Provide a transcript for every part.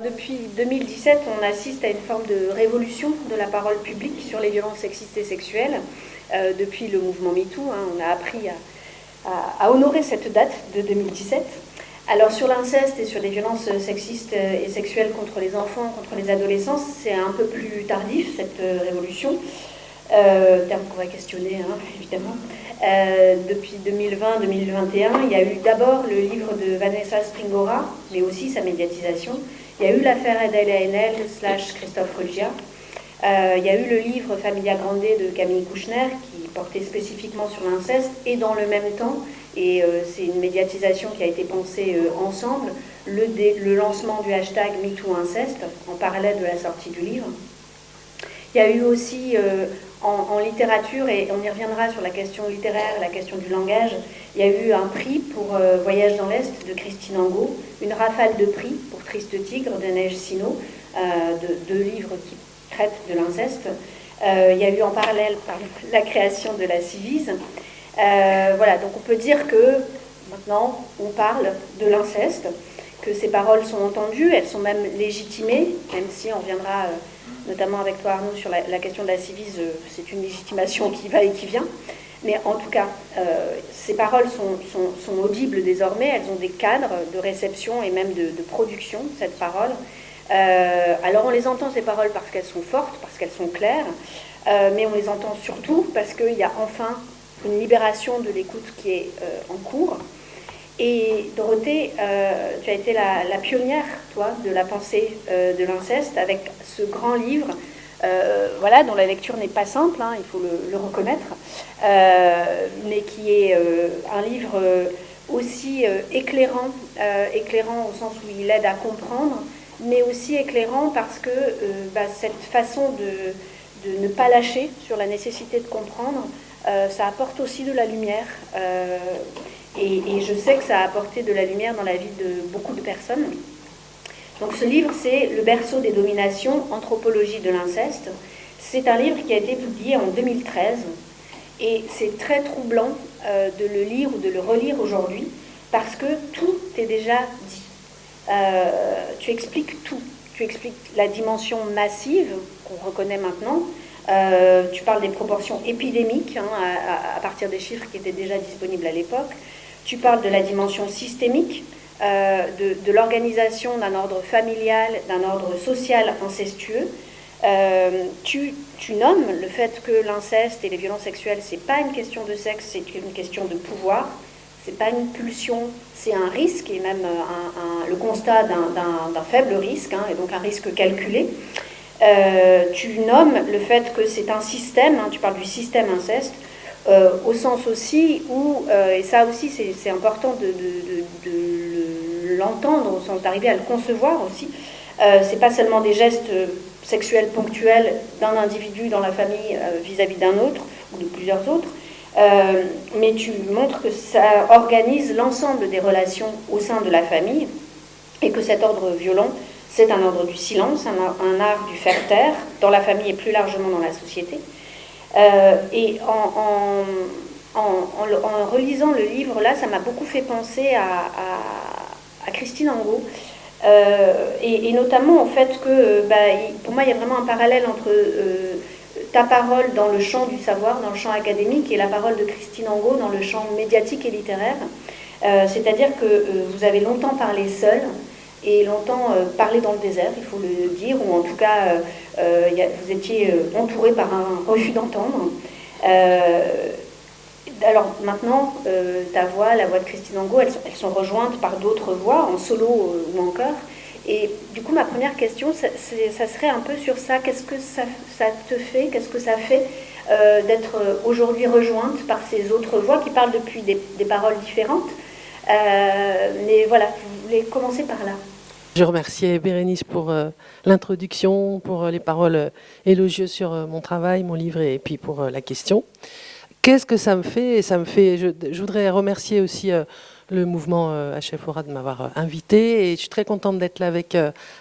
Depuis 2017, on assiste à une forme de révolution de la parole publique sur les violences sexistes et sexuelles. Depuis le mouvement MeToo, on a appris à honorer cette date de 2017. Alors sur l'inceste et sur les violences sexistes et sexuelles contre les enfants, contre les adolescents, c'est un peu plus tardif cette révolution. Terme qu'on va questionner, évidemment. Depuis 2020-2021, il y a eu d'abord le livre de Vanessa Springora, mais aussi sa médiatisation. Il y a eu l'affaire Adèle Haenel / Christophe Ruggia. Il y a eu le livre Familia Grande de Camille Kouchner qui portait spécifiquement sur l'inceste, et dans le même temps, et c'est une médiatisation qui a été pensée ensemble, le lancement du hashtag MeTooInceste en parallèle de la sortie du livre. Il y a eu aussi en littérature, et on y reviendra sur la question littéraire, la question du langage, il y a eu un prix pour Voyage dans l'Est de Christine Angot, une rafale de prix pour Triste Tigre de Neige Sino, deux livres qui traitent de l'inceste. Il y a eu en parallèle la création de la Civise. Voilà, donc on peut dire que maintenant on parle de l'inceste, que ces paroles sont entendues, elles sont même légitimées, même si on reviendra notamment avec toi Arnaud sur la question de la Civise, c'est une légitimation qui va et qui vient. Mais en tout cas, ces paroles sont audibles désormais, elles ont des cadres de réception et même de production, cette parole. Alors on les entend, ces paroles, parce qu'elles sont fortes, parce qu'elles sont claires, mais on les entend surtout parce qu'il y a enfin une libération de l'écoute qui est en cours. Et Dorothée, tu as été la pionnière, toi, de la pensée de l'inceste, avec ce grand livre, voilà, dont la lecture n'est pas simple, il faut le reconnaître, mais qui est un livre aussi éclairant au sens où il aide à comprendre, mais aussi éclairant parce que cette façon de ne pas lâcher sur la nécessité de comprendre, ça apporte aussi de la lumière. Et je sais que ça a apporté de la lumière dans la vie de beaucoup de personnes. Donc ce livre, c'est Le berceau des dominations, anthropologie de l'inceste. C'est un livre qui a été publié en 2013. Et c'est très troublant de le lire ou de le relire aujourd'hui, parce que tout est déjà dit. Tu expliques tout. Tu expliques la dimension massive qu'on reconnaît maintenant. Tu parles des proportions épidémiques à partir des chiffres qui étaient déjà disponibles à l'époque. Tu parles de la dimension systémique, de l'organisation d'un ordre familial, d'un ordre social incestueux. Tu nommes le fait que l'inceste et les violences sexuelles, c'est pas une question de sexe, c'est une question de pouvoir. C'est pas une pulsion, c'est un risque, et même le constat d'un faible risque, et donc un risque calculé. Tu nommes le fait que c'est un système, tu parles du système inceste, au sens aussi où, et ça aussi c'est important de l'entendre, au sens d'arriver à le concevoir aussi, c'est pas seulement des gestes sexuels ponctuels d'un individu dans la famille vis-à-vis d'un autre, ou de plusieurs autres, mais tu montres que ça organise l'ensemble des relations au sein de la famille, et que cet ordre violent, c'est un ordre du silence, un art du faire-taire, dans la famille et plus largement dans la société. Et en relisant le livre, là, ça m'a beaucoup fait penser à Christine Angot, et notamment au fait que, pour moi, il y a vraiment un parallèle entre ta parole dans le champ du savoir, dans le champ académique, et la parole de Christine Angot dans le champ médiatique et littéraire. C'est-à-dire que vous avez longtemps parlé seul, et longtemps parlé dans le désert, il faut le dire, ou en tout cas, vous étiez entouré par un refus d'entendre. Alors maintenant, ta voix, la voix de Christine Angot, elles sont rejointes par d'autres voix, en solo ou en chœur. Et du coup, ma première question, ça serait un peu sur ça. Qu'est-ce que ça te fait, qu'est-ce que ça fait d'être aujourd'hui rejointe par ces autres voix qui parlent depuis des paroles différentes, mais voilà, je voulais commencer par là. Je remercie Bérénice pour l'introduction, pour les paroles élogieuses sur mon travail, mon livre, et puis pour la question. Qu'est-ce que ça me fait? Je voudrais remercier aussi le mouvement HFORA de m'avoir invité, et je suis très contente d'être là avec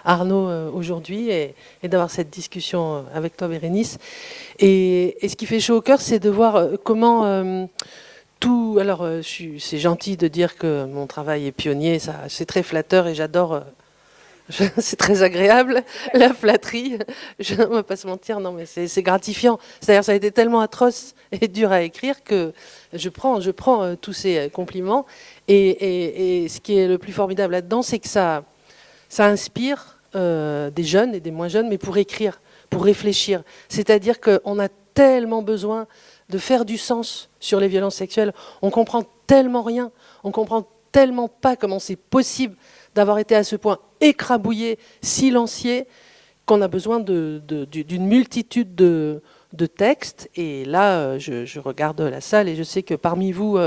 Arnaud aujourd'hui et d'avoir cette discussion avec toi, Bérénice. Et ce qui fait chaud au cœur, c'est de voir comment tout... Alors, c'est gentil de dire que mon travail est pionnier, ça, c'est très flatteur, et j'adore C'est très agréable, la flatterie. Je ne vais pas se mentir, non, mais c'est gratifiant. C'est-à-dire, ça a été tellement atroce et dur à écrire que je prends tous ces compliments. Et ce qui est le plus formidable là-dedans, c'est que ça inspire des jeunes et des moins jeunes, mais pour écrire, pour réfléchir. C'est-à-dire qu'on a tellement besoin de faire du sens sur les violences sexuelles. On comprend tellement rien, on comprend tellement pas comment c'est possible d'avoir été à ce point écrabouillé, silencié, qu'on a besoin d'une multitude de textes. Et là, je regarde la salle et je sais que parmi vous,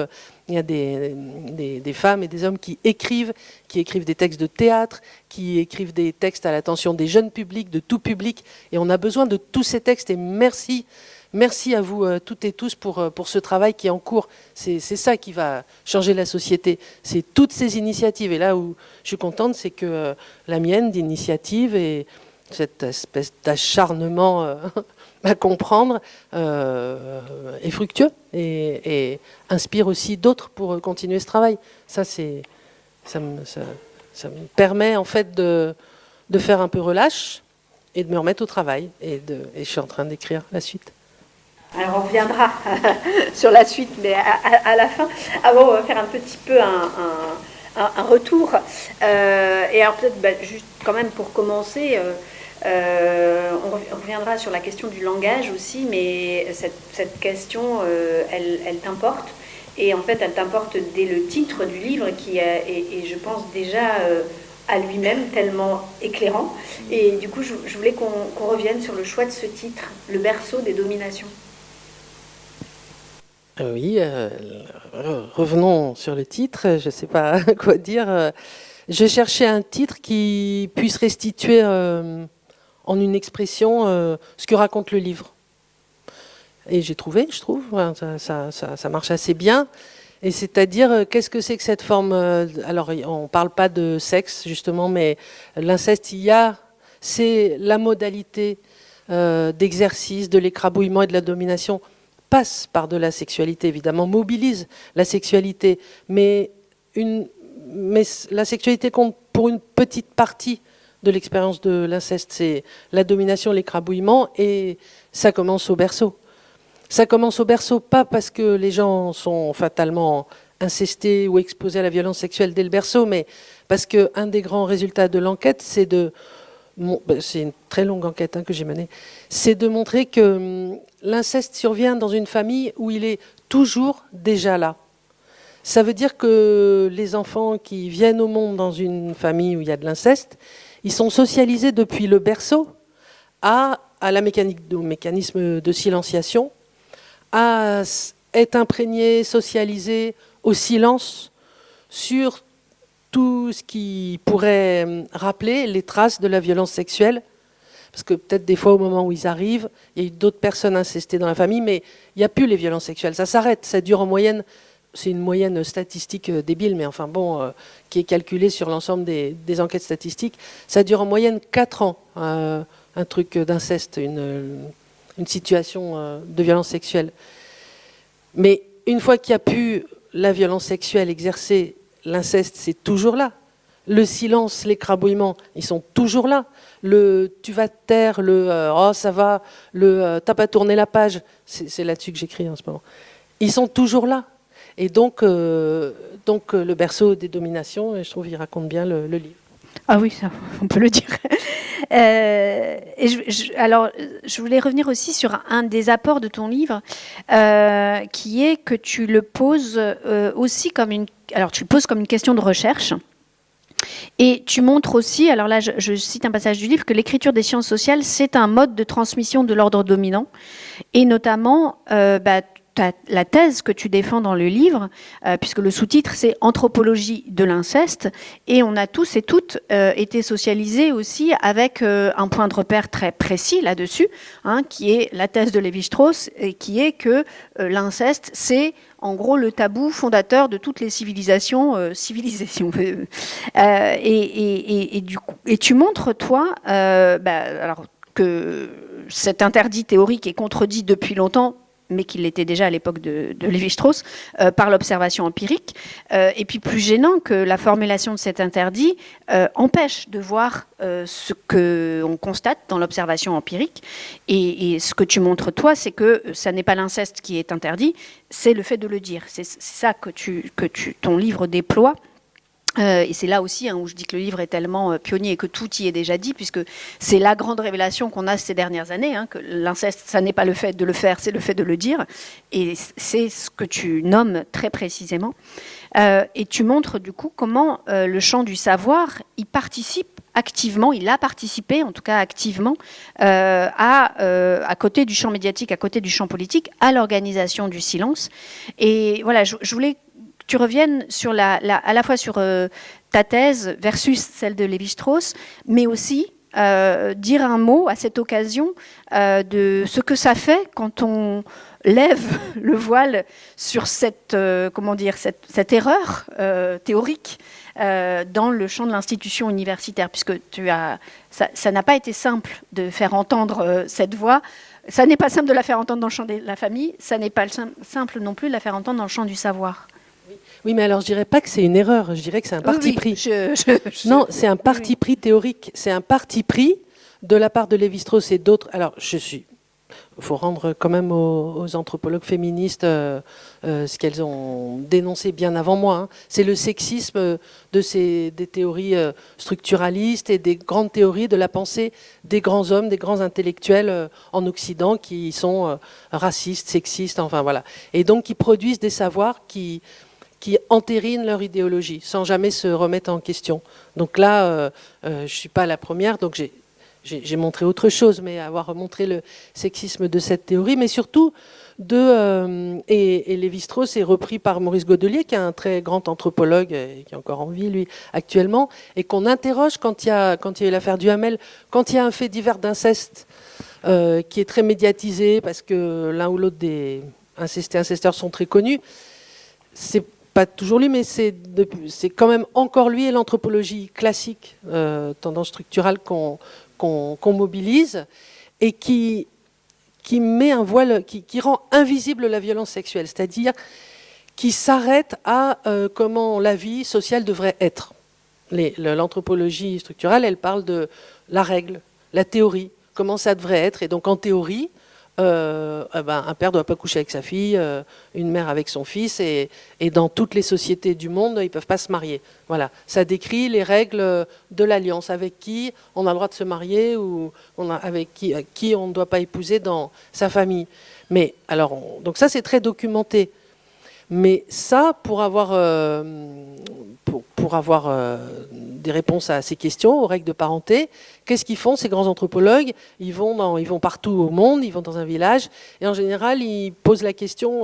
il y a des femmes et des hommes qui écrivent des textes de théâtre, qui écrivent des textes à l'attention des jeunes publics, de tout public. Et on a besoin de tous ces textes. Et merci à vous toutes et tous pour ce travail qui est en cours. C'est ça qui va changer la société. C'est toutes ces initiatives. Et là où je suis contente, c'est que la mienne d'initiative et cette espèce d'acharnement à comprendre est fructueux et inspire aussi d'autres pour continuer ce travail. Ça me permet en fait de faire un peu relâche et de me remettre au travail. Et je suis en train d'écrire la suite. Alors on reviendra sur la suite, mais à la fin. Avant, on va faire un petit peu un retour. Et alors peut-être juste quand même pour commencer, on reviendra sur la question du langage aussi, mais cette question, elle t'importe. Et en fait, elle t'importe dès le titre du livre qui est, et je pense déjà à lui-même tellement éclairant. Et du coup, je voulais qu'on revienne sur le choix de ce titre, Le berceau des dominations. Oui, revenons sur le titre, je ne sais pas quoi dire. Je cherchais un titre qui puisse restituer en une expression ce que raconte le livre. Et j'ai trouvé, je trouve, ça marche assez bien. Et c'est-à-dire, qu'est-ce que c'est que cette forme alors, on ne parle pas de sexe, justement, mais l'inceste, c'est la modalité d'exercice, de l'écrabouillement et de la domination passe par de la sexualité, évidemment, mobilise la sexualité, mais la sexualité compte pour une petite partie de l'expérience de l'inceste. C'est la domination, l'écrabouillement, et ça commence au berceau. Ça commence au berceau, pas parce que les gens sont fatalement incestés ou exposés à la violence sexuelle dès le berceau, mais parce qu'un des grands résultats de l'enquête, c'est une très longue enquête que j'ai menée, c'est de montrer que l'inceste survient dans une famille où il est toujours déjà là. Ça veut dire que les enfants qui viennent au monde dans une famille où il y a de l'inceste, ils sont socialisés depuis le berceau au mécanisme de silenciation, à être imprégnés, socialisés au silence sur tout ce qui pourrait rappeler les traces de la violence sexuelle. Parce que peut-être des fois, au moment où ils arrivent, il y a eu d'autres personnes incestées dans la famille, mais il n'y a plus les violences sexuelles. Ça s'arrête, ça dure en moyenne, c'est une moyenne statistique débile, mais enfin bon, qui est calculée sur l'ensemble des enquêtes statistiques. Ça dure en moyenne 4 ans, un truc d'inceste, une situation de violence sexuelle. Mais une fois qu'il n'y a plus la violence sexuelle exercée, l'inceste, c'est toujours là. Le silence, l'écrabouillement, ils sont toujours là. Le tu vas te taire, oh ça va, t'as pas tourné la page, c'est là-dessus que j'écris en ce moment. Ils sont toujours là. Et donc le berceau des dominations, je trouve qu'il raconte bien le livre. Ah oui, ça, on peut le dire. Alors, je voulais revenir aussi sur un des apports de ton livre, qui est que tu le poses aussi comme tu le poses comme une question de recherche. Et tu montres aussi, alors là je cite un passage du livre, que l'écriture des sciences sociales, c'est un mode de transmission de l'ordre dominant. Et notamment, la thèse que tu défends dans le livre, puisque le sous-titre c'est Anthropologie de l'inceste, et on a tous et toutes été socialisés aussi avec un point de repère très précis là-dessus, qui est la thèse de Lévi-Strauss, et qui est que l'inceste c'est en gros le tabou fondateur de toutes les civilisations civilisées, si on veut. Et tu montres, toi, alors que cet interdit théorique est contredit depuis longtemps, mais qu'il l'était déjà à l'époque de Lévi-Strauss, par l'observation empirique. Et puis plus gênant que la formulation de cet interdit empêche de voir ce qu'on constate dans l'observation empirique. Et ce que tu montres, toi, c'est que ça n'est pas l'inceste qui est interdit, c'est le fait de le dire. C'est ça que ton livre déploie. Et c'est là aussi où je dis que le livre est tellement pionnier et que tout y est déjà dit, puisque c'est la grande révélation qu'on a ces dernières années, que l'inceste, ça n'est pas le fait de le faire, c'est le fait de le dire. Et c'est ce que tu nommes très précisément. Et tu montres du coup comment le champ du savoir, il participe activement, il a participé en tout cas activement à côté du champ médiatique, à côté du champ politique, à l'organisation du silence. Et voilà, je voulais tu reviennes sur à la fois sur ta thèse versus celle de Lévi-Strauss, mais aussi dire un mot à cette occasion de ce que ça fait quand on lève le voile sur cette erreur théorique dans le champ de l'institution universitaire, puisque ça n'a pas été simple de faire entendre cette voix. Ça n'est pas simple de la faire entendre dans le champ de la famille, ça n'est pas simple non plus de la faire entendre dans le champ du savoir. Oui, mais alors je dirais pas que c'est une erreur, je dirais que c'est un parti pris. Non, c'est un parti pris théorique, c'est un parti pris de la part de Lévi-Strauss et d'autres. Alors, il faut rendre quand même aux anthropologues féministes ce qu'elles ont dénoncé bien avant moi. C'est le sexisme des théories structuralistes et des grandes théories de la pensée des grands hommes, des grands intellectuels en Occident qui sont racistes, sexistes, enfin voilà. Et donc qui produisent des savoirs qui entérinent leur idéologie sans jamais se remettre en question. Donc là, je ne suis pas la première, donc j'ai montré autre chose, mais avoir montré le sexisme de cette théorie, mais surtout et Lévi-Strauss est repris par Maurice Godelier, qui est un très grand anthropologue, et qui est encore en vie, lui, actuellement, et qu'on interroge quand il y a eu l'affaire Duhamel, quand il y a un fait divers d'inceste qui est très médiatisé, parce que l'un ou l'autre des incesteurs sont très connus, c'est pas toujours lui, mais c'est quand même encore lui et l'anthropologie classique, tendance structurale qu'on mobilise, et qui met un voile, qui rend invisible la violence sexuelle, c'est-à-dire qui s'arrête à comment la vie sociale devrait être. L'anthropologie structurelle, elle parle de la règle, la théorie, comment ça devrait être, et donc en théorie, un père ne doit pas coucher avec sa fille, une mère avec son fils, et dans toutes les sociétés du monde, ils ne peuvent pas se marier. Voilà. Ça décrit les règles de l'alliance, avec qui on a le droit de se marier ou avec qui on ne doit pas épouser dans sa famille. Mais alors, donc ça c'est très documenté. Mais ça, pour avoir des réponses à ces questions, aux règles de parenté, qu'est-ce qu'ils font, ces grands anthropologues ? Ils vont partout au monde, ils vont dans un village, et en général, ils posent la question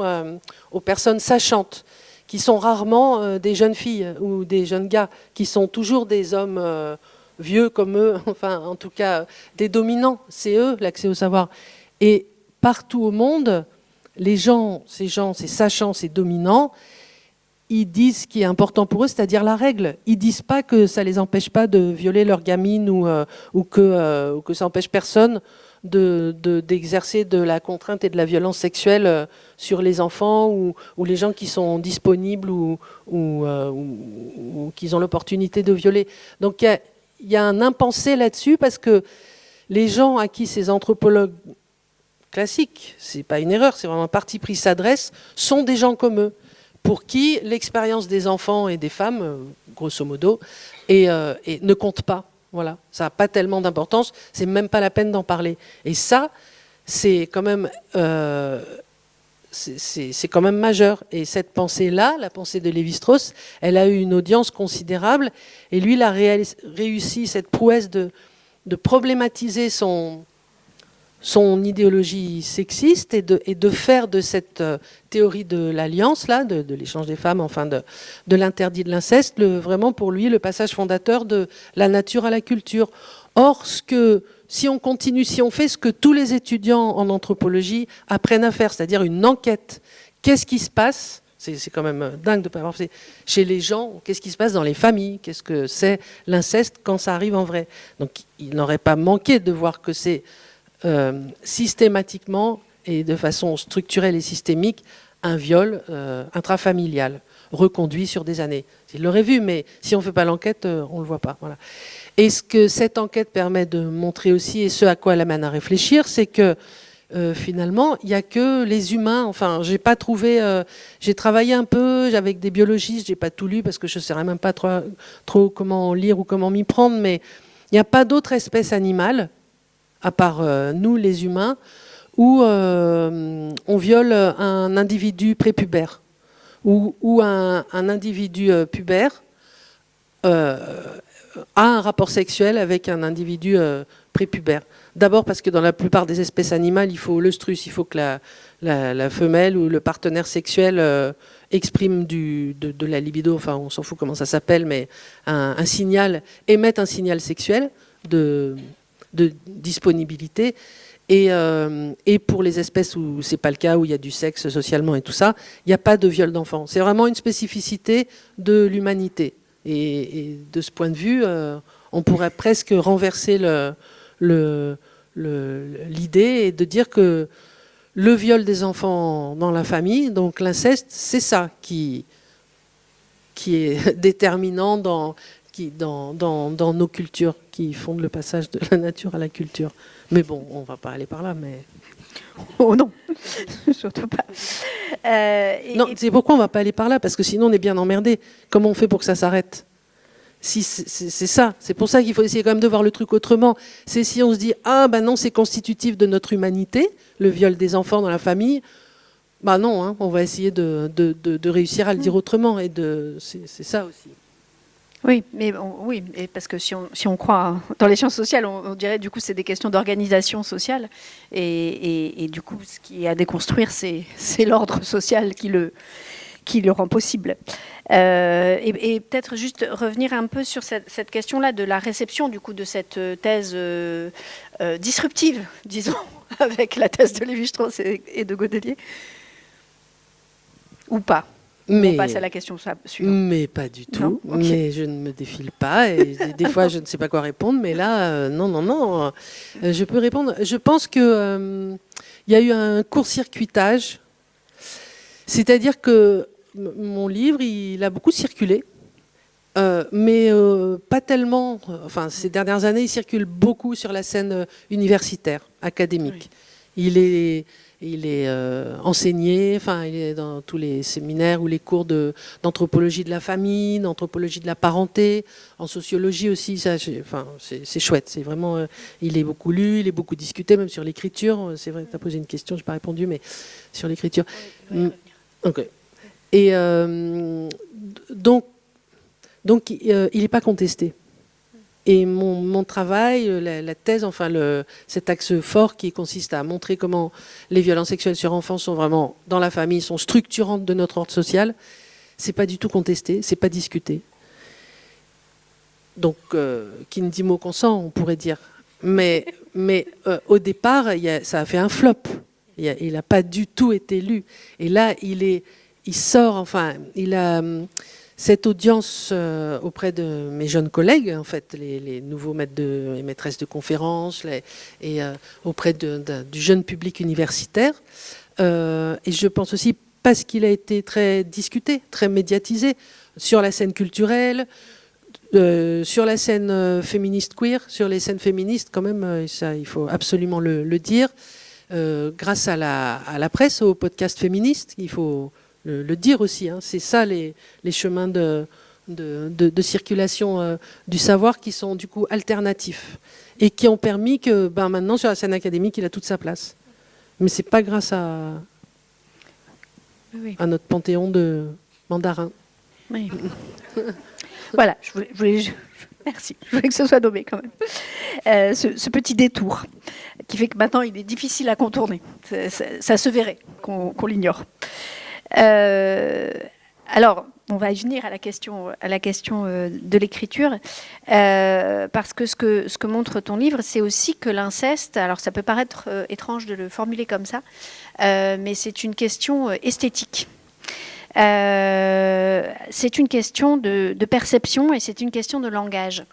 aux personnes sachantes, qui sont rarement des jeunes filles ou des jeunes gars, qui sont toujours des hommes vieux comme eux, enfin, en tout cas, des dominants. C'est eux, l'accès au savoir. Et partout au monde, ces sachants, ces dominants, ils disent ce qui est important pour eux, c'est-à-dire la règle. Ils disent pas que ça les empêche pas de violer leur gamine ou que ça empêche personne d'exercer de la contrainte et de la violence sexuelle sur les enfants ou les gens qui sont disponibles ou qui ont l'opportunité de violer. Donc il y a un impensé là-dessus, parce que les gens à qui ces anthropologues classique, c'est pas une erreur, c'est vraiment un parti pris, s'adresse, sont des gens comme eux, pour qui l'expérience des enfants et des femmes, grosso modo, ne compte pas. Voilà, ça n'a pas tellement d'importance, c'est même pas la peine d'en parler. Et ça, c'est quand même, c'est quand même majeur. Et cette pensée-là, la pensée de Lévi-Strauss, elle a eu une audience considérable, et lui, il a réussi cette prouesse de problématiser son idéologie sexiste et de faire de cette théorie de l'alliance, là, de l'échange des femmes, enfin de l'interdit de l'inceste, vraiment pour lui le passage fondateur de la nature à la culture. Or, si on continue, si on fait ce que tous les étudiants en anthropologie apprennent à faire, c'est-à-dire une enquête, qu'est-ce qui se passe ? C'est quand même dingue de ne pas avoir fait chez les gens, qu'est-ce qui se passe dans les familles, qu'est-ce que c'est l'inceste quand ça arrive en vrai. Donc il n'aurait pas manqué de voir que c'est systématiquement et de façon structurelle et systémique un viol intrafamilial, reconduit sur des années. Il l'aurait vu, mais si on ne fait pas l'enquête, on ne le voit pas. Voilà. Et ce que cette enquête permet de montrer aussi, et ce à quoi elle amène à réfléchir, c'est que finalement, il n'y a que les humains. Enfin, j'ai pas trouvé. J'ai travaillé un peu avec des biologistes, j'ai pas tout lu parce que je ne saurais même pas trop comment lire ou comment m'y prendre, mais il n'y a pas d'autres espèces animales, à part nous, les humains, où on viole un individu prépubère ou un individu pubère a un rapport sexuel avec un individu prépubère. D'abord parce que dans la plupart des espèces animales, il faut l'œstrus, il faut que la femelle ou le partenaire sexuel exprime de la libido, enfin on s'en fout comment ça s'appelle, mais un signal, émette un signal sexuel de disponibilité. Et pour les espèces où c'est pas le cas, où il y a du sexe socialement et tout ça, il n'y a pas de viol d'enfant. C'est vraiment une spécificité de l'humanité. Et de ce point de vue, on pourrait presque renverser l'idée et de dire que le viol des enfants dans la famille, donc l'inceste, c'est ça qui est déterminant dans nos cultures, qui fondent le passage de la nature à la culture. Mais bon, on ne va pas aller par là, mais... Oh non, surtout pas. Non, c'est pourquoi on ne va pas aller par là, parce que sinon on est bien emmerdé. Comment on fait pour que ça s'arrête ? Si c'est ça, c'est pour ça qu'il faut essayer quand même de voir le truc autrement. C'est si on se dit, ah ben non, c'est constitutif de notre humanité, le viol des enfants dans la famille, bah non, hein, on va essayer de réussir à le dire autrement, et c'est ça aussi. Oui, mais oui, parce que si on croit dans les sciences sociales, on dirait du coup c'est des questions d'organisation sociale, et du coup ce qui est à déconstruire, c'est l'ordre social qui le rend possible. Et peut-être juste revenir un peu sur cette question-là de la réception du coup de cette thèse disruptive, disons, avec la thèse de Lévi-Strauss et de Godelier, ou pas. Mais, on passe à la question suivante. Mais pas du tout. Non, okay. Mais je ne me défile pas. Et des fois, je ne sais pas quoi répondre. Mais là, non. Je peux répondre. Je pense qu'il y a eu un court-circuitage. C'est-à-dire que mon livre, il a beaucoup circulé. Mais pas tellement. Enfin, ces dernières années, il circule beaucoup sur la scène universitaire, académique. Oui. Il est enseigné, enfin, il est dans tous les séminaires ou les cours d'anthropologie de la famille, d'anthropologie de la parenté, en sociologie aussi. Ça, c'est chouette. C'est vraiment, il est beaucoup lu, il est beaucoup discuté, même sur l'écriture. C'est vrai que tu as posé une question, je n'ai pas répondu, mais sur l'écriture. Ok. Et donc, il n'est pas contesté. Et mon travail, la thèse, enfin cet axe fort qui consiste à montrer comment les violences sexuelles sur enfants sont vraiment dans la famille, sont structurantes de notre ordre social, c'est pas du tout contesté, c'est pas discuté. Donc, qui ne dit mot consent, on pourrait dire. Mais au départ, ça a fait un flop. Il n'a pas du tout été lu. Et là, il sort, enfin, il a... Cette audience auprès de mes jeunes collègues, en fait, les nouveaux maîtres et maîtresses de conférences, et auprès du jeune public universitaire. Et je pense aussi parce qu'il a été très discuté, très médiatisé sur la scène culturelle, sur la scène féministe queer, sur les scènes féministes quand même, ça il faut absolument le dire, grâce à la presse, aux podcasts féministes, il faut... le dire aussi, hein. C'est ça les chemins de circulation du savoir qui sont du coup alternatifs et qui ont permis que maintenant sur la scène académique il a toute sa place. Mais c'est pas grâce à notre panthéon de mandarins. Oui. Voilà, merci. Je voulais que ce soit nommé quand même. Ce petit détour qui fait que maintenant il est difficile à contourner. Ça se verrait qu'on l'ignore. Alors, on va venir à la question de l'écriture, parce que ce que montre ton livre, c'est aussi que l'inceste, alors ça peut paraître étrange de le formuler comme ça, mais c'est une question esthétique. C'est une question de perception et c'est une question de langage.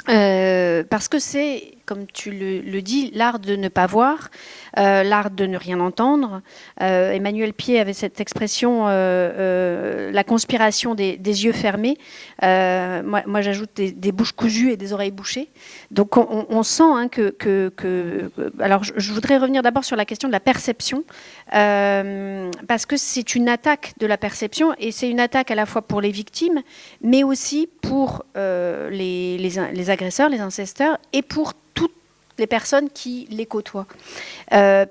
Parce que c'est comme tu le dis, l'art de ne pas voir, l'art de ne rien entendre. Emmanuel Pied avait cette expression, la conspiration des yeux fermés. Moi j'ajoute des bouches cousues et des oreilles bouchées. Donc on sent hein, alors je voudrais revenir d'abord sur la question de la perception, parce que c'est une attaque de la perception, et c'est une attaque à la fois pour les victimes, mais aussi pour les agresseurs, les incesteurs, et pour toutes les personnes qui les côtoient.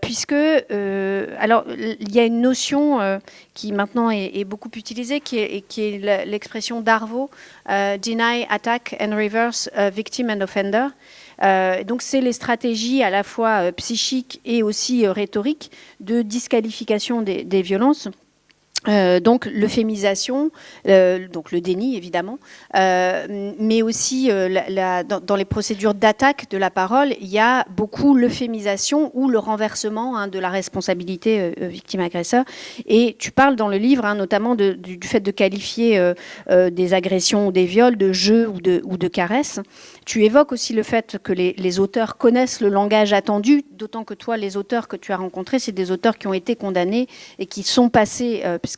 Puisque, alors, il y a une notion qui maintenant est beaucoup utilisée, qui est l'expression d'Arvo, Deny, Attack and Reverse, Victim and Offender. Donc, c'est les stratégies à la fois psychiques et aussi rhétoriques de disqualification des violences. Donc l'euphémisation, donc le déni évidemment, mais aussi dans les procédures d'attaque de la parole, il y a beaucoup l'euphémisation ou le renversement hein, de la responsabilité victime-agresseur. Et tu parles dans le livre hein, notamment du fait de qualifier des agressions ou des viols de jeux ou de caresses. Tu évoques aussi le fait que les auteurs connaissent le langage attendu, d'autant que toi, les auteurs que tu as rencontrés, c'est des auteurs qui ont été condamnés et qui sont passés, puisque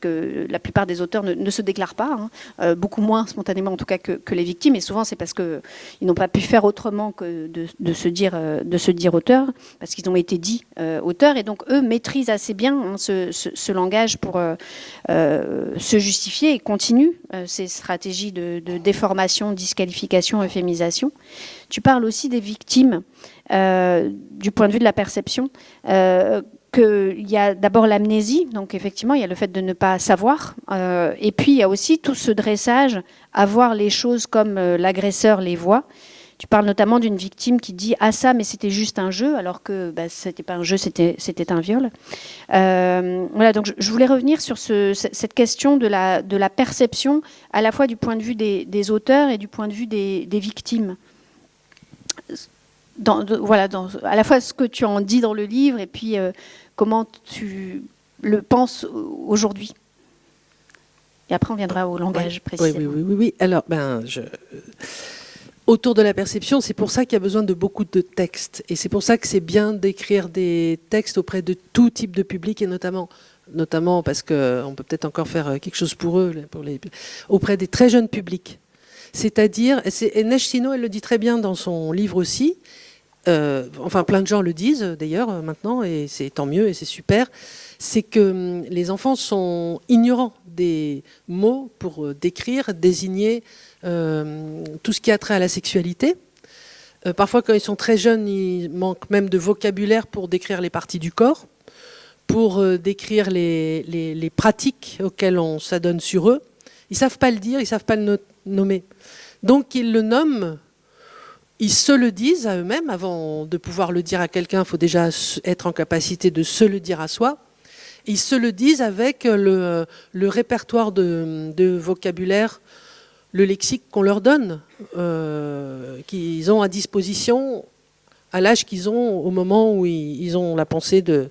la plupart des auteurs ne se déclarent pas, hein, beaucoup moins spontanément en tout cas que les victimes, et souvent c'est parce qu'ils n'ont pas pu faire autrement que de se dire auteurs, parce qu'ils ont été dits auteurs, et donc eux maîtrisent assez bien hein, ce langage pour se justifier et continuent ces stratégies de déformation, disqualification, euphémisation. Tu parles aussi des victimes du point de vue de la perception, qu'il y a d'abord l'amnésie, donc effectivement il y a le fait de ne pas savoir, et puis il y a aussi tout ce dressage à voir les choses comme l'agresseur les voit. Tu parles notamment d'une victime qui dit « Ah ça, mais c'était juste un jeu », alors que c'était pas un jeu, c'était un viol. Voilà, donc je voulais revenir sur cette question de la perception, à la fois du point de vue des auteurs et du point de vue des victimes. À la fois ce que tu en dis dans le livre et puis comment tu le penses aujourd'hui. Et après, on viendra au langage précis. Oui. Alors, autour de la perception, c'est pour ça qu'il y a besoin de beaucoup de textes. Et c'est pour ça que c'est bien d'écrire des textes auprès de tout type de public, et notamment parce qu'on peut peut-être encore faire quelque chose pour eux, auprès des très jeunes publics. C'est-à-dire, et Neige Sino, elle le dit très bien dans son livre aussi, enfin plein de gens le disent d'ailleurs maintenant, et c'est tant mieux et c'est super, c'est que les enfants sont ignorants des mots pour décrire, désigner tout ce qui a trait à la sexualité. Parfois quand ils sont très jeunes, ils manquent même de vocabulaire pour décrire les parties du corps, pour décrire les pratiques auxquelles on s'adonne sur eux. Ils ne savent pas le dire, ils ne savent pas le nommer. Donc ils le nomment, ils se le disent à eux-mêmes. Avant de pouvoir le dire à quelqu'un, il faut déjà être en capacité de se le dire à soi. Ils se le disent avec le répertoire de vocabulaire, le lexique qu'on leur donne, qu'ils ont à disposition à l'âge qu'ils ont au moment où ils ont la pensée de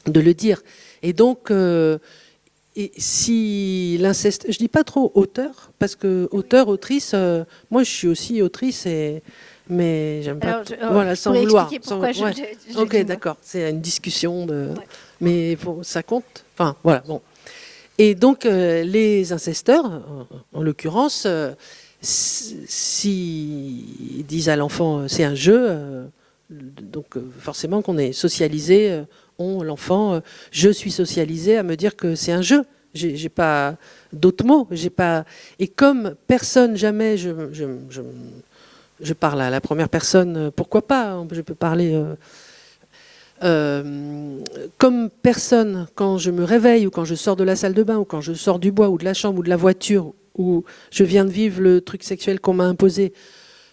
le dire. Et donc... Et si l'inceste, je dis pas trop auteur, parce que auteur, autrice, moi je suis aussi autrice, mais j'aime pas. Voilà, sans vouloir. Ok, d'accord, c'est une discussion mais ça compte. Enfin, voilà, bon. Et donc les incesteurs, en l'occurrence, s'ils disent à l'enfant c'est un jeu, donc forcément qu'on est socialisé. L'enfant, je suis socialisée à me dire que c'est un jeu. J'ai pas d'autres mots. Et comme personne jamais, je parle à la première personne. Pourquoi pas? Je peux parler. Comme personne, quand je me réveille ou quand je sors de la salle de bain ou quand je sors du bois ou de la chambre ou de la voiture où je viens de vivre le truc sexuel qu'on m'a imposé,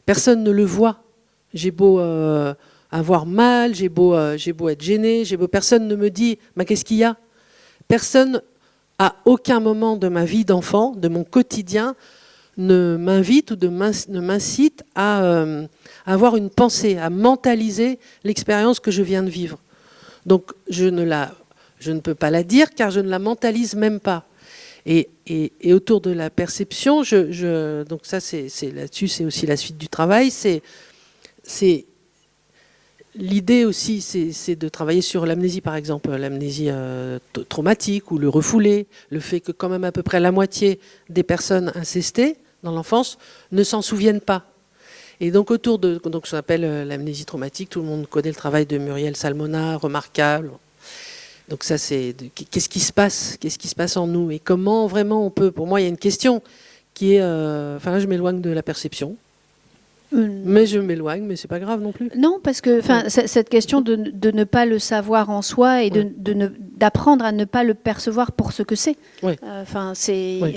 personne ne le voit. J'ai beau avoir mal, j'ai beau être gêné, personne ne me dit « qu'est-ce qu'il y a ?» Personne, à aucun moment de ma vie d'enfant, de mon quotidien, ne m'invite ou ne m'incite à avoir une pensée, à mentaliser l'expérience que je viens de vivre. Donc je ne peux pas la dire car je ne la mentalise même pas. Et autour de la perception, donc ça c'est là-dessus, c'est aussi la suite du travail, c'est c'est l'idée aussi, c'est de travailler sur l'amnésie, par exemple, l'amnésie traumatique ou le refoulé, le fait que quand même à peu près la moitié des personnes incestées dans l'enfance ne s'en souviennent pas. Et donc autour de donc ce qu'on appelle l'amnésie traumatique, tout le monde connaît le travail de Muriel Salmona, remarquable. Donc ça, c'est qu'est-ce qui se passe en nous et comment vraiment on peut. Pour moi, il y a une question qui est, enfin là, je m'éloigne de la perception. Mais je m'éloigne, mais c'est pas grave non plus. Non, parce que cette question de ne pas le savoir en soi et d'apprendre à ne pas le percevoir pour ce que c'est. Oui.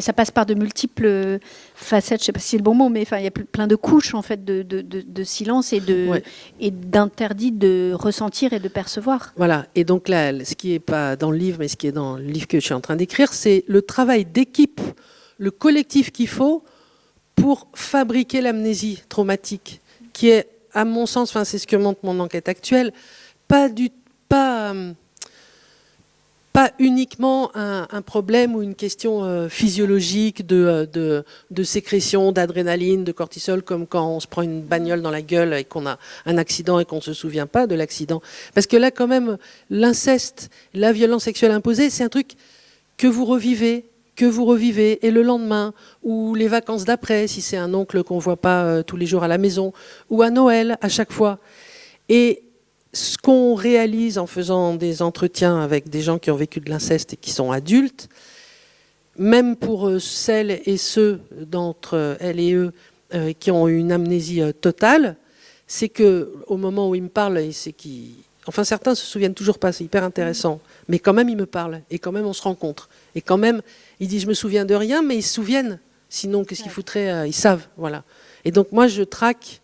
Ça passe par de multiples facettes, je sais pas si c'est le bon mot, mais il y a plein de couches en fait de silence et d'interdit de ressentir et de percevoir. Voilà. Et donc là, ce qui est pas dans le livre, mais ce qui est dans le livre que je suis en train d'écrire, c'est le travail d'équipe, le collectif qu'il faut pour fabriquer l'amnésie traumatique, qui est, à mon sens, enfin c'est ce que montre mon enquête actuelle, pas uniquement un problème ou une question physiologique de sécrétion d'adrénaline, de cortisol, comme quand on se prend une bagnole dans la gueule et qu'on a un accident et qu'on ne se souvient pas de l'accident. Parce que là, quand même, l'inceste, la violence sexuelle imposée, c'est un truc que vous revivez, et le lendemain, ou les vacances d'après, si c'est un oncle qu'on ne voit pas tous les jours à la maison, ou à Noël, à chaque fois. Et ce qu'on réalise en faisant des entretiens avec des gens qui ont vécu de l'inceste et qui sont adultes, même pour celles et ceux d'entre elles et eux qui ont une amnésie totale, c'est qu'au moment où ils me parlent, enfin certains se souviennent toujours pas, c'est hyper intéressant, mais quand même ils me parlent, et quand même on se rencontre, et quand même ils disent je me souviens de rien, mais ils se souviennent, sinon qu'est-ce qu'ils foutraient, ils savent, voilà. Et donc moi je traque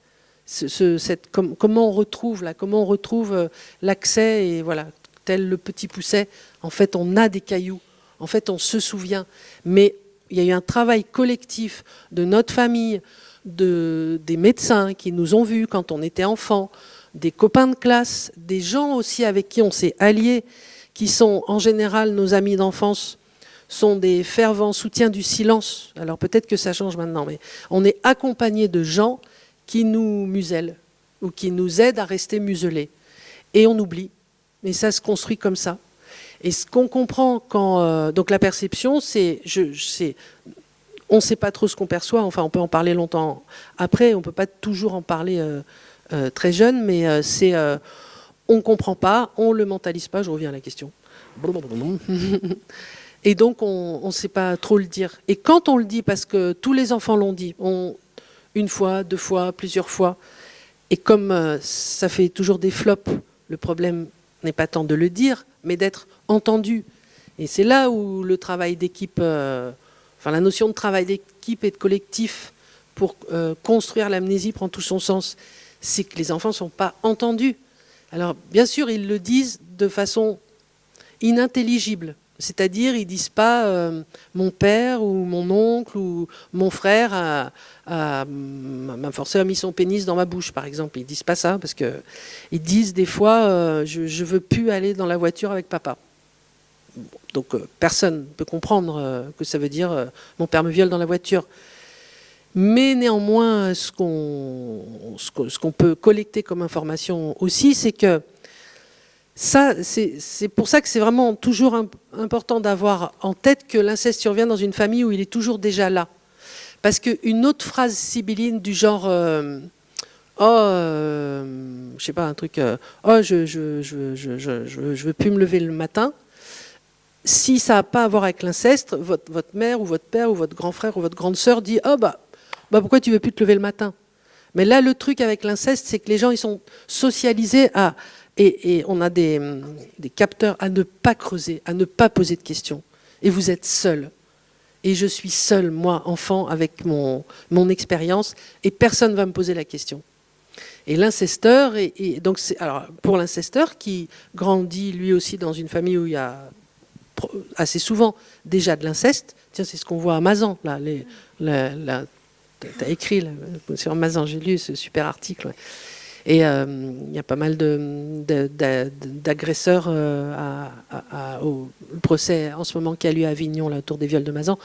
comment on retrouve l'accès, et voilà, tel le petit Pousset, en fait on a des cailloux, en fait on se souvient, mais il y a eu un travail collectif de notre famille, des médecins qui nous ont vus quand on était enfant, des copains de classe, des gens aussi avec qui on s'est alliés, qui sont en général nos amis d'enfance, sont des fervents soutiens du silence. Alors peut-être que ça change maintenant, mais on est accompagné de gens qui nous musellent ou qui nous aident à rester muselés. Et on oublie. Mais ça se construit comme ça. Et ce qu'on comprend quand... donc la perception, on ne sait pas trop ce qu'on perçoit. Enfin, on peut en parler longtemps après. On ne peut pas toujours en parler très jeune, mais on ne comprend pas, on ne le mentalise pas. Je reviens à la question. Et donc, on ne sait pas trop le dire. Et quand on le dit, parce que tous les enfants l'ont dit, une fois, 2 fois, plusieurs fois, et comme ça fait toujours des flops, le problème n'est pas tant de le dire, mais d'être entendu. Et c'est là où le travail d'équipe, la notion de travail d'équipe et de collectif pour construire l'amnésie prend tout son sens. C'est que les enfants ne sont pas entendus. Alors, bien sûr, ils le disent de façon inintelligible. C'est-à-dire, ils ne disent pas mon père ou mon oncle ou mon frère m'a forcé à mis son pénis dans ma bouche, par exemple. Ils ne disent pas ça, parce qu'ils disent des fois je ne veux plus aller dans la voiture avec papa. Donc personne ne peut comprendre que ça veut dire mon père me viole dans la voiture. Mais néanmoins, ce qu'on peut collecter comme information aussi, c'est que c'est pour ça que c'est vraiment toujours important d'avoir en tête que l'inceste survient dans une famille où il est toujours déjà là. Parce qu'une autre phrase sibylline du genre je sais pas, un truc je veux plus me lever le matin, si ça n'a pas à voir avec l'inceste, votre mère ou votre père ou votre grand frère ou votre grande sœur dit pourquoi tu veux plus te lever le matin? Mais là, le truc avec l'inceste, c'est que les gens ils sont socialisés et on a des capteurs à ne pas creuser, à ne pas poser de questions. Et vous êtes seul. Et je suis seul, moi, enfant, avec mon expérience, et personne ne va me poser la question. Et l'incesteur, et donc alors pour l'incesteur qui grandit lui aussi dans une famille où il y a assez souvent déjà de l'inceste, tiens, c'est ce qu'on voit à Mazan, là, t'as écrit là, sur Mazan, j'ai lu ce super article. Ouais. Et il y a pas mal d'agresseurs au procès en ce moment qui a lieu à Avignon là, autour des viols de Mazan.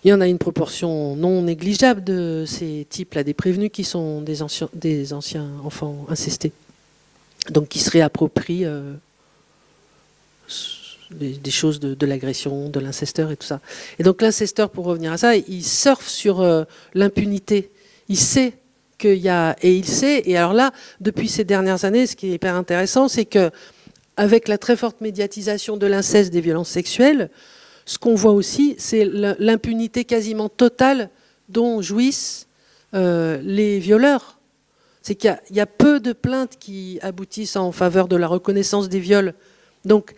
il y en a une proportion non négligeable de ces types-là, des prévenus qui sont des anciens enfants incestés, donc qui se réapproprient des choses de l'agression, de l'incesteur et tout ça. Et donc l'incesteur, pour revenir à ça, il surfe sur l'impunité. Il sait qu'il y a... Et il sait, et alors là, depuis ces dernières années, ce qui est hyper intéressant, c'est que avec la très forte médiatisation de l'inceste, des violences sexuelles, ce qu'on voit aussi, c'est l'impunité quasiment totale dont jouissent les violeurs. C'est qu'il y a peu de plaintes qui aboutissent en faveur de la reconnaissance des viols. Donc,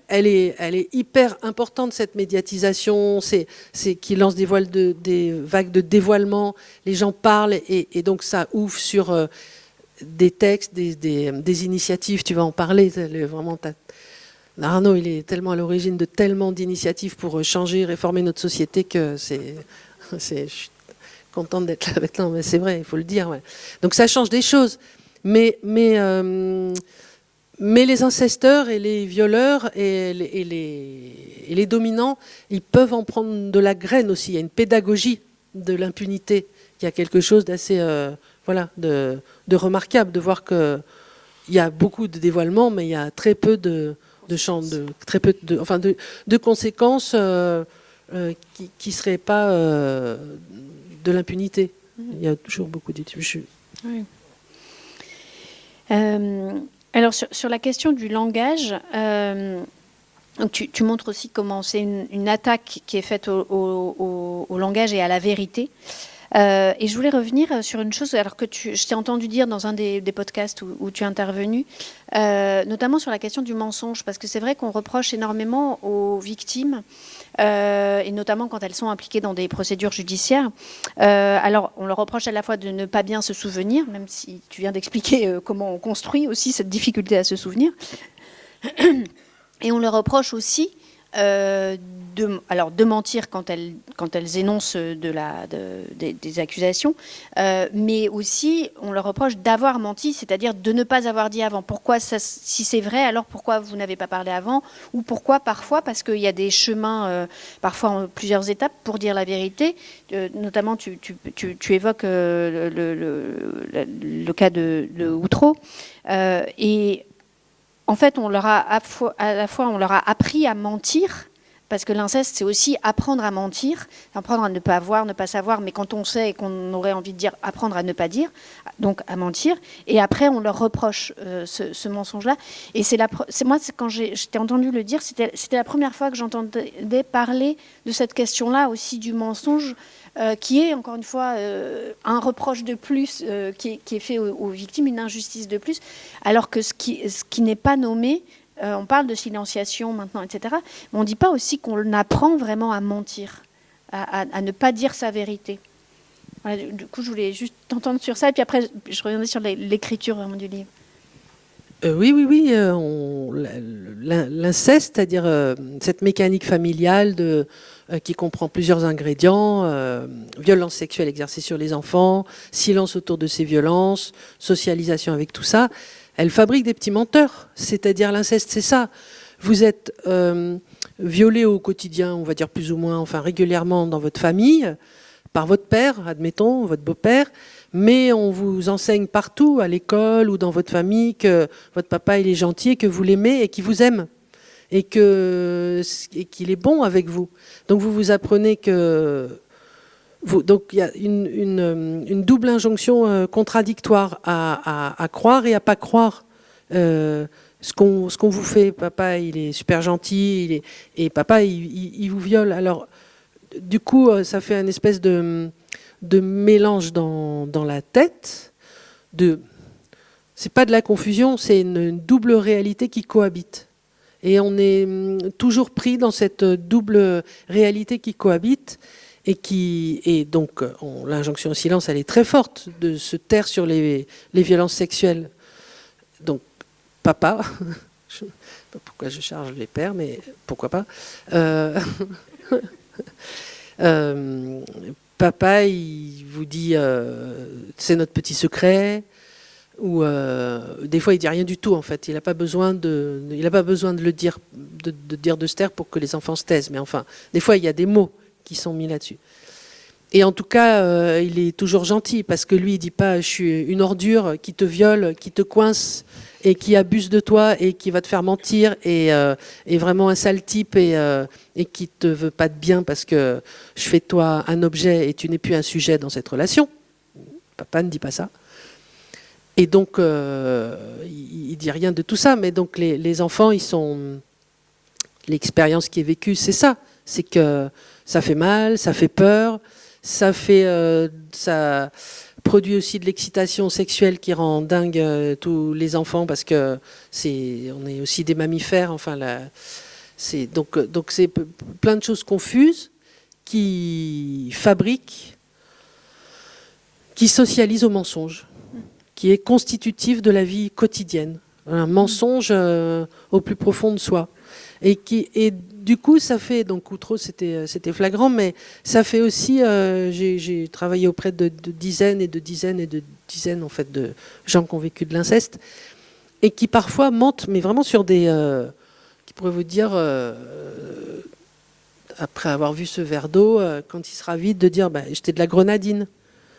elle est hyper importante, cette médiatisation, c'est qui lance des vagues de dévoilement, les gens parlent, et donc ça ouvre sur des textes, des initiatives, tu vas en parler, vraiment, Arnaud, il est tellement à l'origine de tellement d'initiatives pour changer, réformer notre société que je suis contente d'être là avec toi, mais c'est vrai, il faut le dire. Ouais. Donc ça change des choses, mais les incesteurs et les violeurs et les dominants, ils peuvent en prendre de la graine aussi. Il y a une pédagogie de l'impunité. Il y a quelque chose d'assez de remarquable de voir qu'il y a beaucoup de dévoilements, mais il y a très peu de conséquences qui ne seraient pas de l'impunité. Il y a toujours beaucoup d'études. Oui. Alors, sur la question du langage, donc tu montres aussi comment c'est une attaque qui est faite au langage et à la vérité. Et je voulais revenir sur une chose, alors que je t'ai entendu dire dans un des podcasts où tu es intervenu, notamment sur la question du mensonge, parce que c'est vrai qu'on reproche énormément aux victimes, et notamment quand elles sont impliquées dans des procédures judiciaires. Alors, on leur reproche à la fois de ne pas bien se souvenir, même si tu viens d'expliquer comment on construit aussi cette difficulté à se souvenir. Et on leur reproche aussi de mentir quand elles énoncent des accusations, mais aussi on leur reproche d'avoir menti, c'est-à-dire de ne pas avoir dit avant. Pourquoi si c'est vrai, alors pourquoi vous n'avez pas parlé avant? Ou pourquoi parfois, parce qu'il y a des chemins, parfois en plusieurs étapes pour dire la vérité. Notamment, tu évoques le cas de Outreau. Et en fait, à la fois, on leur a appris à mentir, parce que l'inceste, c'est aussi apprendre à mentir, apprendre à ne pas voir, ne pas savoir, mais quand on sait et qu'on aurait envie de dire, apprendre à ne pas dire, donc à mentir. Et après, on leur reproche ce mensonge-là. Et moi, quand je t'ai entendu le dire, c'était la première fois que j'entendais parler de cette question-là aussi du mensonge, qui est, encore une fois, un reproche de plus qui est fait aux victimes, une injustice de plus, alors que ce qui n'est pas nommé, on parle de silenciation maintenant, etc., mais on ne dit pas aussi qu'on apprend vraiment à mentir, à ne pas dire sa vérité. Voilà, du coup, je voulais juste t'entendre sur ça, et puis après, je reviendrai sur l'écriture vraiment du livre. Oui. L'inceste, c'est-à-dire cette mécanique familiale qui comprend plusieurs ingrédients, violence sexuelle exercée sur les enfants, silence autour de ces violences, socialisation avec tout ça, elle fabrique des petits menteurs. C'est-à-dire l'inceste, c'est ça. Vous êtes violé au quotidien, on va dire plus ou moins, enfin régulièrement dans votre famille, par votre père, admettons, votre beau-père, mais on vous enseigne partout, à l'école ou dans votre famille, que votre papa il est gentil et que vous l'aimez et qu'il vous aime et qu'il est bon avec vous. Donc vous apprenez que... Donc il y a une double injonction contradictoire à croire et à pas croire. Ce qu'on vous fait, papa il est super gentil, et papa il vous viole. Alors du coup ça fait une espèce de mélange dans la tête. C'est pas de la confusion, c'est une double réalité qui cohabite. Et on est toujours pris dans cette double réalité qui cohabite. Et donc, l'injonction au silence, elle est très forte, de se taire sur les violences sexuelles. Donc, papa, je ne sais pas pourquoi je charge les pères, mais pourquoi pas. Papa, il vous dit c'est notre petit secret, ou des fois il dit rien du tout en fait. Il n'a pas besoin de le dire, de dire de se taire pour que les enfants se taisent. Mais enfin, des fois il y a des mots qui sont mis là-dessus. Et en tout cas, il est toujours gentil, parce que lui, il dit pas « je suis une ordure qui te viole, qui te coince et qui abuse de toi et qui va te faire mentir et vraiment un sale type et qui te veut pas de bien parce que je fais de toi un objet et tu n'es plus un sujet dans cette relation ». Papa ne dit pas ça. Et donc, il dit rien de tout ça, mais donc les enfants, l'expérience qui est vécue, c'est ça. C'est que ça fait mal, ça fait peur, ça produit aussi de l'excitation sexuelle qui rend dingue tous les enfants parce que on est aussi des mammifères. Enfin, donc c'est plein de choses confuses qui fabriquent, qui socialisent au mensonge, qui est constitutif de la vie quotidienne. Un mensonge au plus profond de soi. Et du coup, ça fait, donc Outreau, c'était flagrant, mais ça fait aussi, j'ai travaillé auprès de dizaines et de dizaines et de dizaines en fait, de gens qui ont vécu de l'inceste, et qui parfois mentent, mais vraiment sur des... qui pourraient vous dire, après avoir vu ce verre d'eau, quand il sera vide, de dire bah, « j'étais de la grenadine ».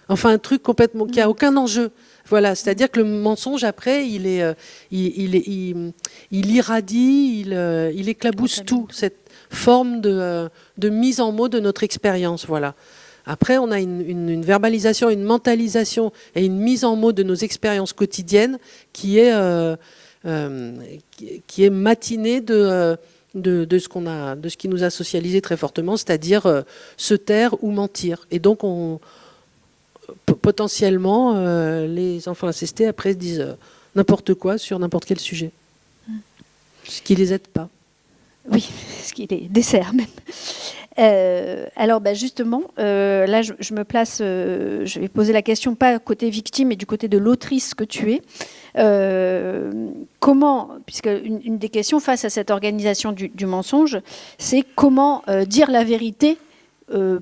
Enfin, un truc complètement qui n'a aucun enjeu. Voilà, c'est-à-dire que le mensonge, après, il irradie, il éclabousse tout, cette forme de mise en mots de notre expérience. Voilà. Après, on a une verbalisation, une mentalisation et une mise en mots de nos expériences quotidiennes qui est matinée de ce qui nous a socialisé très fortement, c'est-à-dire se taire ou mentir. Et donc, potentiellement, les enfants incestés, après, se disent n'importe quoi sur n'importe quel sujet. Ce qui ne les aide pas. Oui, ce qui les dessert même. Alors justement, là je me place, je vais poser la question pas côté victime, mais du côté de l'autrice que tu es. Comment, puisque une des questions face à cette organisation du mensonge, c'est comment dire la vérité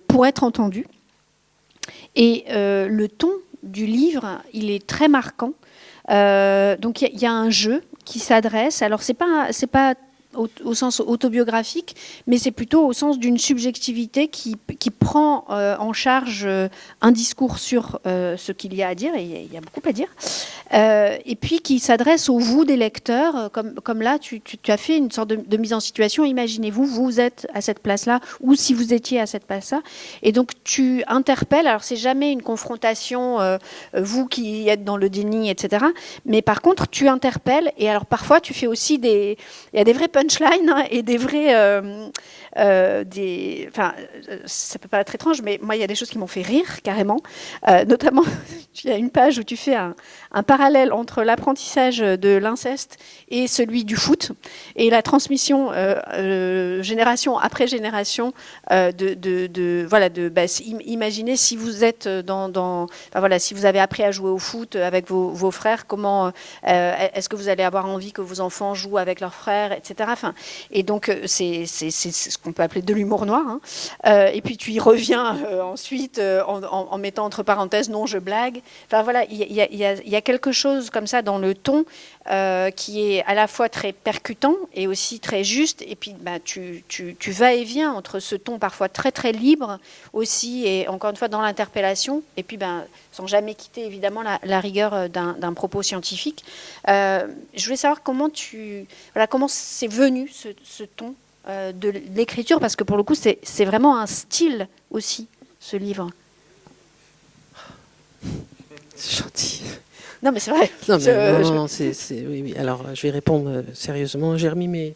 pour être entendu. Et le ton du livre, il est très marquant. Donc il y a un jeu qui s'adresse. Alors c'est pas au sens autobiographique, mais c'est plutôt au sens d'une subjectivité qui prend en charge un discours sur ce qu'il y a à dire, et il y a beaucoup à dire, et puis qui s'adresse au vous des lecteurs, comme là, tu as fait une sorte de mise en situation. Imaginez-vous, vous êtes à cette place-là, ou si vous étiez à cette place-là, et donc tu interpelles, alors c'est jamais une confrontation, vous qui êtes dans le déni, etc., mais par contre, tu interpelles, et alors parfois, tu fais aussi il y a des vrais punchlines et des vrais... enfin, ça peut paraître étrange, mais moi, il y a des choses qui m'ont fait rire, carrément. Notamment, il y a une page où tu fais un parallèle entre l'apprentissage de l'inceste et celui du foot, et la transmission génération après génération imaginez si vous êtes si vous avez appris à jouer au foot avec vos frères, comment est-ce que vous allez avoir envie que vos enfants jouent avec leurs frères, etc. Enfin, et donc c'est ce qu'on peut appeler de l'humour noir, hein. Et puis tu y reviens ensuite en mettant entre parenthèses non, je blague. Enfin voilà, il y a quelque chose comme ça dans le ton qui est à la fois très percutant et aussi très juste, et puis tu vas et viens entre ce ton parfois très très libre aussi, et encore une fois dans l'interpellation, et puis sans jamais quitter évidemment la rigueur d'un propos scientifique. Je voulais savoir comment c'est venu ce ton de l'écriture, parce que pour le coup c'est vraiment un style aussi, ce livre. C'est gentil. Non, mais c'est vrai. Non, oui. Alors, je vais répondre sérieusement. J'ai remis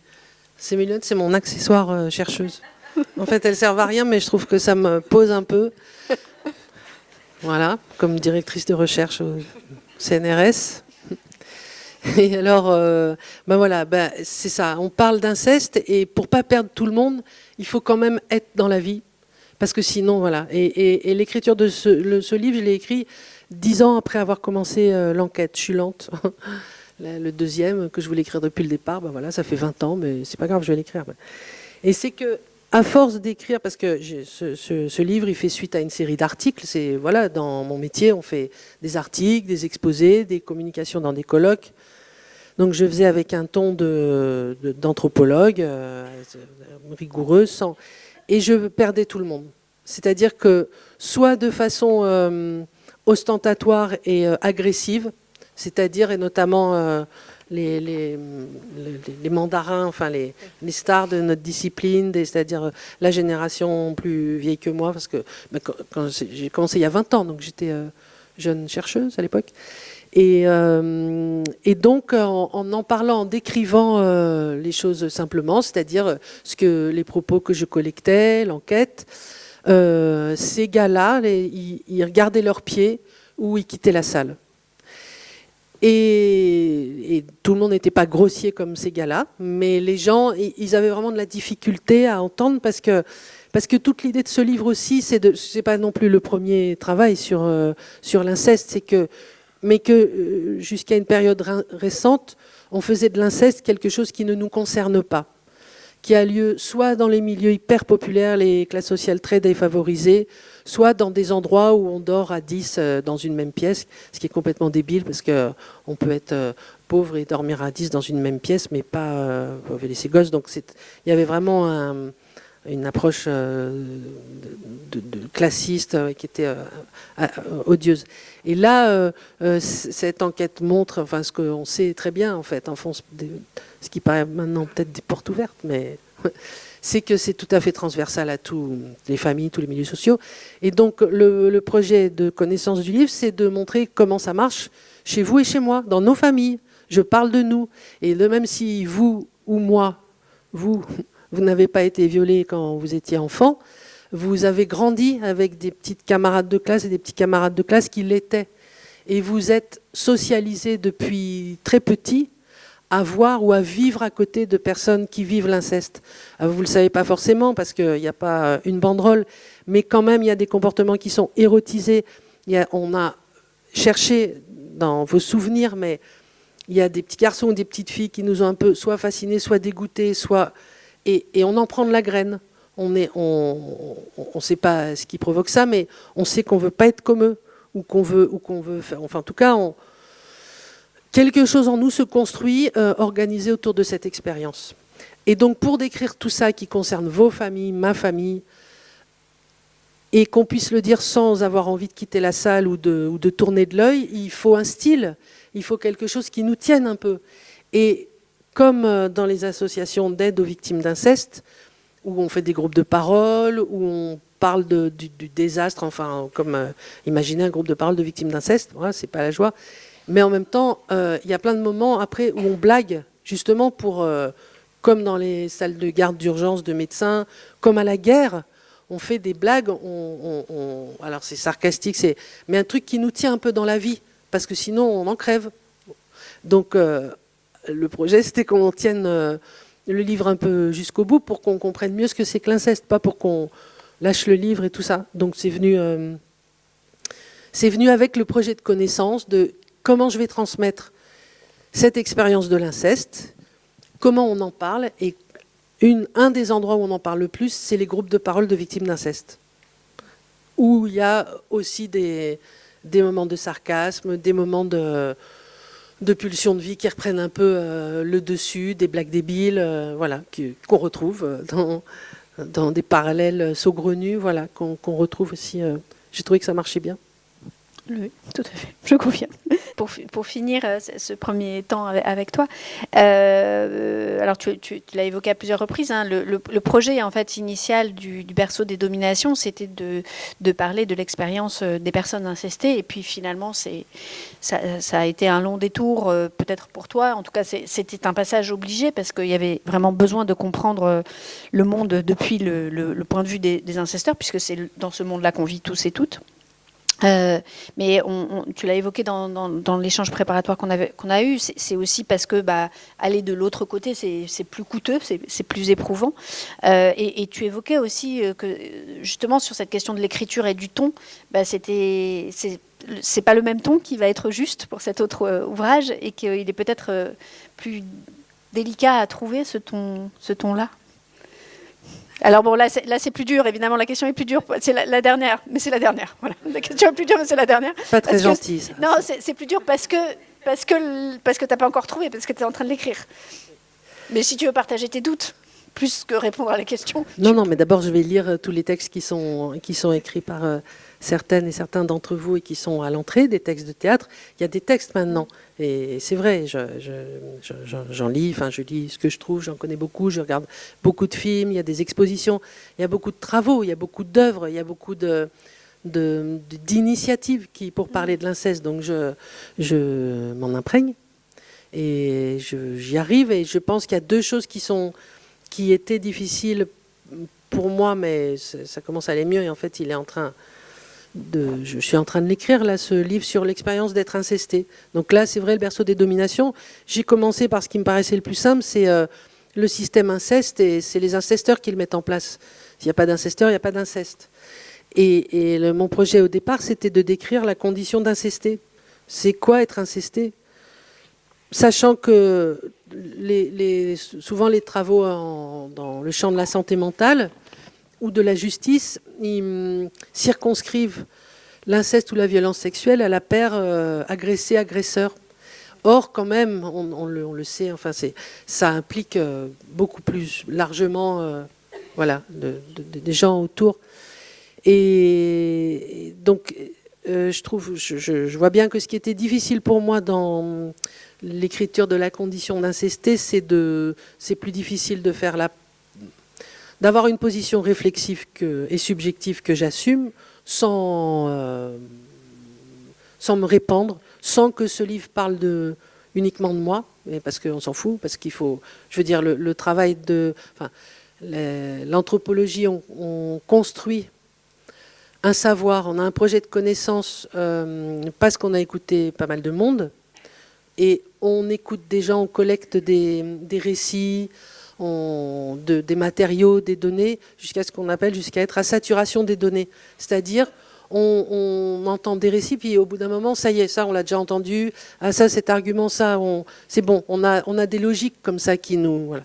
ces lunettes, c'est mon accessoire chercheuse. En fait, elles servent à rien, mais je trouve que ça me pose un peu. Voilà, comme directrice de recherche au CNRS. Et alors, c'est ça. On parle d'inceste, et pour pas perdre tout le monde, il faut quand même être dans la vie, parce que sinon, voilà. Et l'écriture de ce livre, je l'ai écrit 10 ans après avoir commencé l'enquête. Je suis lente. Le deuxième que je voulais écrire depuis le départ, ça fait 20 ans, mais c'est pas grave, je vais l'écrire. Et c'est que, à force d'écrire, parce que ce livre, il fait suite à une série d'articles. Dans mon métier, on fait des articles, des exposés, des communications dans des colloques. Donc je faisais avec un ton d'anthropologue rigoureux, et je perdais tout le monde. C'est-à-dire que soit de façon ostentatoire et agressive, c'est-à-dire et notamment les mandarins, enfin les stars de notre discipline, c'est-à-dire la génération plus vieille que moi, parce que quand j'ai commencé il y a 20 ans, donc j'étais jeune chercheuse à l'époque. Et donc, en parlant, en décrivant les choses simplement, c'est-à-dire les propos que je collectais, l'enquête, ces gars-là, ils regardaient leurs pieds ou ils quittaient la salle. Et tout le monde n'était pas grossier comme ces gars-là, mais les gens, ils avaient vraiment de la difficulté à entendre parce que toute l'idée de ce livre aussi, c'est pas non plus le premier travail sur l'inceste, mais que jusqu'à une période récente, on faisait de l'inceste quelque chose qui ne nous concerne pas, qui a lieu soit dans les milieux hyper populaires, les classes sociales très défavorisées, soit dans des endroits où on dort à 10 dans une même pièce, ce qui est complètement débile parce qu'on peut être pauvre et dormir à 10 dans une même pièce, mais pas élever ses gosses. Donc il y avait vraiment une approche de classiste qui était odieuse. Et là, cette enquête montre, enfin, ce qu'on sait très bien, en fait, enfonce ce qui paraît maintenant peut-être des portes ouvertes, mais c'est que c'est tout à fait transversal à toutes les familles, tous les milieux sociaux. Et donc, le projet de connaissance du livre, c'est de montrer comment ça marche chez vous et chez moi, dans nos familles. Je parle de nous. Et de même si vous ou moi, vous n'avez pas été violé quand vous étiez enfant, vous avez grandi avec des petites camarades de classe et des petits camarades de classe qui l'étaient. Et vous êtes socialisés depuis très petit à voir ou à vivre à côté de personnes qui vivent l'inceste. Vous ne le savez pas forcément parce qu'il n'y a pas une banderole, mais quand même il y a des comportements qui sont érotisés. On a cherché dans vos souvenirs, mais il y a des petits garçons ou des petites filles qui nous ont un peu soit fascinés, soit dégoûtés, et on en prend de la graine. On ne sait pas ce qui provoque ça, mais on sait qu'on ne veut pas être comme eux, ou qu'on veut faire. Enfin, en tout cas, quelque chose en nous se construit organisé autour de cette expérience. Et donc, pour décrire tout ça qui concerne vos familles, ma famille, et qu'on puisse le dire sans avoir envie de quitter la salle ou de tourner de l'œil, il faut un style, il faut quelque chose qui nous tienne un peu. Et comme dans les associations d'aide aux victimes d'inceste, où on fait des groupes de parole, où on parle du désastre, enfin, comme imaginez un groupe de parole de victimes d'inceste, voilà, c'est pas la joie. Mais en même temps, il y a plein de moments après où on blague, justement comme dans les salles de garde d'urgence de médecins, comme à la guerre, on fait des blagues, alors c'est sarcastique, mais un truc qui nous tient un peu dans la vie, parce que sinon on en crève. Donc le projet, c'était qu'on tienne le livre un peu jusqu'au bout pour qu'on comprenne mieux ce que c'est que l'inceste, pas pour qu'on lâche le livre et tout ça. Donc c'est venu avec le projet de connaissance de comment je vais transmettre cette expérience de l'inceste, comment on en parle, et un des endroits où on en parle le plus, c'est les groupes de parole de victimes d'inceste, où il y a aussi des moments de sarcasme, des moments de pulsions de vie qui reprennent un peu le dessus, des blagues débiles, voilà, qu'on retrouve dans des parallèles saugrenus, voilà, qu'on retrouve aussi. J'ai trouvé que ça marchait bien. Oui, tout à fait, je confirme. Pour finir ce premier temps avec toi, alors tu l'as évoqué à plusieurs reprises, hein, le projet en fait initial du berceau des dominations, c'était de parler de l'expérience des personnes incestées, et puis finalement ça a été un long détour, peut-être pour toi, en tout cas c'était un passage obligé, parce qu'il y avait vraiment besoin de comprendre le monde depuis le point de vue des incesteurs, puisque c'est dans ce monde-là qu'on vit tous et toutes. Mais tu l'as évoqué dans l'échange préparatoire qu'on a eu, c'est aussi parce que aller de l'autre côté, c'est plus coûteux, c'est plus éprouvant. Et tu évoquais aussi que justement sur cette question de l'écriture et du ton, c'est pas le même ton qui va être juste pour cet autre ouvrage, et qu'il est peut-être plus délicat à trouver ce ton-là. Alors bon, là c'est plus dur, évidemment, la question est plus dure, c'est la dernière, mais c'est la dernière, voilà. La question est plus dure, mais c'est la dernière. Pas très gentil, ça. Non, c'est plus dur parce que t'as pas encore trouvé, parce que t'es en train de l'écrire. Mais si tu veux partager tes doutes, plus que répondre à la question. Non, mais d'abord, je vais lire tous les textes qui sont écrits par certaines et certains d'entre vous et qui sont à l'entrée, des textes de théâtre. Il y a des textes maintenant. Et c'est vrai, j'en lis, enfin, je lis ce que je trouve, j'en connais beaucoup, je regarde beaucoup de films, il y a des expositions, il y a beaucoup de travaux, il y a beaucoup d'œuvres, il y a beaucoup d'initiatives pour parler de l'inceste. Donc, je m'en imprègne. Et j'y arrive, et je pense qu'il y a deux choses qui étaient difficiles pour moi, mais ça commence à aller mieux, et en fait je suis en train de l'écrire là, ce livre sur l'expérience d'être incesté. Donc là, c'est vrai, le berceau des dominations. J'ai commencé par ce qui me paraissait le plus simple, c'est le système inceste, et c'est les incesteurs qui le mettent en place. S'il n'y a pas d'incesteur, il n'y a pas d'inceste. Et mon projet au départ, c'était de décrire la condition d'incesté. C'est quoi être incesté ? Sachant que souvent les travaux dans le champ de la santé mentale ou de la justice, ils circonscrivent l'inceste ou la violence sexuelle à la paire agressé-agresseur. Or, quand même, on le sait, enfin, ça implique beaucoup plus largement des gens autour. Et donc, je vois bien que ce qui était difficile pour moi dans l'écriture de la condition d'incesté, c'est plus difficile de d'avoir une position réflexive et subjective que j'assume sans me répandre, sans que ce livre parle uniquement de moi, parce qu'on s'en fout, parce qu'il faut, je veux dire, le travail l'anthropologie, on construit un savoir, on a un projet de connaissance parce qu'on a écouté pas mal de monde, et on écoute des gens, on collecte des récits, des matériaux, des données, jusqu'à être à saturation des données. C'est-à-dire, on entend des récits, puis au bout d'un moment, ça y est, ça on l'a déjà entendu, ah ça cet argument, ça, c'est bon, on a des logiques comme ça qui nous... Voilà.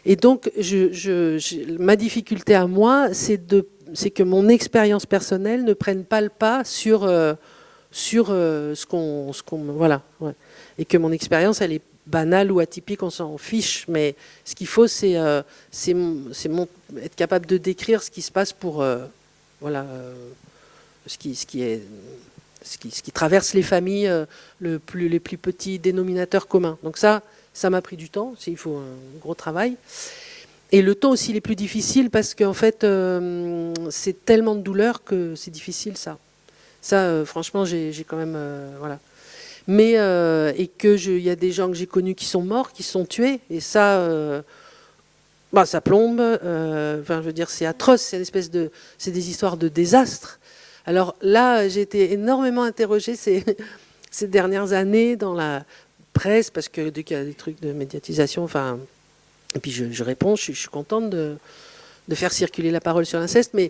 Et donc, ma difficulté à moi, c'est que mon expérience personnelle ne prenne pas le pas sur ce qu'on voilà, ouais. Et que mon expérience, elle est banale ou atypique, on s'en fiche. Mais ce qu'il faut, c'est être capable de décrire ce qui se passe pour ce qui traverse les familles, les plus petits dénominateurs communs. Donc ça m'a pris du temps. Il faut un gros travail. Et le temps aussi, il est plus difficile parce qu'en fait, c'est tellement de douleur que c'est difficile, ça. Ça, franchement, j'ai quand même... voilà. Mais, et qu'il y a des gens que j'ai connus qui sont morts, qui sont tués. Et ça, ça plombe. Enfin, je veux dire, c'est atroce. C'est des histoires de désastre. Alors là, j'ai été énormément interrogée ces dernières années dans la presse, parce que dès qu'il y a des trucs de médiatisation, enfin... Et puis je réponds, je suis contente de faire circuler la parole sur l'inceste, mais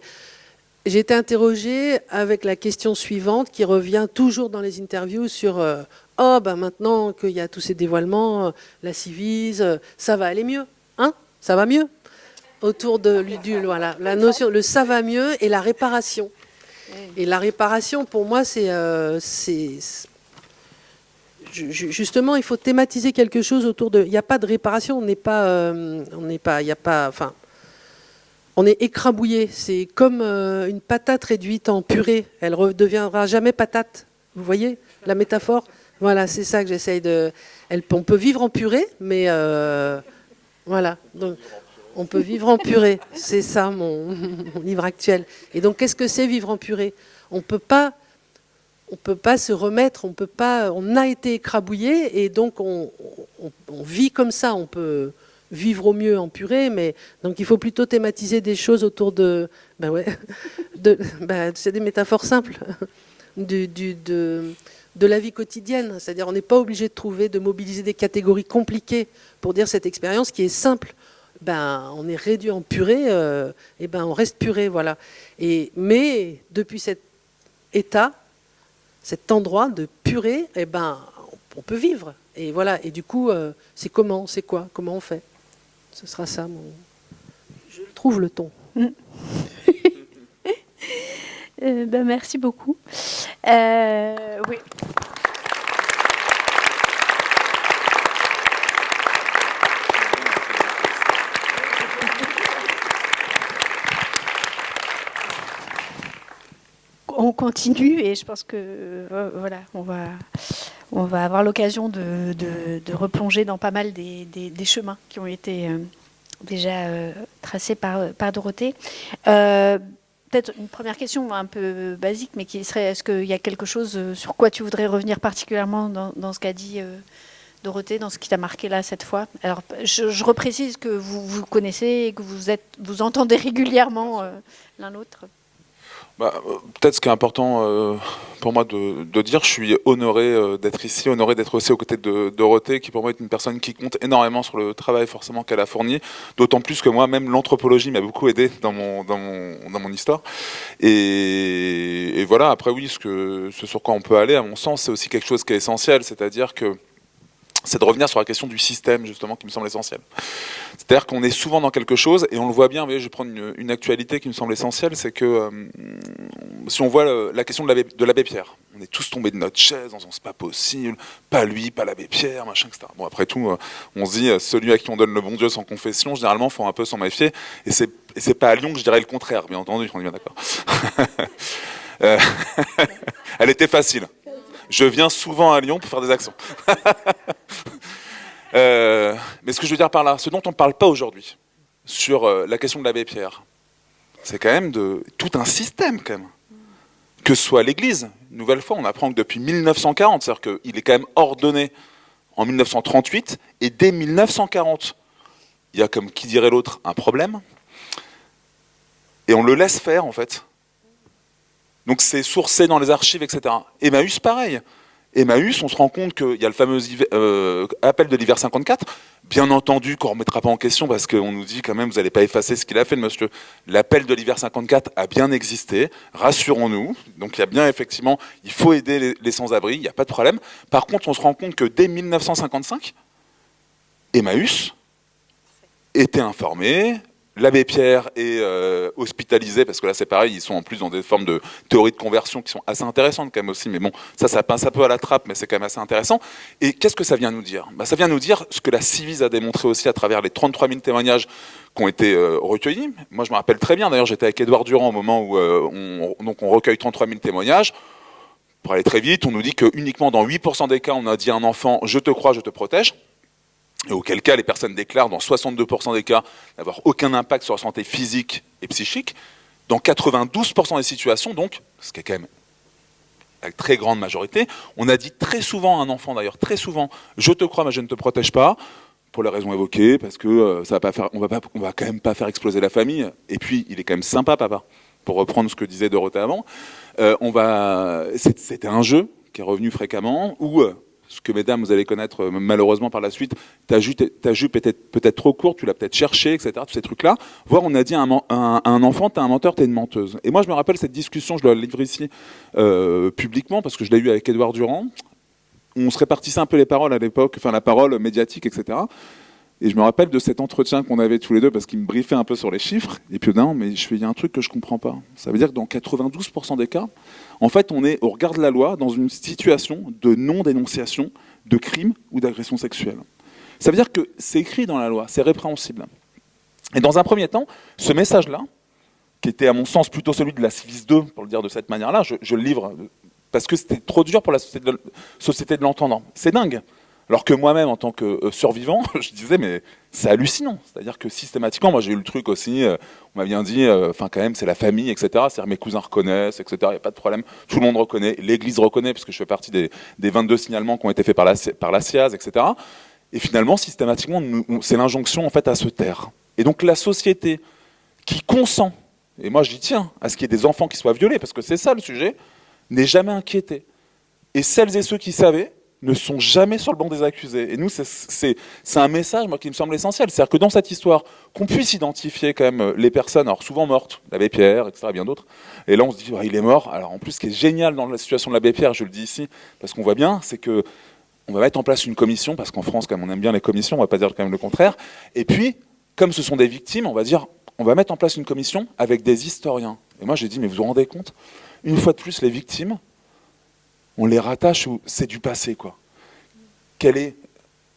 j'ai été interrogée avec la question suivante qui revient toujours dans les interviews sur maintenant qu'il y a tous ces dévoilements, la Civise, ça va aller mieux, hein ? Ça va mieux ? Autour de voilà, la notion, le ça va mieux et la réparation. Et la réparation, pour moi, justement, il faut thématiser quelque chose autour de... Il n'y a pas de réparation, on est écrabouillé. C'est comme une patate réduite en purée. Elle ne redeviendra jamais patate. Vous voyez la métaphore ? Voilà, c'est ça que j'essaye de... On peut vivre en purée, mais... voilà. Donc, on peut vivre en purée. C'est ça, mon livre actuel. Et donc, qu'est-ce que c'est vivre en purée ? On peut pas se remettre, on a été écrabouillé, et donc on vit comme ça. On peut vivre au mieux en purée, mais donc il faut plutôt thématiser des choses autour de... c'est des métaphores simples de la vie quotidienne. C'est-à-dire, on n'est pas obligé de mobiliser des catégories compliquées pour dire cette expérience qui est simple. On est réduit en purée, on reste purée, voilà. Mais depuis cet état, cet endroit de purée, on peut vivre. Et voilà. Et du coup, c'est comment on fait ? Ce sera ça, je trouve le ton. Merci beaucoup. Oui. on continue et je pense que voilà, on va avoir l'occasion de replonger dans pas mal des chemins qui ont été déjà tracés par Dorothée. Peut-être une première question un peu basique, mais qui serait, est-ce qu'il y a quelque chose sur quoi tu voudrais revenir particulièrement dans ce qu'a dit Dorothée, dans ce qui t'a marqué là cette fois? Alors, je reprécise que vous connaissez et que vous entendez régulièrement l'un l'autre. Peut-être ce qui est important pour moi de dire, je suis honoré d'être ici, honoré d'être aussi aux côtés de Dorothée, qui pour moi est une personne qui compte énormément sur le travail forcément qu'elle a fourni, d'autant plus que moi, même l'anthropologie m'a beaucoup aidé dans mon histoire. Et voilà, après oui, ce sur quoi on peut aller, à mon sens, c'est aussi quelque chose qui est essentiel, c'est-à-dire que c'est de revenir sur la question du système, justement, qui me semble essentielle. C'est-à-dire qu'on est souvent dans quelque chose, et on le voit bien, vous voyez, je vais prendre une actualité qui me semble essentielle, c'est que si on voit la question de l'abbé Pierre, on est tous tombés de notre chaise en disant c'est pas possible, pas lui, pas l'abbé Pierre, machin, etc. Bon, après tout, on se dit, celui à qui on donne le bon Dieu sans confession, généralement, il faut un peu s'en méfier, et c'est pas à Lyon que je dirais le contraire, bien entendu, on est bien d'accord. Elle était facile. Je viens souvent à Lyon pour faire des actions. Mais ce que je veux dire par là, ce dont on ne parle pas aujourd'hui, sur la question de l'abbé Pierre, c'est quand même tout un système, quand même. Que ce soit l'Église, une nouvelle fois, on apprend que depuis 1940, c'est-à-dire qu'il est quand même ordonné en 1938, et dès 1940, il y a, comme qui dirait l'autre, un problème, et on le laisse faire, en fait. Donc c'est sourcé dans les archives, etc. Emmaüs, pareil. Emmaüs, on se rend compte qu'il y a le fameux appel de l'hiver 54, bien entendu qu'on ne remettra pas en question, parce qu'on nous dit quand même, vous n'allez pas effacer ce qu'il a fait, le monsieur. L'appel de l'hiver 54 a bien existé, rassurons-nous. Donc il y a bien, effectivement, il faut aider les sans-abri, il n'y a pas de problème. Par contre, on se rend compte que dès 1955, Emmaüs était informé. L'abbé Pierre est hospitalisé, parce que là c'est pareil, ils sont en plus dans des formes de théories de conversion qui sont assez intéressantes quand même aussi, mais bon, ça passe un peu à la trappe, mais c'est quand même assez intéressant. Et qu'est-ce que ça vient nous dire? Ça vient nous dire ce que la Civis a démontré aussi à travers les 33 000 témoignages qui ont été recueillis. Moi je me rappelle très bien, d'ailleurs j'étais avec Édouard Durand au moment où on recueille 33 000 témoignages. Pour aller très vite, on nous dit que uniquement dans 8% des cas, on a dit à un enfant « je te crois, je te protège ». Et auquel cas, les personnes déclarent dans 62% des cas n'avoir aucun impact sur la santé physique et psychique. Dans 92% des situations, donc, ce qui est quand même la très grande majorité, on a dit très souvent à un enfant, d'ailleurs, très souvent, je te crois, mais je ne te protège pas, pour les raisons évoquées, parce que ça va pas faire, on va quand même pas faire exploser la famille. Et puis, il est quand même sympa, papa, pour reprendre ce que disait Dorothée avant. C'était un jeu qui est revenu fréquemment, où ce que mesdames vous allez connaître malheureusement par la suite, ta jupe était peut-être trop courte, tu l'as peut-être cherché, etc. Tous ces trucs-là. Voire on a dit à un enfant, t'es un menteur, t'es une menteuse. Et moi je me rappelle cette discussion, je dois la livrer ici publiquement parce que je l'ai eu avec Édouard Durand. On se répartissait un peu les paroles à l'époque, enfin la parole médiatique, etc. Et je me rappelle de cet entretien qu'on avait tous les deux parce qu'il me briefait un peu sur les chiffres. Et puis non, mais je fais, il y a un truc que je comprends pas. Ça veut dire que dans 92% des cas, en fait, on est au regard de la loi dans une situation de non-dénonciation de crime ou d'agression sexuelle. Ça veut dire que c'est écrit dans la loi, c'est répréhensible. Et dans un premier temps, ce message-là, qui était à mon sens plutôt celui de la Civis 2, pour le dire de cette manière-là, je le livre parce que c'était trop dur pour la société de l'entendre. C'est dingue. Alors que moi-même, en tant que survivant, je disais, mais c'est hallucinant. C'est-à-dire que systématiquement, moi j'ai eu le truc aussi, on m'a bien dit, enfin quand même, c'est la famille, etc. C'est-à-dire mes cousins reconnaissent, etc. Il n'y a pas de problème. Tout le monde reconnaît, l'Église reconnaît, parce que je fais partie des 22 signalements qui ont été faits par la SIAZ, etc. Et finalement, systématiquement, c'est l'injonction en fait à se taire. Et donc la société qui consent, et moi je dis tiens, à ce qu'il y ait des enfants qui soient violés, parce que c'est ça le sujet, n'est jamais inquiétée. Et celles et ceux qui savaient, ne sont jamais sur le banc des accusés. Et nous, c'est un message moi, qui me semble essentiel. C'est-à-dire que dans cette histoire, qu'on puisse identifier quand même les personnes, alors souvent mortes, l'abbé Pierre, etc., bien d'autres, et là on se dit, il est mort. Alors en plus, ce qui est génial dans la situation de l'abbé Pierre, je le dis ici, parce qu'on voit bien, c'est que on va mettre en place une commission, parce qu'en France, quand même, on aime bien les commissions, on va pas dire quand même le contraire, et puis, comme ce sont des victimes, on va dire, on va mettre en place une commission avec des historiens. Et moi j'ai dit, mais vous vous rendez compte, une fois de plus, les victimes, on les rattache où c'est du passé, quoi. Quelle est,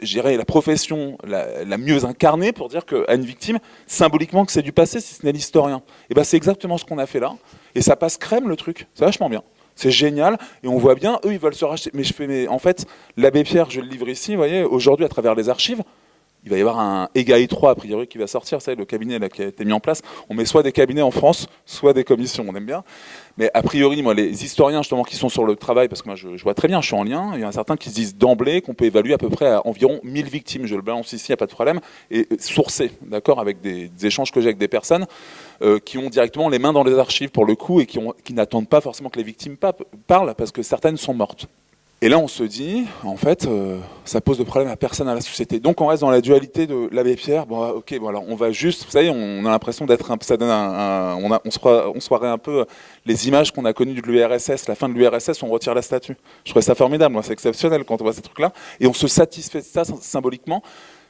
je dirais, la profession la mieux incarnée pour dire à une victime, symboliquement, que c'est du passé, si ce n'est l'historien. Et ben c'est exactement ce qu'on a fait là. Et ça passe crème le truc, c'est vachement bien. C'est génial, et on voit bien, eux ils veulent se racheter. Mais en fait, l'abbé Pierre, je le livre ici, vous voyez, aujourd'hui à travers les archives, il va y avoir un EGAI 3 a priori qui va sortir, c'est le cabinet là, qui a été mis en place. On met soit des cabinets en France, soit des commissions, on aime bien. Mais a priori, moi, les historiens justement qui sont sur le travail, parce que moi je vois très bien, je suis en lien, il y en a certains qui se disent d'emblée qu'on peut évaluer à peu près à environ 1000 victimes, je le balance ici, il n'y a pas de problème, et sourcées, d'accord, avec des échanges que j'ai avec des personnes qui ont directement les mains dans les archives pour le coup, et qui n'attendent pas forcément que les victimes parlent, parce que certaines sont mortes. Et là, on se dit, en fait, ça pose de problème à personne à la société. Donc, on reste dans la dualité de l'abbé Pierre. Bon, ok, voilà, on va juste, vous savez, on a l'impression d'être ça donne on se croirait un peu les images qu'on a connues de l'URSS, la fin de l'URSS, on retire la statue. Je trouvais ça formidable, moi, c'est exceptionnel quand on voit ces trucs-là. Et on se satisfait de ça symboliquement,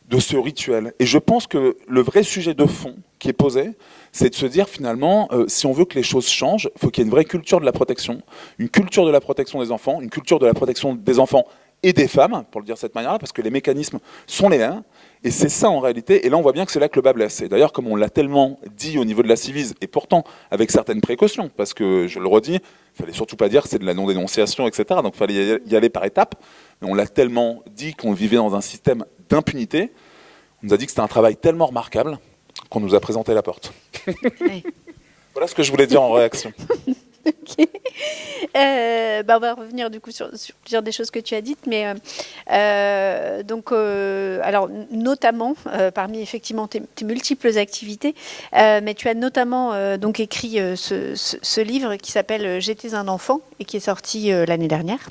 de ce rituel. Et je pense que le vrai sujet de fond qui est posé, c'est de se dire finalement, si on veut que les choses changent, il faut qu'il y ait une vraie culture de la protection, une culture de la protection des enfants, une culture de la protection des enfants et des femmes, pour le dire de cette manière-là, parce que les mécanismes sont les mêmes, et c'est ça en réalité, et là on voit bien que c'est là que le bas blesse. Et d'ailleurs, comme on l'a tellement dit au niveau de la Civise, et pourtant avec certaines précautions, parce que je le redis, il fallait surtout pas dire que c'est de la non-dénonciation, etc., donc il fallait y aller par étapes, mais on l'a tellement dit qu'on vivait dans un système d'impunité, on nous a dit que c'était un travail tellement remarquable qu'on nous a présenté la porte. Oui. Voilà ce que je voulais dire en réaction. Ok. On va revenir du coup sur plusieurs des choses que tu as dites, mais alors notamment parmi effectivement tes multiples activités, mais tu as notamment donc écrit ce livre qui s'appelle J'étais un enfant et qui est sorti l'année dernière.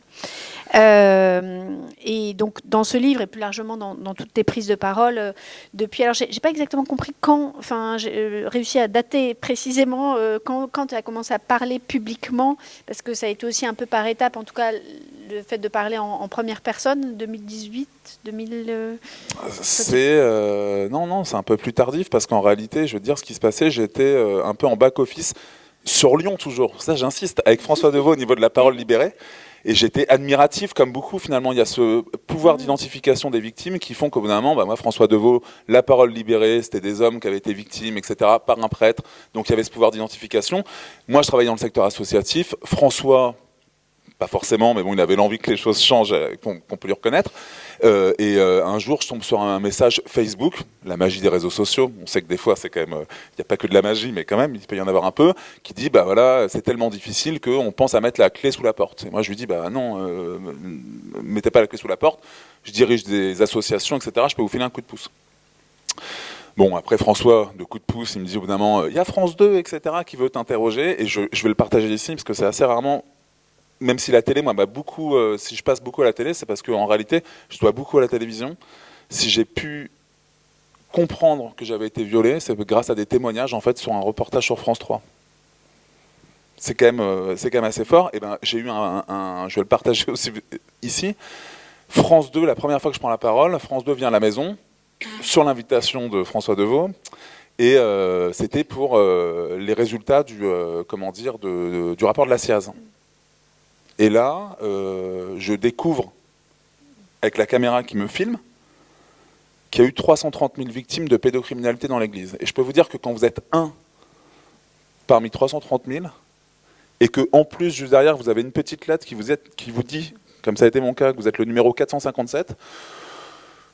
Et donc dans ce livre et plus largement dans toutes tes prises de parole depuis, alors j'ai pas exactement compris quand, enfin j'ai réussi à dater précisément quand tu as commencé à parler publiquement, parce que ça a été aussi un peu par étapes, en tout cas le fait de parler en première personne, 2018, 2000. Non, c'est un peu plus tardif, parce qu'en réalité, je veux dire, ce qui se passait, j'étais un peu en back-office sur Lyon toujours, ça j'insiste, avec François Deveau au niveau de la parole libérée. Et j'étais admiratif, comme beaucoup, finalement. Il y a ce pouvoir d'identification des victimes qui font qu'au bout d'un moment, moi, François Deveau, la parole libérée, c'était des hommes qui avaient été victimes, etc., par un prêtre. Donc il y avait ce pouvoir d'identification. Moi, je travaillais dans le secteur associatif. François, pas forcément, mais bon, il avait l'envie que les choses changent, qu'on peut lui reconnaître. Un jour, je tombe sur un message Facebook, la magie des réseaux sociaux. On sait que des fois, c'est quand même, il n'y a pas que de la magie, mais quand même, il peut y en avoir un peu, qui dit, bah voilà, c'est tellement difficile qu'on pense à mettre la clé sous la porte. Et moi, je lui dis, bah non, mettez pas la clé sous la porte. Je dirige des associations, etc. Je peux vous filer un coup de pouce. Bon, après François, de coup de pouce, il me dit au bout d'un moment, il y a France 2, etc., qui veut t'interroger, et je vais le partager ici, parce que c'est assez rarement. Même si la télé, moi, si je passe beaucoup à la télé, c'est parce qu'en réalité, je dois beaucoup à la télévision. Si j'ai pu comprendre que j'avais été violé, c'est grâce à des témoignages, en fait, sur un reportage sur France 3. C'est quand même assez fort. Et ben, j'ai eu je vais le partager aussi ici. France 2, la première fois que je prends la parole, France 2 vient à la maison, sur l'invitation de François Deveau. Et c'était pour les résultats du rapport de la SIAZ. Et là, je découvre, avec la caméra qui me filme, qu'il y a eu 330 000 victimes de pédocriminalité dans l'Église. Et je peux vous dire que quand vous êtes un parmi 330 000, et qu'en plus, juste derrière, vous avez une petite lettre qui vous dit, comme ça a été mon cas, que vous êtes le numéro 457,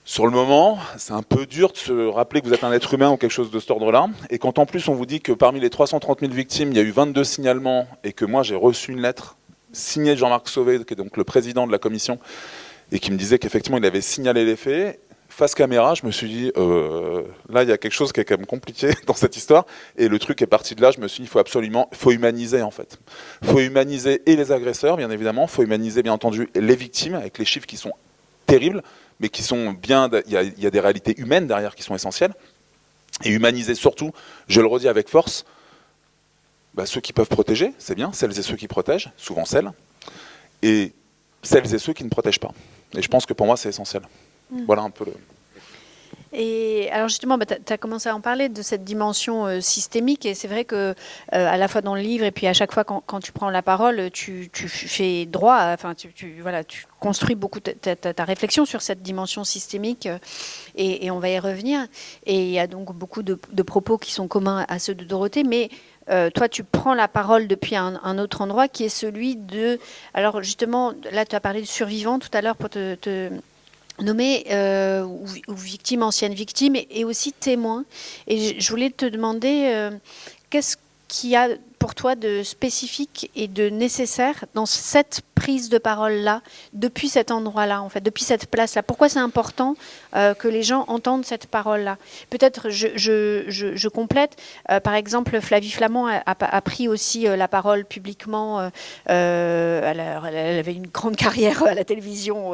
sur le moment, c'est un peu dur de se rappeler que vous êtes un être humain ou quelque chose de cet ordre-là. Et quand en plus, on vous dit que parmi les 330 000 victimes, il y a eu 22 signalements, et que moi, j'ai reçu une lettre signé de Jean-Marc Sauvé, qui est donc le président de la commission, et qui me disait qu'effectivement il avait signalé les faits. Face caméra, je me suis dit, là il y a quelque chose qui est quand même compliqué dans cette histoire, et le truc est parti de là. Je me suis dit, il faut humaniser en fait. Il faut humaniser et les agresseurs, bien évidemment, il faut humaniser bien entendu les victimes, avec les chiffres qui sont terribles, mais qui sont bien, il y a des réalités humaines derrière qui sont essentielles, et humaniser surtout, je le redis avec force, ceux qui peuvent protéger, c'est bien, celles et ceux qui protègent, souvent celles, et celles et ceux qui ne protègent pas. Et je pense que pour moi, c'est essentiel. Voilà un peu le... Et alors justement, tu as commencé à en parler de cette dimension systémique, et c'est vrai que à la fois dans le livre et puis à chaque fois quand tu prends la parole, tu fais droit, enfin tu construis beaucoup ta réflexion sur cette dimension systémique, et on va y revenir. Et il y a donc beaucoup de propos qui sont communs à ceux de Dorothée, mais toi, tu prends la parole depuis un autre endroit qui est celui de... Alors justement, là, tu as parlé de survivants tout à l'heure pour te nommer, ou victimes, anciennes victimes, et aussi témoins. Et je voulais te demander, qu'est-ce qu'il y a pour toi de spécifique et de nécessaire dans cette prise de parole-là, depuis cet endroit-là, en fait, depuis cette place-là? Pourquoi c'est important que les gens entendent cette parole-là? Peut-être je complète. Par exemple, Flavie Flament a pris aussi la parole publiquement. Elle avait une grande carrière à la télévision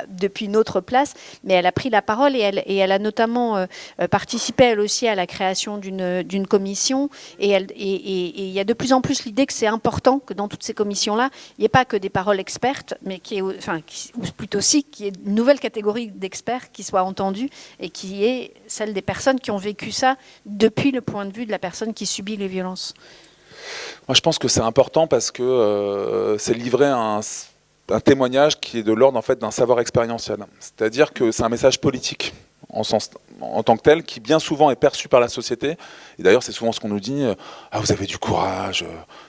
depuis une autre place, mais elle a pris la parole et elle a notamment participé elle aussi à la création d'une commission. Et il y a de plus en plus l'idée que c'est important que dans toutes ces commissions-là, il n'y ait pas que des paroles expertes, mais ou plutôt aussi qu'il y ait une nouvelle catégorie d'experts qui soit entendue et qui est celle des personnes qui ont vécu ça depuis le point de vue de la personne qui subit les violences. Moi, je pense que c'est important parce que c'est livrer un témoignage qui est de l'ordre en fait, d'un savoir expérientiel. C'est-à-dire que c'est un message politique en tant que tel, qui bien souvent est perçu par la société. Et d'ailleurs, c'est souvent ce qu'on nous dit, ah, vous avez du courage,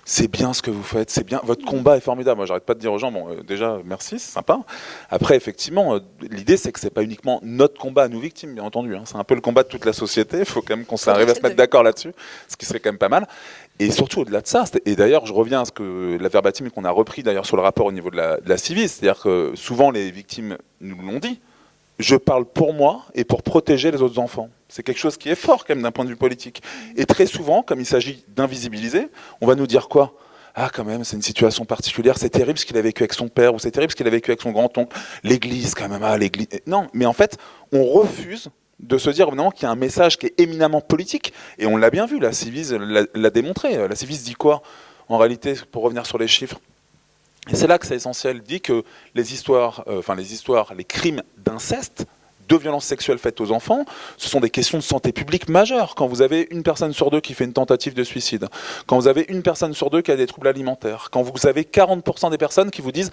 c'est bien ce que vous faites, c'est bien, votre combat est formidable. Moi, j'arrête pas de dire aux gens, bon, déjà, merci, c'est sympa. Après, effectivement, l'idée, c'est que c'est pas uniquement notre combat à nous victimes, bien entendu. Hein. C'est un peu le combat de toute la société. Il faut quand même qu'on arrive à se mettre d'accord là-dessus, ce qui serait quand même pas mal. Et surtout, au-delà de ça, et d'ailleurs, je reviens à ce que la verbatim qu'on a repris d'ailleurs sur le rapport au niveau de la Civis, c'est-à-dire que souvent, les victimes nous l'ont dit, je parle pour moi et pour protéger les autres enfants. C'est quelque chose qui est fort quand même d'un point de vue politique. Et très souvent, comme il s'agit d'invisibiliser, on va nous dire quoi ? Ah, quand même, c'est une situation particulière, c'est terrible ce qu'il a vécu avec son père, ou c'est terrible ce qu'il a vécu avec son grand-oncle. L'église, quand même, ah, l'église. Non, mais en fait, on refuse de se dire évidemment qu'il y a un message qui est éminemment politique. Et on l'a bien vu, la Civis l'a démontré. La Civis dit quoi ? En réalité, pour revenir sur les chiffres, et c'est là que c'est essentiel, dit que les crimes d'inceste, de violences sexuelles faites aux enfants, ce sont des questions de santé publique majeures. Quand vous avez une personne sur deux qui fait une tentative de suicide, quand vous avez une personne sur deux qui a des troubles alimentaires, quand vous avez 40% des personnes qui vous disent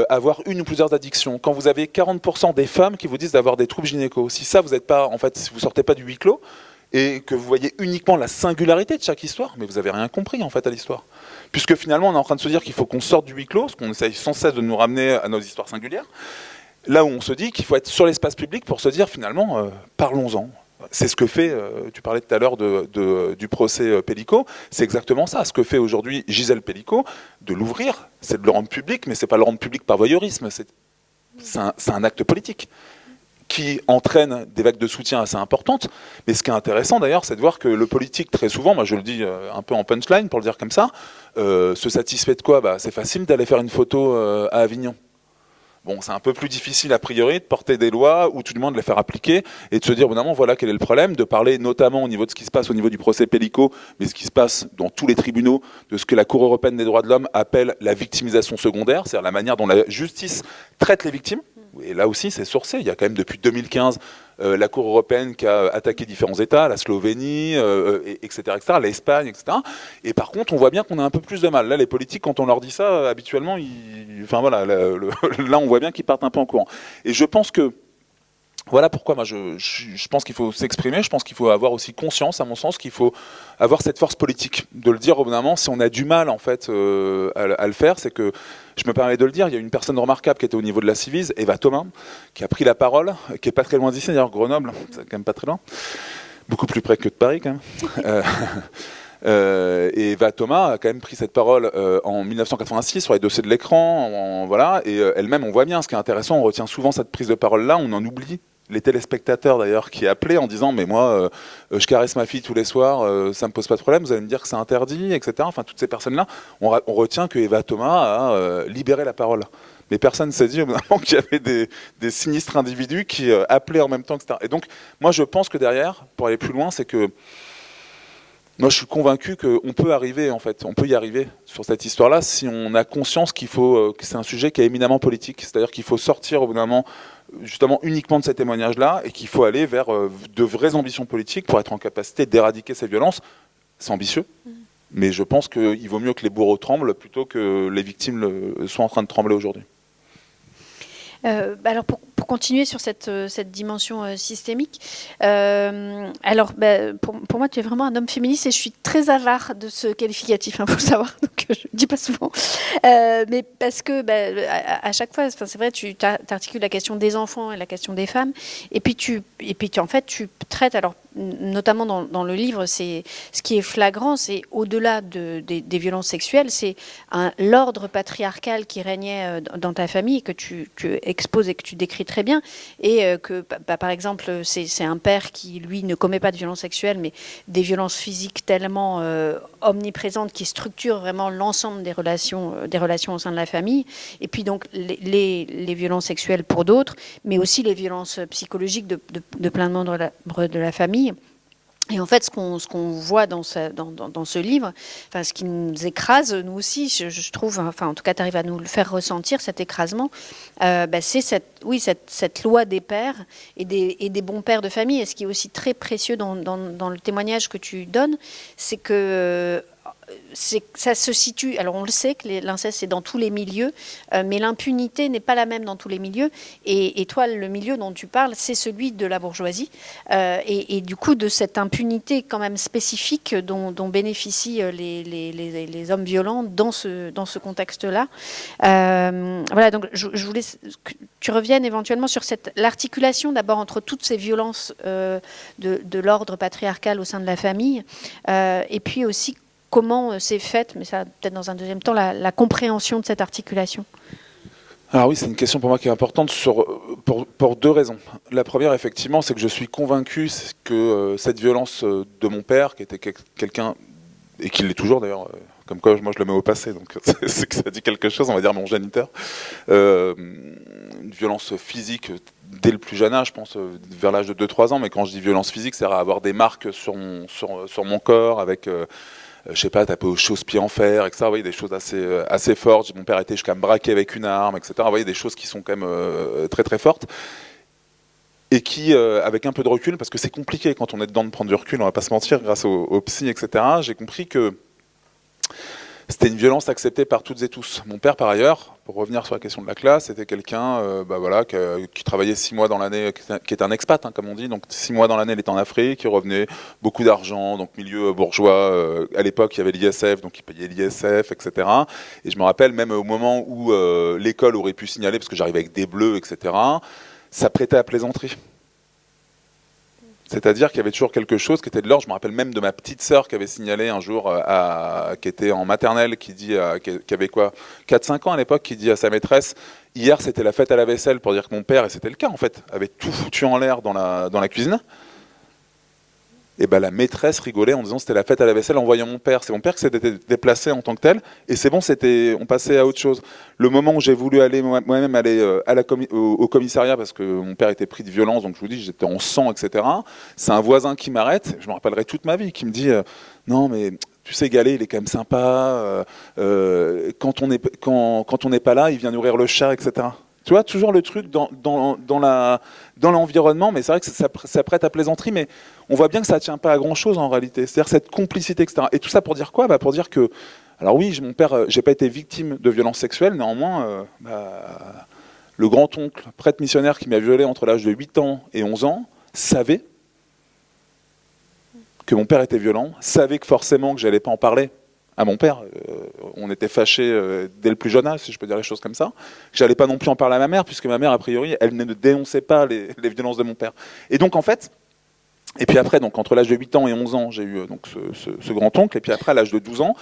avoir une ou plusieurs addictions, quand vous avez 40% des femmes qui vous disent d'avoir des troubles gynéco, si ça, vous n'êtes pas, en fait, si vous sortez pas du huis clos, et que vous voyez uniquement la singularité de chaque histoire, mais vous n'avez rien compris en fait à l'histoire. Puisque finalement on est en train de se dire qu'il faut qu'on sorte du huis clos, parce qu'on essaye sans cesse de nous ramener à nos histoires singulières, là où on se dit qu'il faut être sur l'espace public pour se dire finalement, parlons-en. C'est ce que fait, tu parlais tout à l'heure du procès Pellico, c'est exactement ça. Ce que fait aujourd'hui Gisèle Pellico, de l'ouvrir, c'est de le rendre public, mais c'est pas le rendre public par voyeurisme, c'est un acte politique qui entraîne des vagues de soutien assez importantes. Mais ce qui est intéressant d'ailleurs, c'est de voir que le politique, très souvent, moi je le dis un peu en punchline pour le dire comme ça, se satisfait de quoi ? C'est facile d'aller faire une photo à Avignon. Bon, c'est un peu plus difficile a priori de porter des lois ou tout du moins de les faire appliquer et de se dire, évidemment, voilà quel est le problème, de parler notamment au niveau de ce qui se passe au niveau du procès Pellico, mais ce qui se passe dans tous les tribunaux, de ce que la Cour européenne des droits de l'homme appelle la victimisation secondaire, c'est-à-dire la manière dont la justice traite les victimes. Et là aussi, c'est sourcé. Il y a quand même depuis 2015 la Cour européenne qui a attaqué différents États, la Slovénie, etc., l'Espagne, etc. Et par contre, on voit bien qu'on a un peu plus de mal. Là, les politiques, quand on leur dit ça, habituellement, là, on voit bien qu'ils partent un peu en courant. Et je pense que voilà pourquoi moi je pense qu'il faut s'exprimer, je pense qu'il faut avoir aussi conscience, à mon sens, qu'il faut avoir cette force politique, de le dire au bout d'un moment. Si on a du mal en fait à le faire, c'est que, je me permets de le dire, il y a une personne remarquable qui était au niveau de la Civis, Eva Thomas, qui a pris la parole, qui est pas très loin d'ici, d'ailleurs Grenoble, c'est quand même pas très loin, beaucoup plus près que de Paris quand même. Et Eva Thomas a quand même pris cette parole en 1986 sur les dossiers de l'écran, voilà, et elle-même, on voit bien, ce qui est intéressant, on retient souvent cette prise de parole-là, on en oublie. Les téléspectateurs d'ailleurs qui appelaient en disant mais moi je caresse ma fille tous les soirs, ça me pose pas de problème, vous allez me dire que c'est interdit, etc. Enfin toutes ces personnes-là, on retient que Eva Thomas a libéré la parole. Mais personne ne s'est dit qu'il y avait des sinistres individus qui appelaient en même temps, etc. Et donc moi je pense que derrière, pour aller plus loin, c'est que moi, je suis convaincu qu'on peut arriver, en fait, on peut y arriver sur cette histoire-là si on a conscience que c'est un sujet qui est éminemment politique. C'est-à-dire qu'il faut sortir au bout d'un moment, justement, uniquement de ces témoignages-là et qu'il faut aller vers de vraies ambitions politiques pour être en capacité d'éradiquer ces violences. C'est ambitieux, mais je pense qu'il vaut mieux que les bourreaux tremblent plutôt que les victimes soient en train de trembler aujourd'hui. Alors pour pour continuer sur cette dimension systémique, alors pour moi tu es vraiment un homme féministe et je suis très avare de ce qualificatif, faut le savoir, donc je le dis pas souvent, mais parce que à chaque fois, c'est vrai, tu articules la question des enfants et la question des femmes, et puis en fait tu traites, alors notamment dans le livre, c'est ce qui est flagrant, c'est au-delà des violences sexuelles, c'est l'ordre patriarcal qui régnait dans ta famille, que tu exposes et que tu décris très bien, et que par exemple c'est un père qui lui ne commet pas de violences sexuelles, mais des violences physiques tellement omniprésentes qui structurent vraiment l'ensemble des relations au sein de la famille, et puis donc les violences sexuelles pour d'autres, mais aussi les violences psychologiques de plein de membres de la famille. Et en fait, ce qu'on voit dans ce livre, ce qui nous écrase, nous aussi, je trouve, en tout cas, tu arrives à nous le faire ressentir, cet écrasement, c'est cette loi des pères et des bons pères de famille. Et ce qui est aussi très précieux dans le témoignage que tu donnes, c'est que ça se situe, alors on le sait que l'inceste c'est dans tous les milieux, mais l'impunité n'est pas la même dans tous les milieux, et toi le milieu dont tu parles c'est celui de la bourgeoisie, et du coup de cette impunité quand même spécifique dont bénéficient les hommes violents dans ce contexte-là. Voilà, donc je voulais que tu reviennes éventuellement sur l'articulation d'abord entre toutes ces violences de l'ordre patriarcal au sein de la famille, et puis aussi comment c'est faite, mais ça peut-être dans un deuxième temps, la compréhension de cette articulation. Alors oui, c'est une question pour moi qui est importante pour deux raisons. La première, effectivement, c'est que je suis convaincu que cette violence de mon père, qui était quelqu'un, et qui l'est toujours d'ailleurs, comme quoi moi je le mets au passé, donc c'est que ça dit quelque chose, on va dire mon géniteur, une violence physique dès le plus jeune âge, je pense vers l'âge de 2-3 ans, mais quand je dis violence physique, c'est à avoir des marques sur mon corps, avec... je sais pas, taper aux chausse-pieds en fer, etc. Vous voyez, des choses assez fortes. Mon père était jusqu'à me braquer avec une arme, etc. Vous voyez, des choses qui sont quand même très très fortes. Et qui, avec un peu de recul, parce que c'est compliqué quand on est dedans de prendre du recul, on va pas se mentir, grâce au psy, etc., j'ai compris que c'était une violence acceptée par toutes et tous. Mon père, par ailleurs, pour revenir sur la question de la classe, c'était quelqu'un qui travaillait 6 mois dans l'année, qui était un expat, comme on dit. Donc 6 mois dans l'année, il était en Afrique, il revenait, beaucoup d'argent, donc milieu bourgeois. À l'époque, il y avait l'ISF, donc il payait l'ISF, etc. Et je me rappelle, même au moment où l'école aurait pu signaler, parce que j'arrivais avec des bleus, etc., ça prêtait à plaisanterie. C'est-à-dire qu'il y avait toujours quelque chose qui était de l'ordre. Je me rappelle même de ma petite sœur qui avait signalé un jour, qui était en maternelle, qui avait quoi, 4-5 ans à l'époque, qui dit à sa maîtresse, hier c'était la fête à la vaisselle, pour dire que mon père, et c'était le cas en fait, avait tout foutu en l'air dans la cuisine. Et la maîtresse rigolait en disant c'était la fête à la vaisselle en voyant mon père. C'est mon père qui s'était déplacé en tant que tel, et c'est bon, on passait à autre chose. Le moment où j'ai voulu aller moi-même au commissariat, parce que mon père était pris de violence, donc je vous dis, j'étais en sang, etc. C'est un voisin qui m'arrête, je me rappellerai toute ma vie, qui me dit non mais tu sais Galet, il est quand même sympa, quand on n'est pas là, il vient nourrir le chat, etc. Tu vois, toujours le truc dans l'environnement, mais c'est vrai que ça prête à plaisanterie, mais on voit bien que ça ne tient pas à grand-chose en réalité. C'est-à-dire cette complicité, etc. Et tout ça pour dire quoi ? Pour dire que, alors oui, mon père, j'ai pas été victime de violences sexuelles, néanmoins, le grand-oncle, prêtre missionnaire qui m'a violé entre l'âge de 8 ans et 11 ans, savait que mon père était violent, savait que forcément que j'allais pas en parler à mon père, on était fâchés dès le plus jeune âge, si je peux dire les choses comme ça. J'allais pas non plus en parler à ma mère, puisque ma mère, a priori, elle ne dénonçait pas les violences de mon père. Et donc, en fait, et puis après, donc, entre l'âge de 8 ans et 11 ans, j'ai eu donc, ce grand-oncle, et puis après, à l'âge de 12 ans,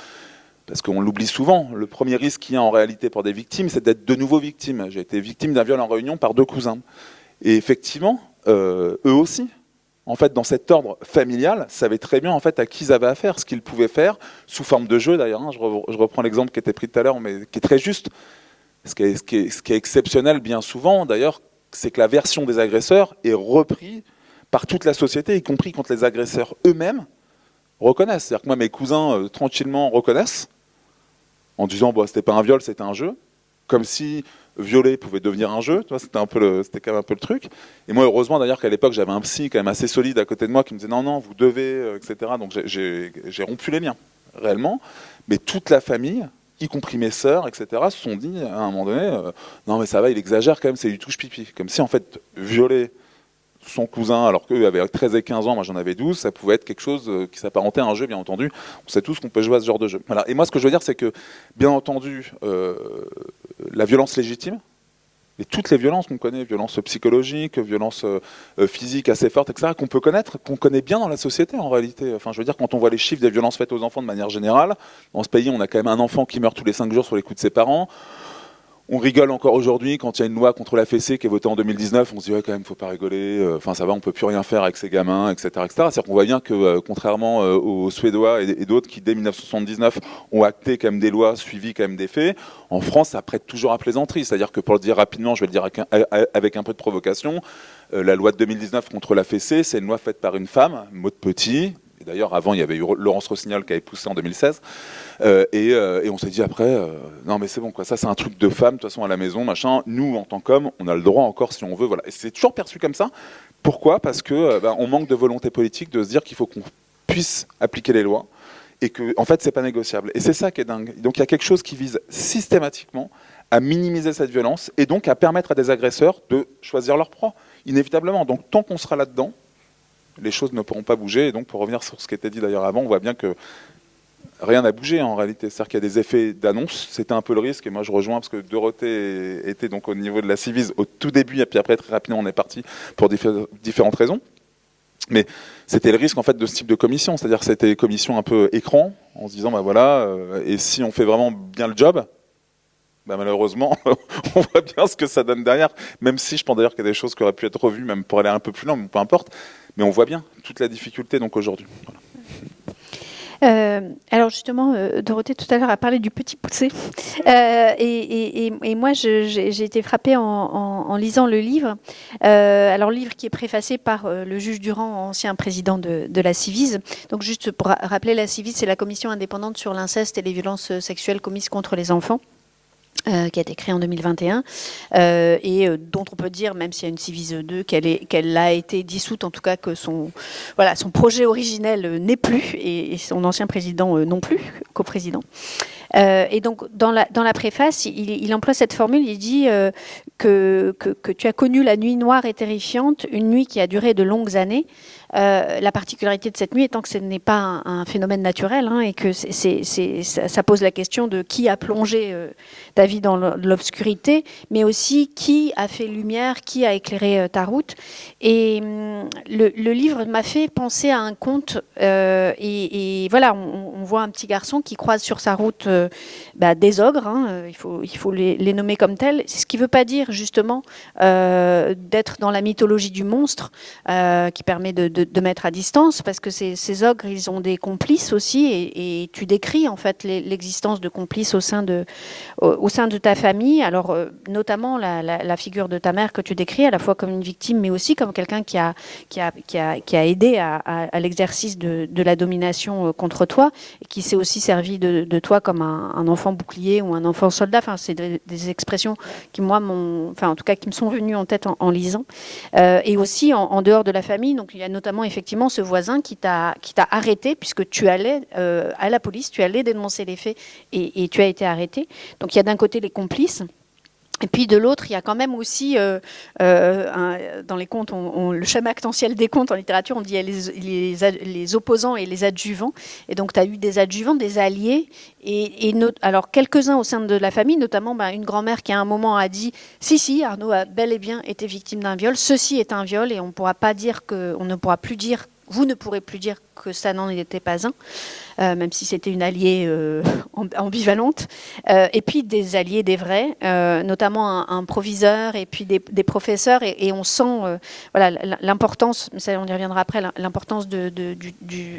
parce qu'on l'oublie souvent, le premier risque qu'il y a en réalité pour des victimes, c'est d'être de nouveau victime. J'ai été victime d'un viol en réunion par 2 cousins. Et effectivement, eux aussi, en fait, dans cet ordre familial, savaient très bien en fait à qui ils avaient affaire, ce qu'ils pouvaient faire, sous forme de jeu d'ailleurs. Je reprends l'exemple qui était pris tout à l'heure, mais qui est très juste. Ce qui est exceptionnel bien souvent, d'ailleurs, c'est que la version des agresseurs est reprise par toute la société, y compris quand les agresseurs eux-mêmes reconnaissent. C'est-à-dire que moi, mes cousins, tranquillement, reconnaissent, en disant c'était pas un viol, c'était un jeu, comme si violer pouvait devenir un jeu, c'était quand même un peu le truc. Et moi, heureusement d'ailleurs qu'à l'époque, j'avais un psy quand même assez solide à côté de moi qui me disait non, vous devez, etc. Donc j'ai rompu les liens, réellement. Mais toute la famille, y compris mes sœurs, etc., se sont dit à un moment donné, non mais ça va, il exagère quand même, c'est du touche-pipi. Comme si en fait, violer son cousin, alors qu'eux avaient 13 et 15 ans, moi j'en avais 12, ça pouvait être quelque chose qui s'apparentait à un jeu, bien entendu. On sait tous qu'on peut jouer à ce genre de jeu. Voilà. Et moi, ce que je veux dire, c'est que, bien entendu, la violence légitime, et toutes les violences qu'on connaît, violences psychologiques, violences physiques assez fortes, etc., qu'on peut connaître, qu'on connaît bien dans la société en réalité. Enfin, je veux dire, quand on voit les chiffres des violences faites aux enfants de manière générale, dans ce pays, on a quand même un enfant qui meurt tous les 5 jours sur les coups de ses parents. On rigole encore aujourd'hui quand il y a une loi contre la fessée qui est votée en 2019. On se dit, ouais, quand même, faut pas rigoler. Enfin, ça va, on peut plus rien faire avec ces gamins, etc., etc. C'est-à-dire qu'on voit bien que, contrairement aux Suédois et d'autres qui, dès 1979, ont acté quand même des lois suivies quand même des faits, en France, ça prête toujours à plaisanterie. C'est-à-dire que, pour le dire rapidement, je vais le dire avec un peu de provocation, la loi de 2019 contre la fessée, c'est une loi faite par une femme, Maud Petit. Et d'ailleurs, avant, il y avait eu Laurence Rossignol qui avait poussé en 2016. Et on s'est dit après, non mais c'est bon, quoi. Ça c'est un truc de femme, de toute façon à la maison, machin. Nous, en tant qu'hommes, on a le droit encore si on veut. Voilà. Et c'est toujours perçu comme ça. Pourquoi ? Parce que on manque de volonté politique de se dire qu'il faut qu'on puisse appliquer les lois et que, en fait, c'est pas négociable. Et c'est ça qui est dingue. Donc il y a quelque chose qui vise systématiquement à minimiser cette violence et donc à permettre à des agresseurs de choisir leur proie, inévitablement. Donc tant qu'on sera là-dedans, les choses ne pourront pas bouger. Et donc, pour revenir sur ce qui était dit d'ailleurs avant, on voit bien que rien n'a bougé en réalité. C'est-à-dire qu'il y a des effets d'annonce. C'était un peu le risque. Et moi, je rejoins parce que Dorothée était donc au niveau de la Civise au tout début. Et puis après, très rapidement, on est parti pour différentes raisons. Mais c'était le risque en fait de ce type de commission. C'est-à-dire que c'était des commissions un peu écran, en se disant, bah voilà, et si on fait vraiment bien le job, bah malheureusement, on voit bien ce que ça donne derrière. Même si je pense d'ailleurs qu'il y a des choses qui auraient pu être revues, même pour aller un peu plus loin, mais peu importe. Mais on voit bien toute la difficulté donc aujourd'hui. Voilà. Alors justement, Dorothée tout à l'heure a parlé du petit poussé. Et moi, j'ai été frappée en lisant le livre. Alors le livre qui est préfacé par le juge Durand, ancien président de la Civise. Donc juste pour rappeler, la Civise, c'est la commission indépendante sur l'inceste et les violences sexuelles commises contre les enfants. Qui a été créée en 2021 et dont on peut dire, même s'il y a une Civise 2, qu'elle a été dissoute, en tout cas que son projet originel n'est plus et son ancien président non plus, coprésident. Et donc dans la préface, il emploie cette formule, il dit que tu as connu la nuit noire et terrifiante, une nuit qui a duré de longues années. La particularité de cette nuit étant que ce n'est pas un phénomène naturel et que ça pose la question de qui a plongé ta vie dans l'obscurité, mais aussi qui a fait lumière, qui a éclairé ta route. Et le livre m'a fait penser à un conte. Et voilà, on voit un petit garçon qui croise sur sa route des ogres. Il faut les nommer comme tels. Ce qui ne veut pas dire justement d'être dans la mythologie du monstre qui permet de mettre à distance, parce que ces ogres, ils ont des complices aussi, et tu décris en fait l'existence de complices au sein de ta famille. Alors notamment la figure de ta mère que tu décris, à la fois comme une victime, mais aussi comme quelqu'un qui a aidé à l'exercice de la domination contre toi, et qui s'est aussi servi de toi comme un enfant bouclier ou un enfant soldat. Enfin, c'est des expressions qui moi en tout cas qui me sont venues en tête en lisant. Et aussi en dehors de la famille. Donc il y a notamment effectivement ce voisin qui t'a arrêté puisque tu allais à la police, tu allais dénoncer les faits et tu as été arrêté. Donc il y a d'un côté les complices. Et puis de l'autre, il y a quand même aussi, dans les contes, le schéma actentiel des contes en littérature, on dit les opposants et les adjuvants. Et donc tu as eu des adjuvants, des alliés, alors quelques-uns au sein de la famille, notamment une grand-mère qui à un moment a dit « Si, Arnaud a bel et bien été victime d'un viol, ceci est un viol et on ne pourra plus dire, vous ne pourrez plus dire que ça n'en était pas un ». Même si c'était une alliée ambivalente, et puis des alliés des vrais, notamment un proviseur et puis des professeurs, et on sent l'importance, ça on y reviendra après, l'importance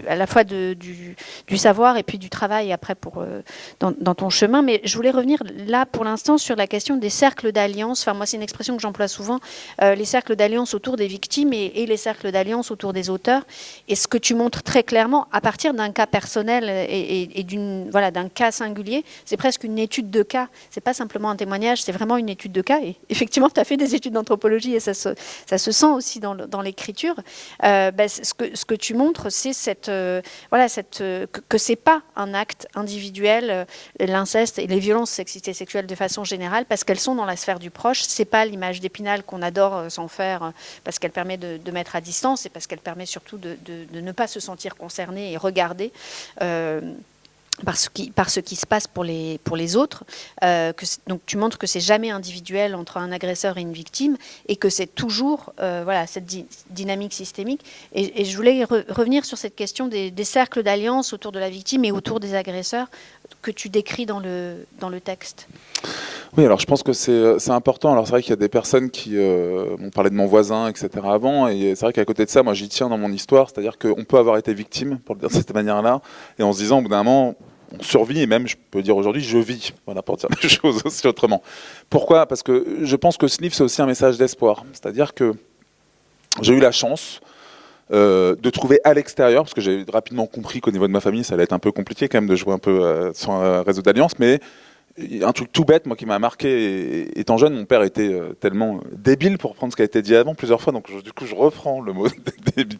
à la fois du savoir et puis du travail après dans ton chemin. Mais je voulais revenir là pour l'instant sur la question des cercles d'alliance. Enfin moi c'est une expression que j'emploie souvent, les cercles d'alliance autour des victimes et les cercles d'alliance autour des auteurs. Et ce que tu montres très clairement à partir d'un cas personnel et d'un cas singulier. C'est presque une étude de cas. C'est pas simplement un témoignage, c'est vraiment une étude de cas. Et effectivement, tu as fait des études d'anthropologie et ça se sent aussi dans l'écriture. Ce que tu montres, c'est que c'est pas un acte individuel, l'inceste et les violences sexistes et sexuelles de façon générale, parce qu'elles sont dans la sphère du proche. C'est pas l'image d'Épinal qu'on adore s'en faire parce qu'elle permet de mettre à distance et parce qu'elle permet surtout de ne pas se sentir concerné et regardé par ce qui se passe pour les autres. Donc tu montres que c'est jamais individuel entre un agresseur et une victime et que c'est toujours cette dynamique systémique. Et je voulais revenir sur cette question des cercles d'alliance autour de la victime et autour des agresseurs que tu décris dans le texte. Oui, alors je pense que c'est important. Alors c'est vrai qu'il y a des personnes qui m'ont parlé de mon voisin, etc. avant, et c'est vrai qu'à côté de ça, moi j'y tiens dans mon histoire, c'est-à-dire qu'on peut avoir été victime, pour le dire de cette manière-là, et en se disant au bout d'un moment, on survit, et même je peux dire aujourd'hui, je vis, voilà, pour dire les choses aussi autrement. Pourquoi ? Parce que je pense que ce livre, c'est aussi un message d'espoir. C'est-à-dire que j'ai eu la chance de trouver à l'extérieur, parce que j'ai rapidement compris qu'au niveau de ma famille, ça allait être un peu compliqué quand même de jouer un peu sur un réseau d'alliance, mais un truc tout bête, moi, qui m'a marqué étant jeune, mon père était tellement débile, pour reprendre ce qui a été dit avant plusieurs fois, donc du coup je reprends le mot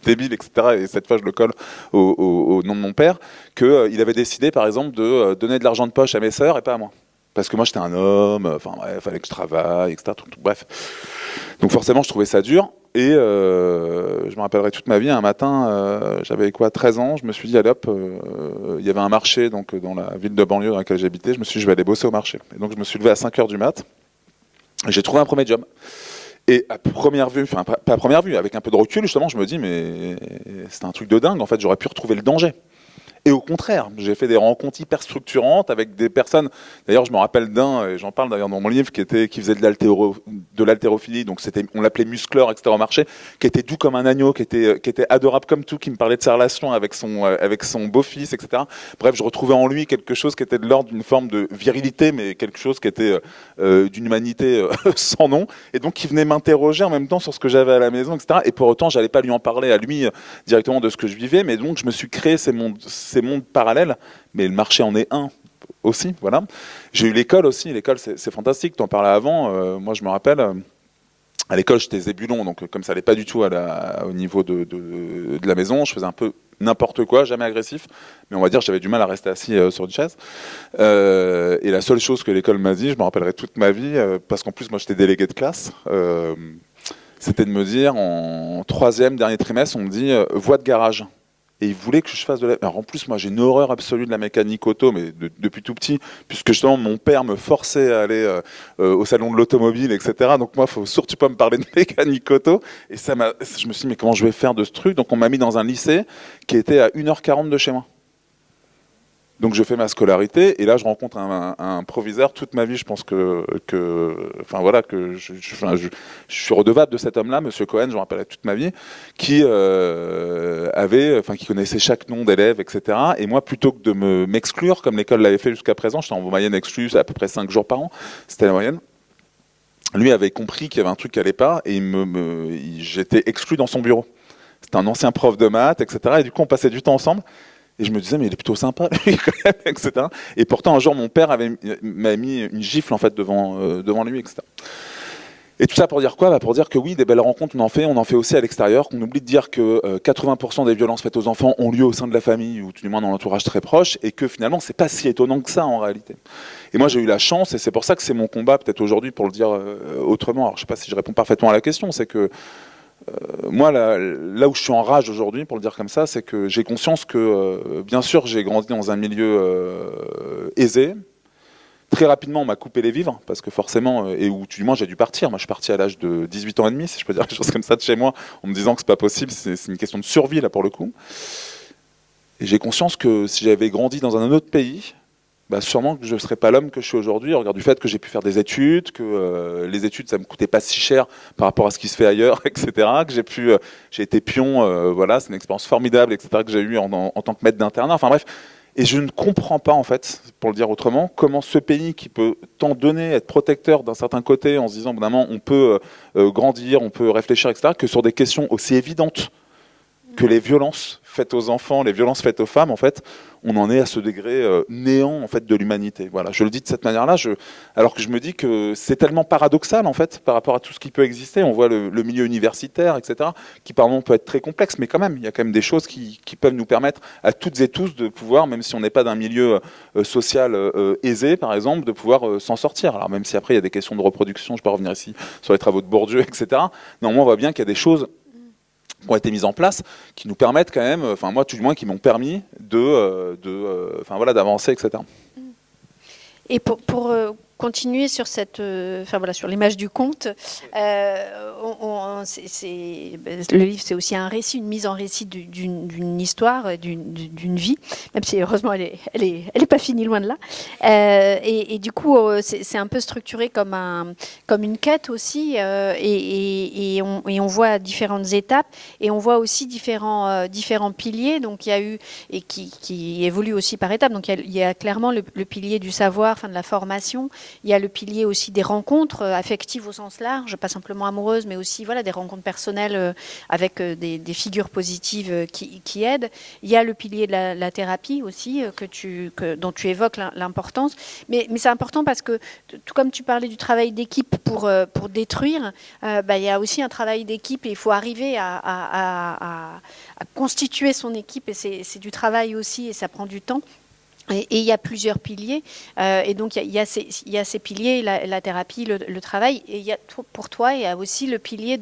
débile, etc. Et cette fois je le colle au nom de mon père, qu'il avait décidé par exemple de donner de l'argent de poche à mes sœurs et pas à moi. Parce que moi j'étais un homme, enfin bref, fallait que je travaille, etc. Bref. Donc forcément je trouvais ça dur. Et je me rappellerai toute ma vie, un matin, j'avais 13 ans, je me suis dit, allez hop, il y avait un marché donc, dans la ville de banlieue dans laquelle j'habitais, je me suis dit, je vais aller bosser au marché. Et donc je me suis levé à 5h du mat, et j'ai trouvé un premier job. Et à première vue, enfin pas à première vue, avec un peu de recul, justement, je me dis, mais c'est un truc de dingue, en fait, j'aurais pu retrouver le danger. Et au contraire, j'ai fait des rencontres hyper structurantes avec des personnes. D'ailleurs, je me rappelle d'un, et j'en parle d'ailleurs dans mon livre, qui faisait de l'haltérophilie, donc on l'appelait muscleur, etc. au marché, qui était doux comme un agneau, qui était adorable comme tout, qui me parlait de sa relation avec son beau-fils, etc. Bref, je retrouvais en lui quelque chose qui était de l'ordre d'une forme de virilité, mais quelque chose qui était d'une humanité sans nom, et donc qui venait m'interroger en même temps sur ce que j'avais à la maison, etc. Et pour autant, j'allais pas lui en parler à lui directement de ce que je vivais, mais donc je me suis créé ces mondes parallèles, mais le marché en est un aussi, voilà. J'ai eu l'école aussi, l'école c'est fantastique, tu en parlais avant, moi je me rappelle, à l'école j'étais zébulon, donc comme ça allait pas du tout au niveau de la maison, je faisais un peu n'importe quoi, jamais agressif, mais on va dire j'avais du mal à rester assis sur une chaise, et la seule chose que l'école m'a dit, je me rappellerai toute ma vie, parce qu'en plus moi j'étais délégué de classe, c'était de me dire, en 3e dernier trimestre, on me dit voie de garage. Et il voulait que je fasse de la... Alors en plus, moi, j'ai une horreur absolue de la mécanique auto, mais depuis tout petit, puisque justement, mon père me forçait à aller au salon de l'automobile, etc. Donc moi, il faut surtout pas me parler de mécanique auto. Et je me suis dit, mais comment je vais faire de ce truc ? Donc on m'a mis dans un lycée qui était à 1h40 de chez moi. Donc je fais ma scolarité et là je rencontre un proviseur. Toute ma vie, je pense que je suis redevable de cet homme-là, Monsieur Cohen, je me rappelle toute ma vie, qui qui connaissait chaque nom d'élève, etc. Et moi, plutôt que de m'exclure comme l'école l'avait fait jusqu'à présent, j'étais en moyenne exclue à peu près 5 jours par an, c'était la moyenne. Lui avait compris qu'il y avait un truc qui allait pas et j'étais exclu dans son bureau. C'était un ancien prof de maths, etc. Et du coup, on passait du temps ensemble. Et je me disais, mais il est plutôt sympa, lui, quand même, etc. Et pourtant, un jour, mon père m'a mis une gifle, en fait, devant lui, etc. Et tout ça pour dire quoi ? Pour dire que oui, des belles rencontres, on en fait aussi à l'extérieur, qu'on oublie de dire que 80% des violences faites aux enfants ont lieu au sein de la famille, ou tout du moins dans l'entourage très proche, et que finalement, c'est pas si étonnant que ça, en réalité. Et moi, j'ai eu la chance, et c'est pour ça que c'est mon combat, peut-être aujourd'hui, pour le dire autrement. Alors, je sais pas si je réponds parfaitement à la question, c'est que moi, là où je suis en rage aujourd'hui, pour le dire comme ça, c'est que j'ai conscience que, bien sûr, j'ai grandi dans un milieu aisé. Très rapidement, on m'a coupé les vivres, parce que forcément, et où du moins j'ai dû partir. Moi, je suis parti à l'âge de 18 ans et demi, si je peux dire des choses comme ça de chez moi, en me disant que c'est pas possible, c'est une question de survie, là, pour le coup. Et j'ai conscience que si j'avais grandi dans un autre pays, sûrement que je ne serais pas l'homme que je suis aujourd'hui, au regard du fait que j'ai pu faire des études, que les études, ça ne me coûtait pas si cher par rapport à ce qui se fait ailleurs, etc., que j'ai été pion, voilà, c'est une expérience formidable, etc., que j'ai eue en tant que maître d'internat, enfin bref. Et je ne comprends pas, en fait, pour le dire autrement, comment ce pays qui peut tant donner, être protecteur d'un certain côté, en se disant, évidemment, on peut grandir, on peut réfléchir, etc., que sur des questions aussi évidentes que les violences faites aux enfants, les violences faites aux femmes, en fait, on en est à ce degré néant en fait de l'humanité. Voilà, je le dis de cette manière-là, alors que je me dis que c'est tellement paradoxal en fait par rapport à tout ce qui peut exister. On voit le milieu universitaire, etc., qui par moments peut être très complexe, mais quand même, il y a quand même des choses qui peuvent nous permettre à toutes et tous de pouvoir, même si on n'est pas d'un milieu social aisé, par exemple, de pouvoir s'en sortir. Alors même si après il y a des questions de reproduction, je peux revenir ici sur les travaux de Bourdieu, etc. Néanmoins, on voit bien qu'il y a des choses qui ont été mises en place, qui nous permettent quand même, enfin moi tout du moins, qui m'ont permis d'avancer, etc. Et pour continuer sur cette, sur l'image du conte, le livre c'est aussi un récit, une mise en récit d'une histoire, d'une vie, même si heureusement elle est pas finie, loin de là. Et du coup c'est un peu structuré comme une quête aussi, et on voit différentes étapes, et on voit aussi différents piliers. Donc il y a eu, et qui évoluent aussi par étapes. Donc il y a clairement le pilier du savoir, de la formation. Il y a le pilier aussi des rencontres affectives au sens large, pas simplement amoureuses, mais aussi des rencontres personnelles avec des figures positives qui aident. Il y a le pilier de la thérapie aussi, dont tu évoques l'importance. Mais c'est important parce que, tout comme tu parlais du travail d'équipe pour détruire, il y a aussi un travail d'équipe, et il faut arriver à constituer son équipe, et c'est du travail aussi, et ça prend du temps. Et il y a plusieurs piliers, et donc il y a ces piliers, la thérapie, le travail, et pour toi il y a aussi le pilier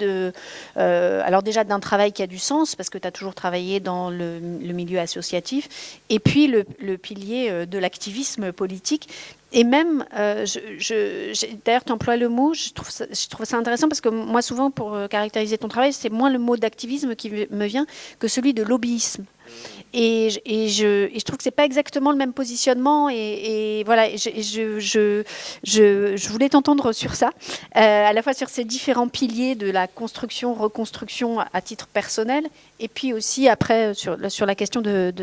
alors déjà d'un travail qui a du sens, parce que tu as toujours travaillé dans le milieu associatif, et puis le pilier de l'activisme politique. Et même, d'ailleurs, tu emploies le mot, je trouve ça intéressant, parce que moi, souvent, pour caractériser ton travail, c'est moins le mot d'activisme qui me vient que celui de lobbyisme. Et je trouve que c'est pas exactement le même positionnement, et voilà, je voulais t'entendre sur ça, à la fois sur ces différents piliers de la construction, reconstruction à titre personnel, et puis aussi après sur la question de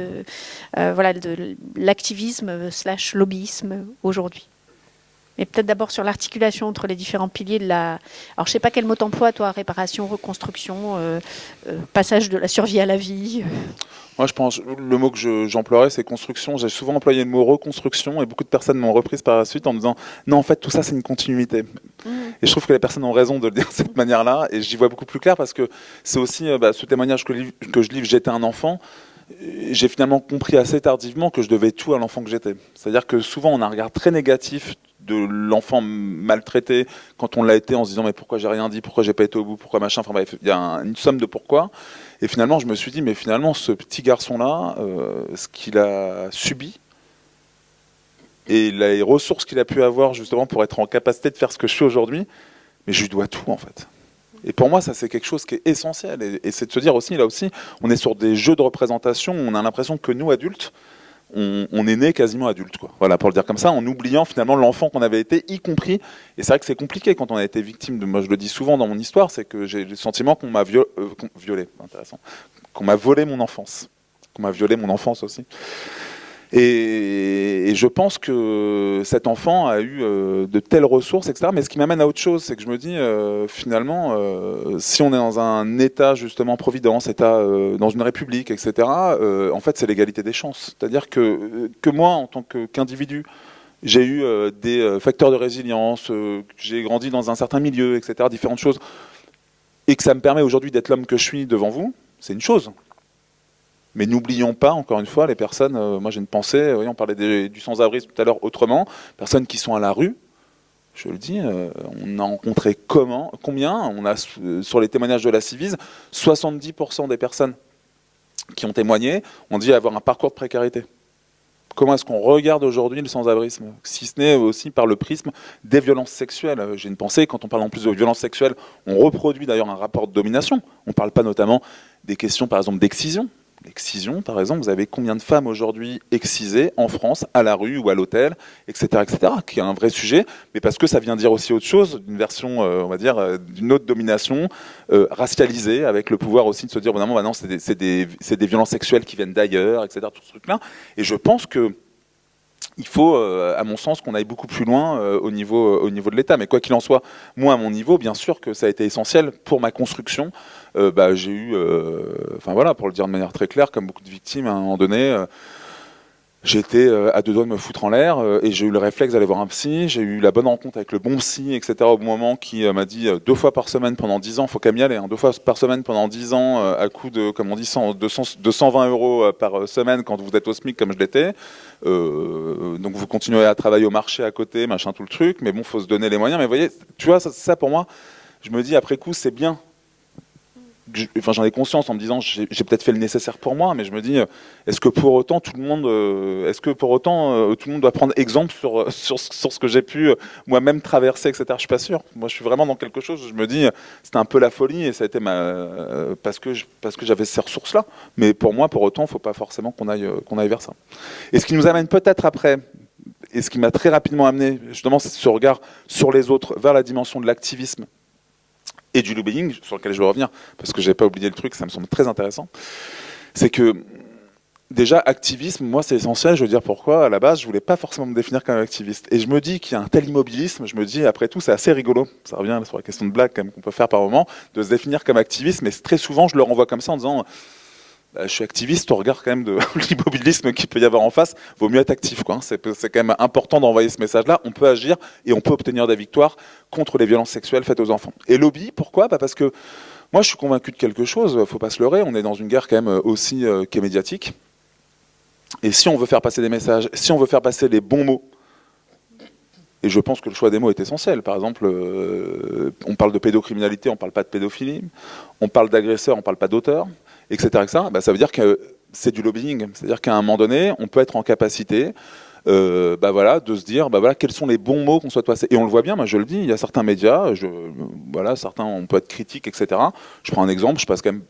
l'activisme / lobbyisme aujourd'hui. Mais peut-être d'abord sur l'articulation entre les différents piliers de la... Alors, je ne sais pas quel mot t'emploies, toi, réparation, reconstruction, passage de la survie à la vie. Moi, je pense le mot que j'emploierais, c'est construction. J'ai souvent employé le mot reconstruction, et beaucoup de personnes m'ont reprise par la suite en me disant non, en fait, tout ça, c'est une continuité. Et je trouve que les personnes ont raison de le dire de cette manière-là, et j'y vois beaucoup plus clair, parce que c'est aussi ce témoignage que je livre, j'étais un enfant. J'ai finalement compris assez tardivement que je devais tout à l'enfant que j'étais. C'est-à-dire que souvent, on a un regard très négatif de l'enfant maltraité quand on l'a été, en se disant mais pourquoi j'ai rien dit, pourquoi j'ai pas été au bout, pourquoi machin, enfin bref, il y a une somme de pourquoi. Et finalement je me suis dit mais finalement ce petit garçon là, ce qu'il a subi et les ressources qu'il a pu avoir justement pour être en capacité de faire ce que je suis aujourd'hui, mais je lui dois tout en fait. Et pour moi ça c'est quelque chose qui est essentiel, et c'est de se dire aussi, là aussi on est sur des jeux de représentation où on a l'impression que nous adultes on est né quasiment adulte, quoi. Voilà, pour le dire comme ça, en oubliant finalement l'enfant qu'on avait été, y compris. Et c'est vrai que c'est compliqué quand on a été victime de. Moi, je le dis souvent dans mon histoire, c'est que j'ai le sentiment qu'on m'a violé, intéressant, qu'on m'a volé mon enfance, qu'on m'a violé mon enfance aussi. Et je pense que cet enfant a eu de telles ressources, etc. Mais ce qui m'amène à autre chose, c'est que je me dis, finalement, si on est dans un État, justement, providence, État dans une république, etc., en fait, c'est l'égalité des chances. C'est-à-dire que moi, en tant qu'individu, j'ai eu des facteurs de résilience, j'ai grandi dans un certain milieu, etc., différentes choses, et que ça me permet aujourd'hui d'être l'homme que je suis devant vous, c'est une chose. Mais n'oublions pas, encore une fois, les personnes, moi j'ai une pensée, on parlait du sans-abrisme tout à l'heure autrement, personnes qui sont à la rue, je le dis, on a rencontré combien, on a sur les témoignages de la Civise, 70% des personnes qui ont témoigné ont dit avoir un parcours de précarité. Comment est-ce qu'on regarde aujourd'hui le sans-abrisme, si ce n'est aussi par le prisme des violences sexuelles. J'ai une pensée, quand on parle en plus de violences sexuelles, on reproduit d'ailleurs un rapport de domination. On ne parle pas notamment des questions, par exemple, d'excision. L'excision, par exemple, vous avez combien de femmes aujourd'hui excisées en France, à la rue ou à l'hôtel, etc., qui est un vrai sujet, mais parce que ça vient dire aussi autre chose, d'une version, on va dire, d'une autre domination racialisée, avec le pouvoir aussi de se dire, bon, non, c'est des violences sexuelles qui viennent d'ailleurs, etc., tout ce truc-là. Et je pense que il faut, à mon sens, qu'on aille beaucoup plus loin au niveau de l'État. Mais quoi qu'il en soit, moi, à mon niveau, bien sûr que ça a été essentiel pour ma construction. J'ai eu, enfin voilà, pour le dire de manière très claire, comme beaucoup de victimes, à un moment donné, j'étais à deux doigts de me foutre en l'air et j'ai eu le réflexe d'aller voir un psy. J'ai eu la bonne rencontre avec le bon psy, etc. au bon moment, qui m'a dit 2 fois par semaine pendant 10 ans, faut quand même y aller, hein, 2 fois par semaine pendant 10 ans, à coût de, comme on dit, 220 € par semaine quand vous êtes au SMIC comme je l'étais. Donc vous continuez à travailler au marché à côté, machin, tout le truc, mais bon, faut se donner les moyens. Mais vous voyez, tu vois, ça pour moi, je me dis après coup, c'est bien. Enfin, j'en ai conscience en me disant j'ai peut-être fait le nécessaire pour moi, mais je me dis est-ce que pour autant tout le monde doit prendre exemple sur ce que j'ai pu moi-même traverser, etc. Je suis pas sûr. Moi, je suis vraiment dans quelque chose. Je me dis c'était un peu la folie et ça a été parce que j'avais ces ressources-là. Mais pour moi, pour autant, il faut pas forcément qu'on aille vers ça. Et ce qui nous amène peut-être après, et ce qui m'a très rapidement amené justement, c'est ce regard sur les autres vers la dimension de l'activisme et du lobbying, sur lequel je vais revenir, parce que je n'avais pas oublié le truc, ça me semble très intéressant, c'est que, déjà, activisme, moi, c'est essentiel, je veux dire pourquoi, à la base, je ne voulais pas forcément me définir comme activiste. Et je me dis qu'il y a un tel immobilisme, je me dis, après tout, c'est assez rigolo, ça revient sur la question de blague, quand même, qu'on peut faire par moment, de se définir comme activiste, mais très souvent, je le renvoie comme ça en disant... je suis activiste au regard quand même de l'immobilisme qu'il peut y avoir en face, vaut mieux être actif, quoi. C'est quand même important d'envoyer ce message-là. On peut agir et on peut obtenir des victoires contre les violences sexuelles faites aux enfants. Et lobby, pourquoi ? Parce que moi je suis convaincu de quelque chose, faut pas se leurrer, on est dans une guerre quand même aussi qui est médiatique. Et si on veut faire passer des messages, si on veut faire passer les bons mots, et je pense que le choix des mots est essentiel. Par exemple, on parle de pédocriminalité, on ne parle pas de pédophilie. On parle d'agresseur, on ne parle pas d'auteur, etc. Ça veut dire que c'est du lobbying. C'est-à-dire qu'à un moment donné, on peut être en capacité de se dire quels sont les bons mots qu'on souhaite passer. Et on le voit bien, moi je le dis, il y a certains médias, certains, on peut être critique, etc. Je prends un exemple, je passe quand même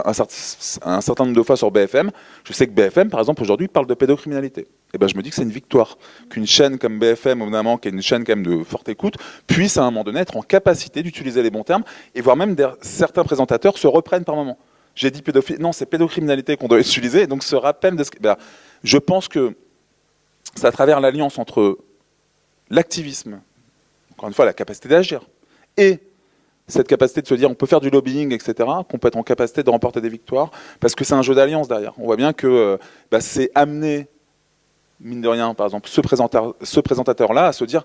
un certain nombre de fois sur BFM. Je sais que BFM, par exemple, aujourd'hui, parle de pédocriminalité. Et je me dis que c'est une victoire qu'une chaîne comme BFM, évidemment, qui est une chaîne quand même de forte écoute, puisse à un moment donné être en capacité d'utiliser les bons termes, et voire même certains présentateurs se reprennent par moment. J'ai dit pédophilie, non, c'est pédocriminalité qu'on doit utiliser, et donc se rappellent de ce que... je pense que c'est à travers l'alliance entre l'activisme, encore une fois, la capacité d'agir, et cette capacité de se dire on peut faire du lobbying, etc., qu'on peut être en capacité de remporter des victoires, parce que c'est un jeu d'alliance derrière. On voit bien que c'est amener, mine de rien, par exemple, ce présentateur-là à se dire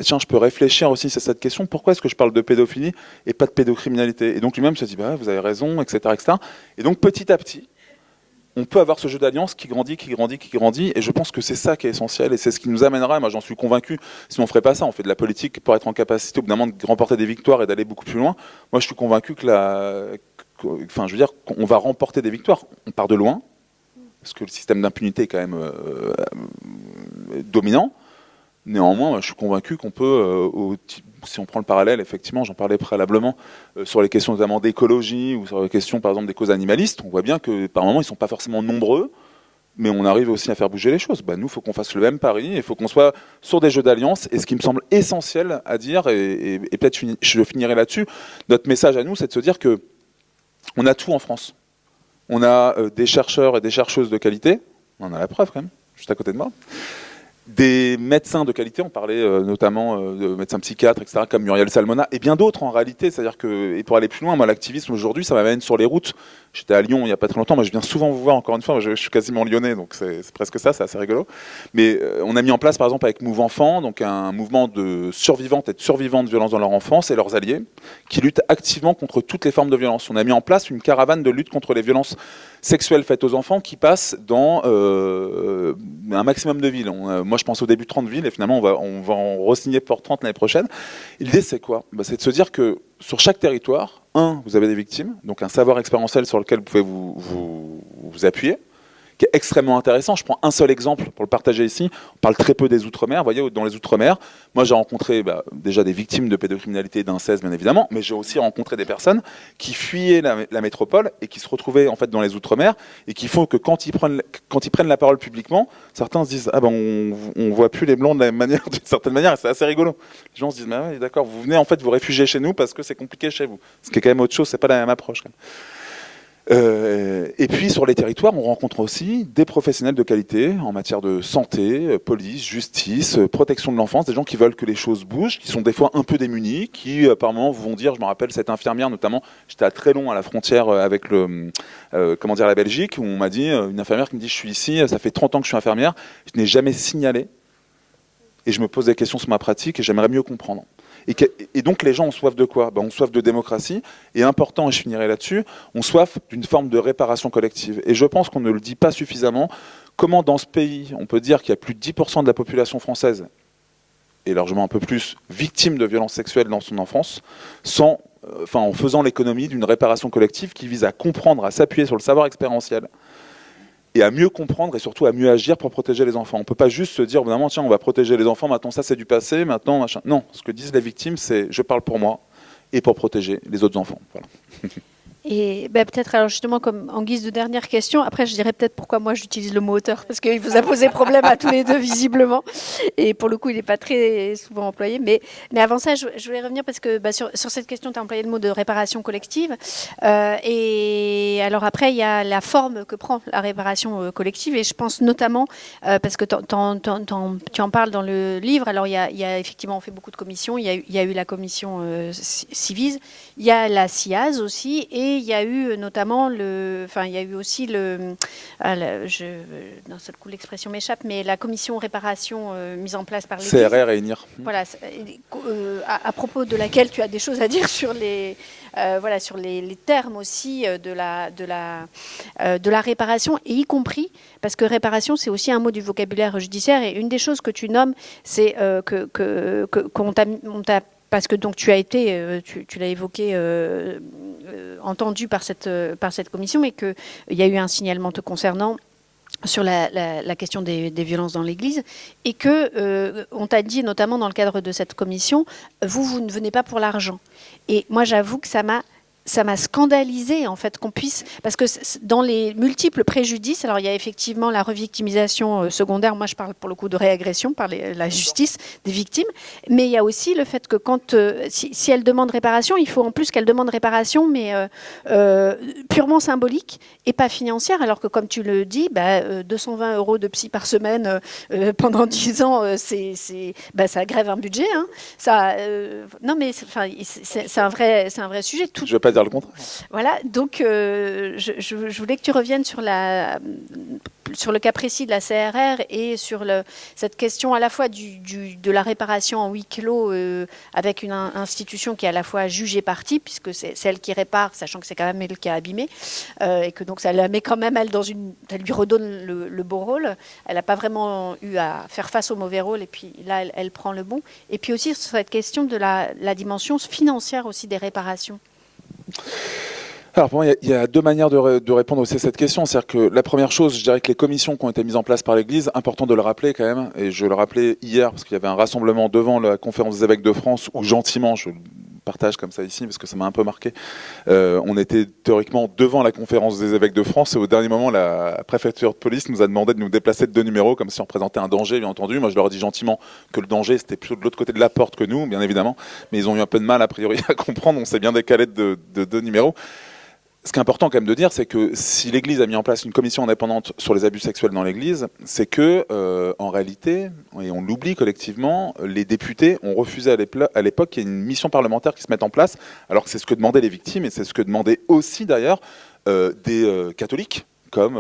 tiens, je peux réfléchir aussi sur cette question, pourquoi est-ce que je parle de pédophilie et pas de pédocriminalité ? Et donc lui-même se dit vous avez raison, etc., etc. Et donc petit à petit, on peut avoir ce jeu d'alliance qui grandit, et je pense que c'est ça qui est essentiel, et c'est ce qui nous amènera, moi j'en suis convaincu, si on ne ferait pas ça, on fait de la politique pour être en capacité au bout d'un moment de remporter des victoires et d'aller beaucoup plus loin. Moi je suis convaincu qu'on va remporter des victoires. On part de loin, parce que le système d'impunité est quand même dominant. Néanmoins, je suis convaincu qu'on peut, si on prend le parallèle, effectivement, j'en parlais préalablement, sur les questions notamment d'écologie ou sur les questions, par exemple, des causes animalistes, on voit bien que par moments, ils ne sont pas forcément nombreux, mais on arrive aussi à faire bouger les choses. Nous, il faut qu'on fasse le même pari, il faut qu'on soit sur des jeux d'alliance, et ce qui me semble essentiel à dire, et peut-être je finirai là-dessus, notre message à nous, c'est de se dire que on a tout en France. On a des chercheurs et des chercheuses de qualité, on en a la preuve quand même, juste à côté de moi. Des médecins de qualité, on parlait notamment de médecins psychiatres, etc., comme Muriel Salmona, et bien d'autres en réalité. C'est-à-dire que, et pour aller plus loin, moi, l'activisme aujourd'hui, ça m'amène sur les routes. J'étais à Lyon il n'y a pas très longtemps, moi je viens souvent vous voir, encore une fois, je suis quasiment lyonnais, donc c'est presque ça, c'est assez rigolo. Mais on a mis en place, par exemple, avec Move Enfant, donc un mouvement de survivantes et de survivants de violences dans leur enfance et leurs alliés, qui luttent activement contre toutes les formes de violence. On a mis en place une caravane de lutte contre les violences sexuelles faites aux enfants qui passe dans un maximum de villes. Moi, je pense au début de 30 villes, et finalement, on va en re-signer pour 30 l'année prochaine. Et l'idée, c'est quoi ? C'est de se dire que sur chaque territoire, vous avez des victimes, donc un savoir expérientiel sur lequel vous pouvez vous appuyer, qui est extrêmement intéressant. Je prends un seul exemple pour le partager ici. On parle très peu des Outre-mer. Vous voyez, dans les Outre-mer, moi j'ai rencontré déjà des victimes de pédocriminalité et d'inceste, bien évidemment, mais j'ai aussi rencontré des personnes qui fuyaient la métropole et qui se retrouvaient en fait dans les Outre-mer, et qui font que quand ils prennent la parole publiquement, certains se disent on voit plus les blancs de la même manière, d'une certaine manière, et c'est assez rigolo. Les gens se disent oui, d'accord, vous venez en fait vous réfugier chez nous parce que c'est compliqué chez vous. Ce qui est quand même autre chose, c'est pas la même approche quand même. Et puis sur les territoires, on rencontre aussi des professionnels de qualité en matière de santé, police, justice, protection de l'enfance, des gens qui veulent que les choses bougent, qui sont des fois un peu démunis, qui par moments vont dire, je me rappelle cette infirmière notamment, j'étais à Trélon à la frontière avec la Belgique, où on m'a dit, une infirmière qui me dit, je suis ici, ça fait 30 ans que je suis infirmière, je n'ai jamais signalé, et je me pose des questions sur ma pratique et j'aimerais mieux comprendre. Et donc les gens ont soif de quoi? On soif de démocratie, et important, et je finirai là-dessus, on soif d'une forme de réparation collective. Et je pense qu'on ne le dit pas suffisamment, comment dans ce pays, on peut dire qu'il y a plus de 10% de la population française, et largement un peu plus, victime de violences sexuelles dans son enfance, en faisant l'économie d'une réparation collective qui vise à comprendre, à s'appuyer sur le savoir expérientiel, et à mieux comprendre et surtout à mieux agir pour protéger les enfants. On ne peut pas juste se dire, évidemment, tiens, on va protéger les enfants, maintenant ça c'est du passé, maintenant machin. Non, ce que disent les victimes, c'est je parle pour moi et pour protéger les autres enfants. Voilà. Et peut-être, alors justement, comme en guise de dernière question, après je dirais peut-être pourquoi moi j'utilise le mot auteur, parce qu'il vous a posé problème à tous les deux visiblement, et pour le coup il n'est pas très souvent employé, mais avant ça je voulais revenir parce que sur cette question tu as employé le mot de réparation collective, et alors après il y a la forme que prend la réparation collective, et je pense notamment, parce que tu en parles dans le livre, alors il y a effectivement, on fait beaucoup de commissions, il y a eu la commission Civise, il y a la CIAZ aussi, et il y a eu notamment d'un seul coup l'expression m'échappe, mais la commission réparation mise en place par l'Église. CRR et INIR. Voilà, à propos de laquelle tu as des choses à dire sur les termes aussi de la réparation, et y compris parce que réparation c'est aussi un mot du vocabulaire judiciaire, et une des choses que tu nommes, c'est qu'on t'a parce que donc tu as été, tu l'as évoqué, entendu par cette commission, et qu'il y a eu un signalement te concernant sur la question des violences dans l'Église, et que on t'a dit notamment dans le cadre de cette commission, vous ne venez pas pour l'argent. Et moi j'avoue que ça m'a scandalisé en fait qu'on puisse, parce que dans les multiples préjudices, alors il y a effectivement la revictimisation secondaire, moi je parle pour le coup de réagression par la justice des victimes, mais il y a aussi le fait que quand si elle demande réparation, il faut en plus qu'elle demande réparation, mais purement symbolique et pas financière, alors que comme tu le dis, 220 € de psy par semaine pendant 10 ans, ça grève un budget, hein. Non mais c'est un vrai sujet. Je ne vais pas dire le contraire. Voilà, donc je voulais que tu reviennes sur le cas précis de la CRR et sur cette question à la fois de la réparation en huis clos avec une institution qui est à la fois juge et partie, puisque c'est celle qui répare, sachant que c'est quand même elle qui a abîmé, et que donc ça la met quand même elle ça lui redonne le beau rôle. Elle n'a pas vraiment eu à faire face au mauvais rôle, et puis là elle prend le bon. Et puis aussi sur cette question de la dimension financière aussi des réparations. Alors pour moi, il y a deux manières de répondre aussi à cette question. C'est-à-dire que la première chose, je dirais que les commissions qui ont été mises en place par l'Église, important de le rappeler quand même, et je le rappelais hier parce qu'il y avait un rassemblement devant la conférence des évêques de France où gentiment, je le partage comme ça ici parce que ça m'a un peu marqué, on était théoriquement devant la conférence des évêques de France, et au dernier moment la préfecture de police nous a demandé de nous déplacer de 2 numéros comme si on représentait un danger, bien entendu. Moi je leur ai dit gentiment que le danger c'était plutôt de l'autre côté de la porte que nous, bien évidemment, mais ils ont eu un peu de mal a priori à comprendre, on s'est bien décalé de 2 numéros. Ce qui est important quand même de dire, c'est que si l'Église a mis en place une commission indépendante sur les abus sexuels dans l'Église, c'est que, en réalité, et on l'oublie collectivement, les députés ont refusé à l'époque qu'il y ait une mission parlementaire qui se mette en place, alors que c'est ce que demandaient les victimes, et c'est ce que demandaient aussi d'ailleurs des catholiques, comme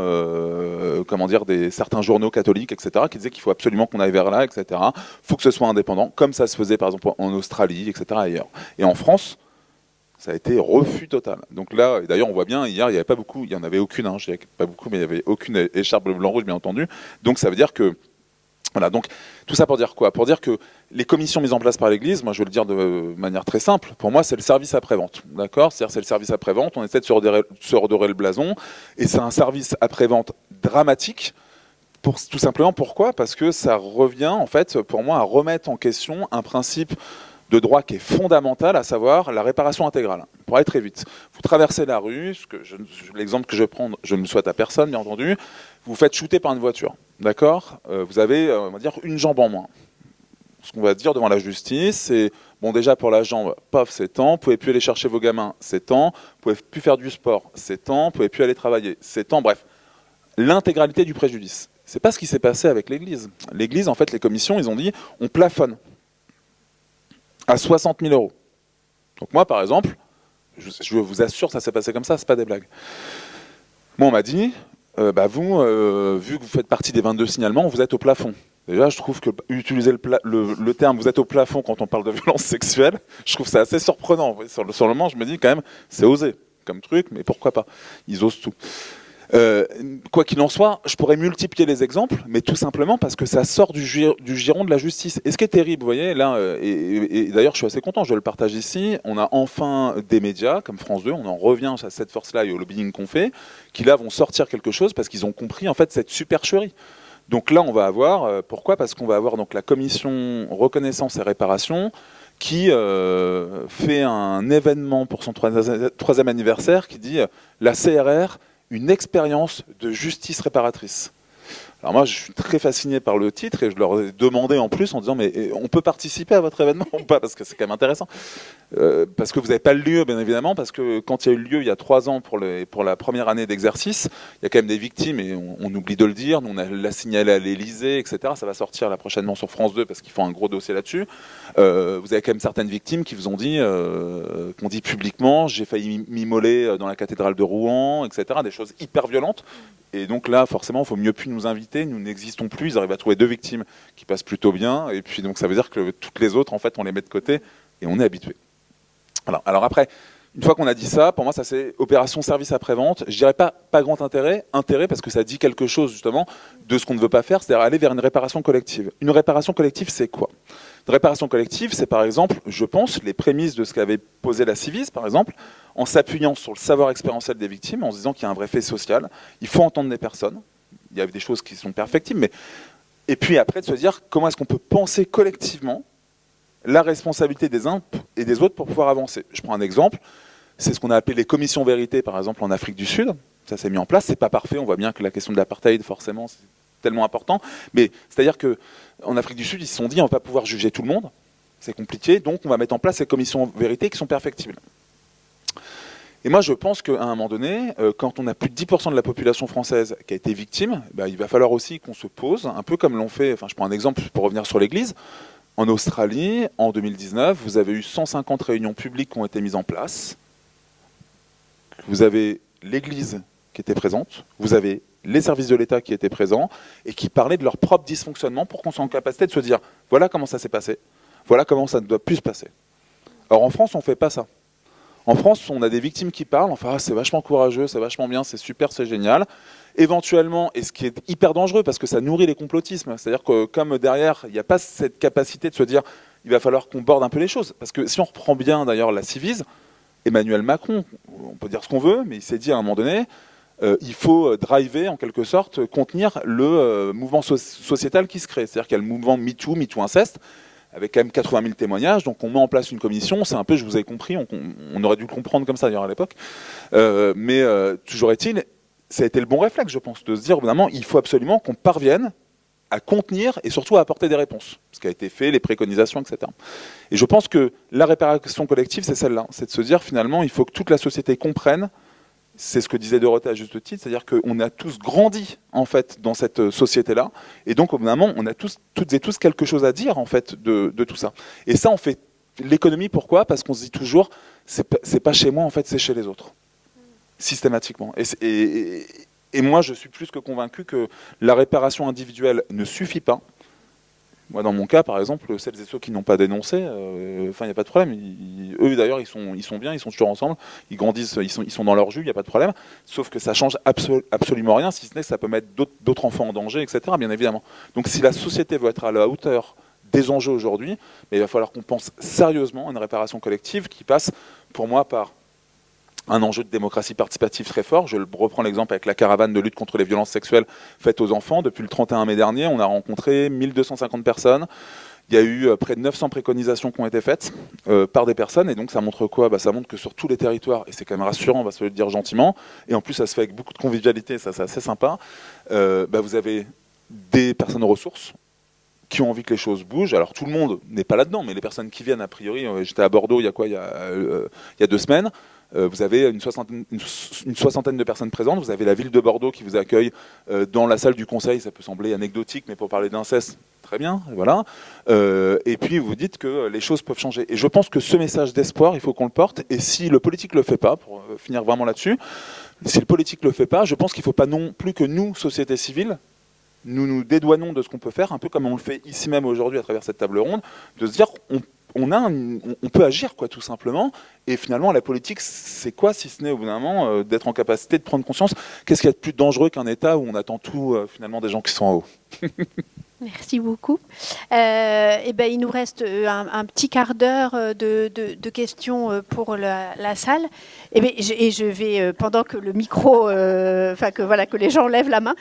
certains journaux catholiques, etc., qui disaient qu'il faut absolument qu'on aille vers là, etc. Il faut que ce soit indépendant, comme ça se faisait par exemple en Australie, etc., ailleurs. Et en France, ça a été refus total. Donc là, et d'ailleurs, on voit bien, hier, il n'y avait pas beaucoup, il n'y en avait aucune, je dirais pas beaucoup, mais il n'y avait aucune écharpe blanc-rouge, bien entendu. Donc ça veut dire que, voilà, donc tout ça pour dire quoi? Pour dire que les commissions mises en place par l'Église, moi je vais le dire de manière très simple, pour moi c'est le service après-vente, d'accord? C'est-à-dire c'est le service après-vente, on essaie de se redorer le blason, et c'est un service après-vente dramatique. Tout simplement, pourquoi? Parce que ça revient, en fait, pour moi, à remettre en question un principe de droit qui est fondamental, à savoir la réparation intégrale. Pour aller très vite, vous traversez la rue, l'exemple que je prends, je ne le souhaite à personne, bien entendu, vous vous faites shooter par une voiture, d'accord? Vous avez, on va dire, une jambe en moins. ce qu'on va dire devant la justice, c'est bon, déjà pour la jambe, paf, c'est temps, vous pouvez plus aller chercher vos gamins, c'est temps, vous pouvez plus faire du sport, c'est temps, vous pouvez plus aller travailler, c'est temps, bref, l'intégralité du préjudice. C'est pas ce qui s'est passé avec l'Église. L'Église, en fait, les commissions, ils ont dit, on plafonne à 60 000 euros. Donc moi, par exemple, je vous assure, ça s'est passé comme ça, c'est pas des blagues. Moi, on m'a dit, vous, vu que vous faites partie des 22 signalements, vous êtes au plafond. Déjà, je trouve que utiliser le terme « vous êtes au plafond » quand on parle de violence sexuelle, je trouve ça assez surprenant. Sur le moment, je me dis quand même, c'est osé comme truc, mais pourquoi pas? Ils osent tout. Quoi qu'il en soit, je pourrais multiplier les exemples, mais tout simplement parce que ça sort du giron de la justice. Et ce qui est terrible, vous voyez, là, et d'ailleurs je suis assez content, je le partage ici, on a enfin des médias comme France 2, on en revient à cette force-là et au lobbying qu'on fait, qui là vont sortir quelque chose parce qu'ils ont compris en fait cette supercherie. Donc là on va avoir, pourquoi? Parce qu'on va avoir donc la commission reconnaissance et réparation qui fait un événement pour son troisième anniversaire qui dit la CRR, une expérience de justice réparatrice. Alors moi, je suis très fasciné par le titre et je leur ai demandé en plus en disant mais on peut participer à votre événement ou pas, parce que c'est quand même intéressant. Parce que vous n'avez pas le lieu, bien évidemment, parce que quand il y a eu lieu il y a 3 ans pour la première année d'exercice, il y a quand même des victimes et on oublie de le dire. Nous, on l'a signalé à l'Élysée, etc. Ça va sortir là prochainement sur France 2 parce qu'ils font un gros dossier là-dessus. Vous avez quand même certaines victimes qui vous ont dit, qu'on dit publiquement, j'ai failli m'immoler dans la cathédrale de Rouen, etc. Des choses hyper violentes. Et donc là, forcément, il faut mieux plus nous inviter. Nous n'existons plus. Ils arrivent à trouver 2 victimes qui passent plutôt bien. Et puis donc ça veut dire que toutes les autres, en fait, on les met de côté et on est habitué. Voilà. Alors après, une fois qu'on a dit ça, pour moi, ça c'est opération service après-vente. Je dirais pas grand intérêt parce que ça dit quelque chose justement de ce qu'on ne veut pas faire, c'est-à-dire aller vers une réparation collective. Une réparation collective, c'est quoi? Une réparation collective, c'est par exemple, je pense, les prémices de ce qu'avait posé la Civis, par exemple, en s'appuyant sur le savoir expérientiel des victimes, en se disant qu'il y a un vrai fait social, il faut entendre les personnes, il y a des choses qui sont perfectibles, mais... Et puis après, de se dire comment est-ce qu'on peut penser collectivement la responsabilité des uns et des autres pour pouvoir avancer. Je prends un exemple, c'est ce qu'on a appelé les commissions vérité, par exemple, en Afrique du Sud. Ça s'est mis en place, c'est pas parfait, on voit bien que la question de l'apartheid, forcément, c'est tellement important, mais c'est-à-dire qu'en Afrique du Sud, ils se sont dit, on va pas pouvoir juger tout le monde, c'est compliqué, donc on va mettre en place ces commissions vérité qui sont perfectibles. Et moi, je pense qu'à un moment donné, quand on a plus de 10% de la population française qui a été victime, il va falloir aussi qu'on se pose, un peu comme l'ont fait, enfin je prends un exemple pour revenir sur l'Église. En Australie, en 2019, vous avez eu 150 réunions publiques qui ont été mises en place. Vous avez l'Église qui était présente, vous avez les services de l'État qui étaient présents et qui parlaient de leur propre dysfonctionnement pour qu'on soit en capacité de se dire voilà comment ça s'est passé, voilà comment ça ne doit plus se passer. Or en France, on ne fait pas ça. En France, on a des victimes qui parlent, enfin c'est vachement courageux, c'est vachement bien, c'est super, c'est génial. Éventuellement, et ce qui est hyper dangereux parce que ça nourrit les complotismes, c'est-à-dire que comme derrière, il n'y a pas cette capacité de se dire il va falloir qu'on borde un peu les choses. Parce que si on reprend bien d'ailleurs la Civis, Emmanuel Macron, on peut dire ce qu'on veut, mais il s'est dit à un moment donné, il faut driver en quelque sorte, contenir le mouvement sociétal qui se crée. C'est-à-dire qu'il y a le mouvement MeToo, MeToo inceste, avec quand même 80 000 témoignages, donc on met en place une commission, c'est un peu, je vous ai compris, on aurait dû le comprendre comme ça d'ailleurs à l'époque, mais toujours est-il, ça a été le bon réflexe, je pense, de se dire, évidemment, il faut absolument qu'on parvienne à contenir et surtout à apporter des réponses, ce qui a été fait, les préconisations, etc. Et je pense que la réparation collective, c'est celle-là, c'est de se dire, finalement, il faut que toute la société comprenne, c'est ce que disait Dorothée à juste titre, c'est-à-dire qu'on a tous grandi en fait dans cette société-là, et donc évidemment on a toutes et tous quelque chose à dire en fait de tout ça. Et ça on fait l'économie, pourquoi? Parce qu'on se dit toujours c'est pas chez moi en fait, c'est chez les autres, systématiquement. Et moi je suis plus que convaincu que la réparation individuelle ne suffit pas. Moi, dans mon cas, par exemple, celles et ceux qui n'ont pas dénoncé, il n'y a pas de problème. Eux, d'ailleurs, ils sont bien, ils sont toujours ensemble, ils grandissent, ils sont dans leur jus, il n'y a pas de problème. Sauf que ça change absolument rien, si ce n'est que ça peut mettre d'autres enfants en danger, etc., bien évidemment. Donc, si la société veut être à la hauteur des enjeux aujourd'hui, il va falloir qu'on pense sérieusement à une réparation collective qui passe, pour moi, par un enjeu de démocratie participative très fort. Je reprends l'exemple avec la caravane de lutte contre les violences sexuelles faites aux enfants. Depuis le 31 mai dernier, on a rencontré 1250 personnes. Il y a eu près de 900 préconisations qui ont été faites par des personnes. Et donc ça montre quoi? Ça montre que sur tous les territoires, et c'est quand même rassurant, on va se le dire gentiment, et en plus ça se fait avec beaucoup de convivialité, ça c'est assez sympa, vous avez des personnes aux ressources qui ont envie que les choses bougent. Alors tout le monde n'est pas là-dedans, mais les personnes qui viennent, a priori, j'étais à Bordeaux il y a 2 semaines, vous avez une soixantaine de personnes présentes, vous avez la ville de Bordeaux qui vous accueille dans la salle du conseil, ça peut sembler anecdotique, mais pour parler d'inceste, très bien, voilà. Et puis vous dites que les choses peuvent changer. Et je pense que ce message d'espoir, il faut qu'on le porte, et si le politique ne le fait pas, pour finir vraiment là-dessus, si le politique ne le fait pas, je pense qu'il ne faut pas non plus que nous, société civile, nous dédouanons de ce qu'on peut faire, un peu comme on le fait ici même aujourd'hui à travers cette table ronde, de se dire on peut agir, quoi, tout simplement. Et finalement, la politique, c'est quoi, si ce n'est au bout d'un moment d'être en capacité de prendre conscience. Qu'est-ce qu'il y a de plus dangereux qu'un État où on attend tout finalement des gens qui sont en haut? Merci beaucoup. Il nous reste un petit quart d'heure de questions pour la salle. Je vais, pendant que le micro, que les gens lèvent la main.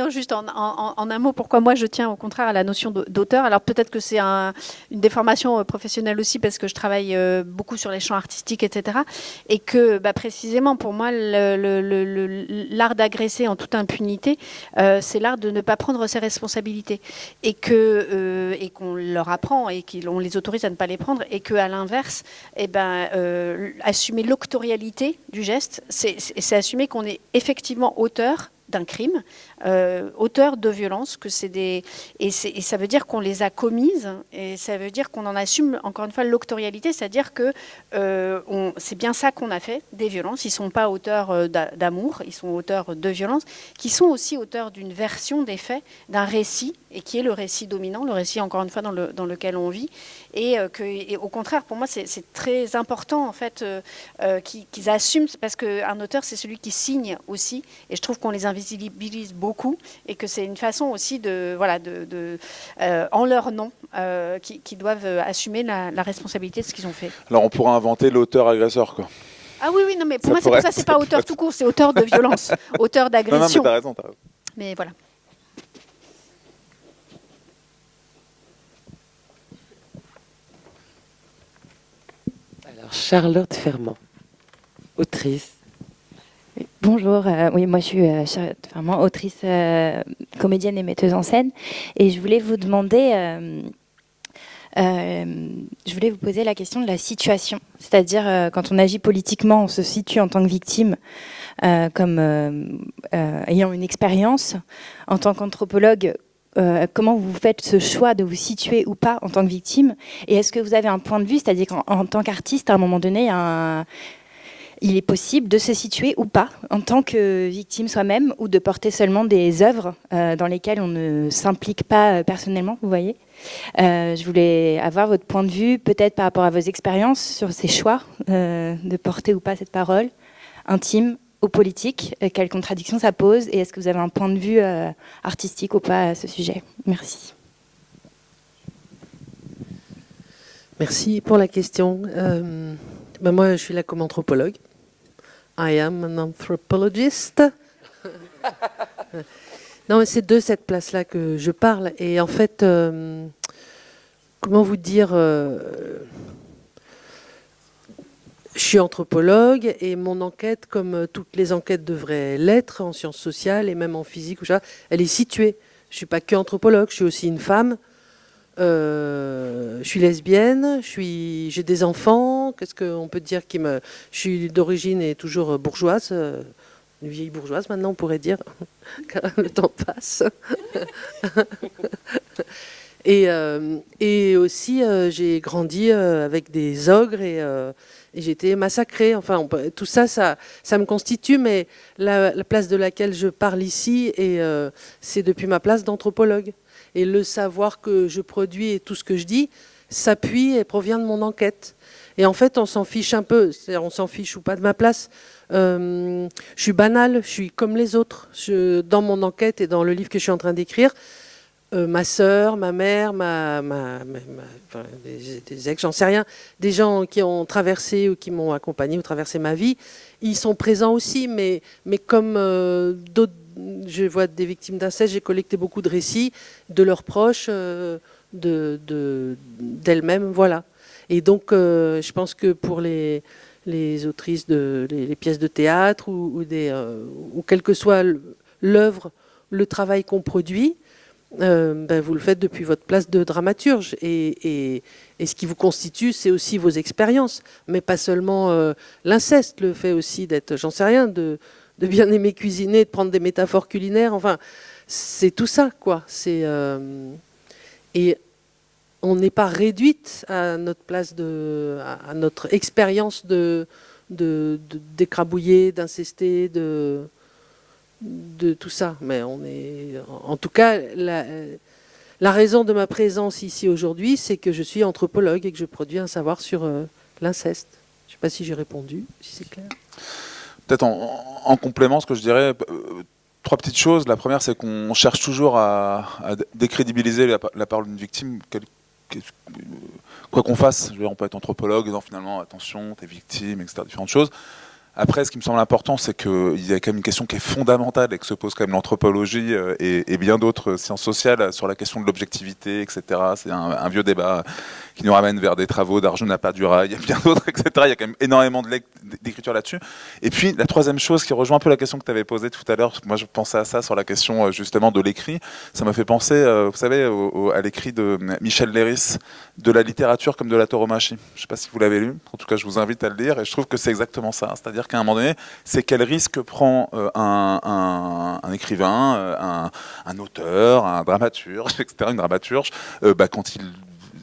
Juste en un mot, pourquoi moi je tiens au contraire à la notion d'auteur. Alors peut-être que c'est une déformation professionnelle aussi parce que je travaille beaucoup sur les champs artistiques, etc. Et que précisément pour moi, l'art d'agresser en toute impunité, c'est l'art de ne pas prendre ses responsabilités. Et qu'on leur apprend et qu'on les autorise à ne pas les prendre, et qu'à l'inverse, assumer l'octorialité du geste, c'est assumer qu'on est effectivement auteur d'un crime, auteur de violence, et ça veut dire qu'on les a commises, et ça veut dire qu'on en assume encore une fois l'octorialité, c'est-à-dire que c'est bien ça qu'on a fait, des violences. Ils ne sont pas auteurs d'amour, ils sont auteurs de violences, qui sont aussi auteurs d'une version des faits, d'un récit, et qui est le récit dominant, le récit encore une fois dans lequel on vit, et au contraire, pour moi, c'est très important en fait qu'ils assument, parce qu'un auteur, c'est celui qui signe aussi, et je trouve qu'on les invisibilise beaucoup, et que c'est une façon aussi en leur nom, qui doivent assumer la responsabilité de ce qu'ils ont fait. Alors on pourrait inventer l'auteur-agresseur, quoi. Ah oui, non, mais pour moi, c'est pour ça, c'est pas auteur tout court, c'est auteur de violence, auteur d'agression. Non, mais t'as raison. Mais voilà. Alors, Charlotte Fermand, autrice. Bonjour, oui, moi je suis Charlotte Fermand, autrice, comédienne et metteuse en scène. Et je voulais vous demander, je voulais vous poser la question de la situation. C'est-à-dire, quand on agit politiquement, on se situe en tant que victime, comme ayant une expérience. En tant qu'anthropologue, comment vous faites ce choix de vous situer ou pas en tant que victime? Et est-ce que vous avez un point de vue, c'est-à-dire qu'en tant qu'artiste, à un moment donné, il est possible de se situer ou pas en tant que victime soi-même, ou de porter seulement des œuvres dans lesquelles on ne s'implique pas personnellement, vous voyez? Je voulais avoir votre point de vue, peut-être par rapport à vos expériences, sur ces choix de porter ou pas cette parole intime ou politique. Quelles contradictions ça pose, et est-ce que vous avez un point de vue artistique ou pas à ce sujet? Merci. Merci pour la question. Moi, je suis là comme anthropologue. I am an anthropologist. Non, mais c'est de cette place-là que je parle. Et en fait, comment vous dire, je suis anthropologue, et mon enquête, comme toutes les enquêtes devraient l'être en sciences sociales et même en physique, elle est située. Je ne suis pas que anthropologue, je suis aussi une femme. Je suis lesbienne, j'ai des enfants. Qu'est-ce qu'on peut dire je suis d'origine et toujours bourgeoise, une vieille bourgeoise maintenant on pourrait dire, car le temps passe. Et aussi j'ai grandi avec des ogres, et j'ai été massacrée. Enfin, tout ça me constitue, mais la place de laquelle je parle ici, c'est depuis ma place d'anthropologue. Et le savoir que je produis et tout ce que je dis s'appuie et provient de mon enquête. Et en fait, on s'en fiche un peu. C'est-à-dire, on s'en fiche ou pas de ma place. Je suis banale, je suis comme les autres. Dans mon enquête et dans le livre que je suis en train d'écrire, ma sœur, ma mère, des ex, j'en sais rien, des gens qui ont traversé ou qui m'ont accompagné ou traversé ma vie, ils sont présents aussi, mais comme d'autres. Je vois des victimes d'inceste, j'ai collecté beaucoup de récits de leurs proches, d'elles-mêmes, voilà. Et donc, je pense que pour les autrices les pièces de théâtre ou quelle que soit l'œuvre, le travail qu'on produit, vous le faites depuis votre place de dramaturge. Et ce qui vous constitue, c'est aussi vos expériences. Mais pas seulement l'inceste, le fait aussi d'être, j'en sais rien, de bien aimer cuisiner, de prendre des métaphores culinaires. Enfin, c'est tout ça, quoi. Et on n'est pas réduite à notre place à notre expérience d'écrabouiller, d'incester, de tout ça. Mais on est, en tout cas, la raison de ma présence ici aujourd'hui, c'est que je suis anthropologue et que je produis un savoir sur l'inceste. Je ne sais pas si j'ai répondu, si c'est clair. Peut-être en complément, ce que je dirais, trois petites choses. La première, c'est qu'on cherche toujours à décrédibiliser la parole d'une victime. Quoi qu'on fasse, je veux dire, on peut être anthropologue, et non, finalement, attention, t'es victime, etc., différentes choses. Après, ce qui me semble important, c'est qu'il y a quand même une question qui est fondamentale et que se pose quand même l'anthropologie et bien d'autres sciences sociales sur la question de l'objectivité, etc. C'est un vieux débat qui nous ramène vers des travaux d'Arjuna Padura, il y a bien d'autres, etc. Il y a quand même énormément d'écriture là-dessus. Et puis, la troisième chose qui rejoint un peu la question que tu avais posée tout à l'heure, moi je pensais à ça sur la question justement de l'écrit, ça m'a fait penser, vous savez, à l'écrit de Michel Léris, de la littérature comme de la tauromachie. Je ne sais pas si vous l'avez lu, en tout cas je vous invite à le lire, et je trouve que c'est exactement ça. C'est-à-dire qu'à un moment donné, c'est quel risque prend un écrivain, un auteur, un dramaturge, etc., une dramaturge, quand il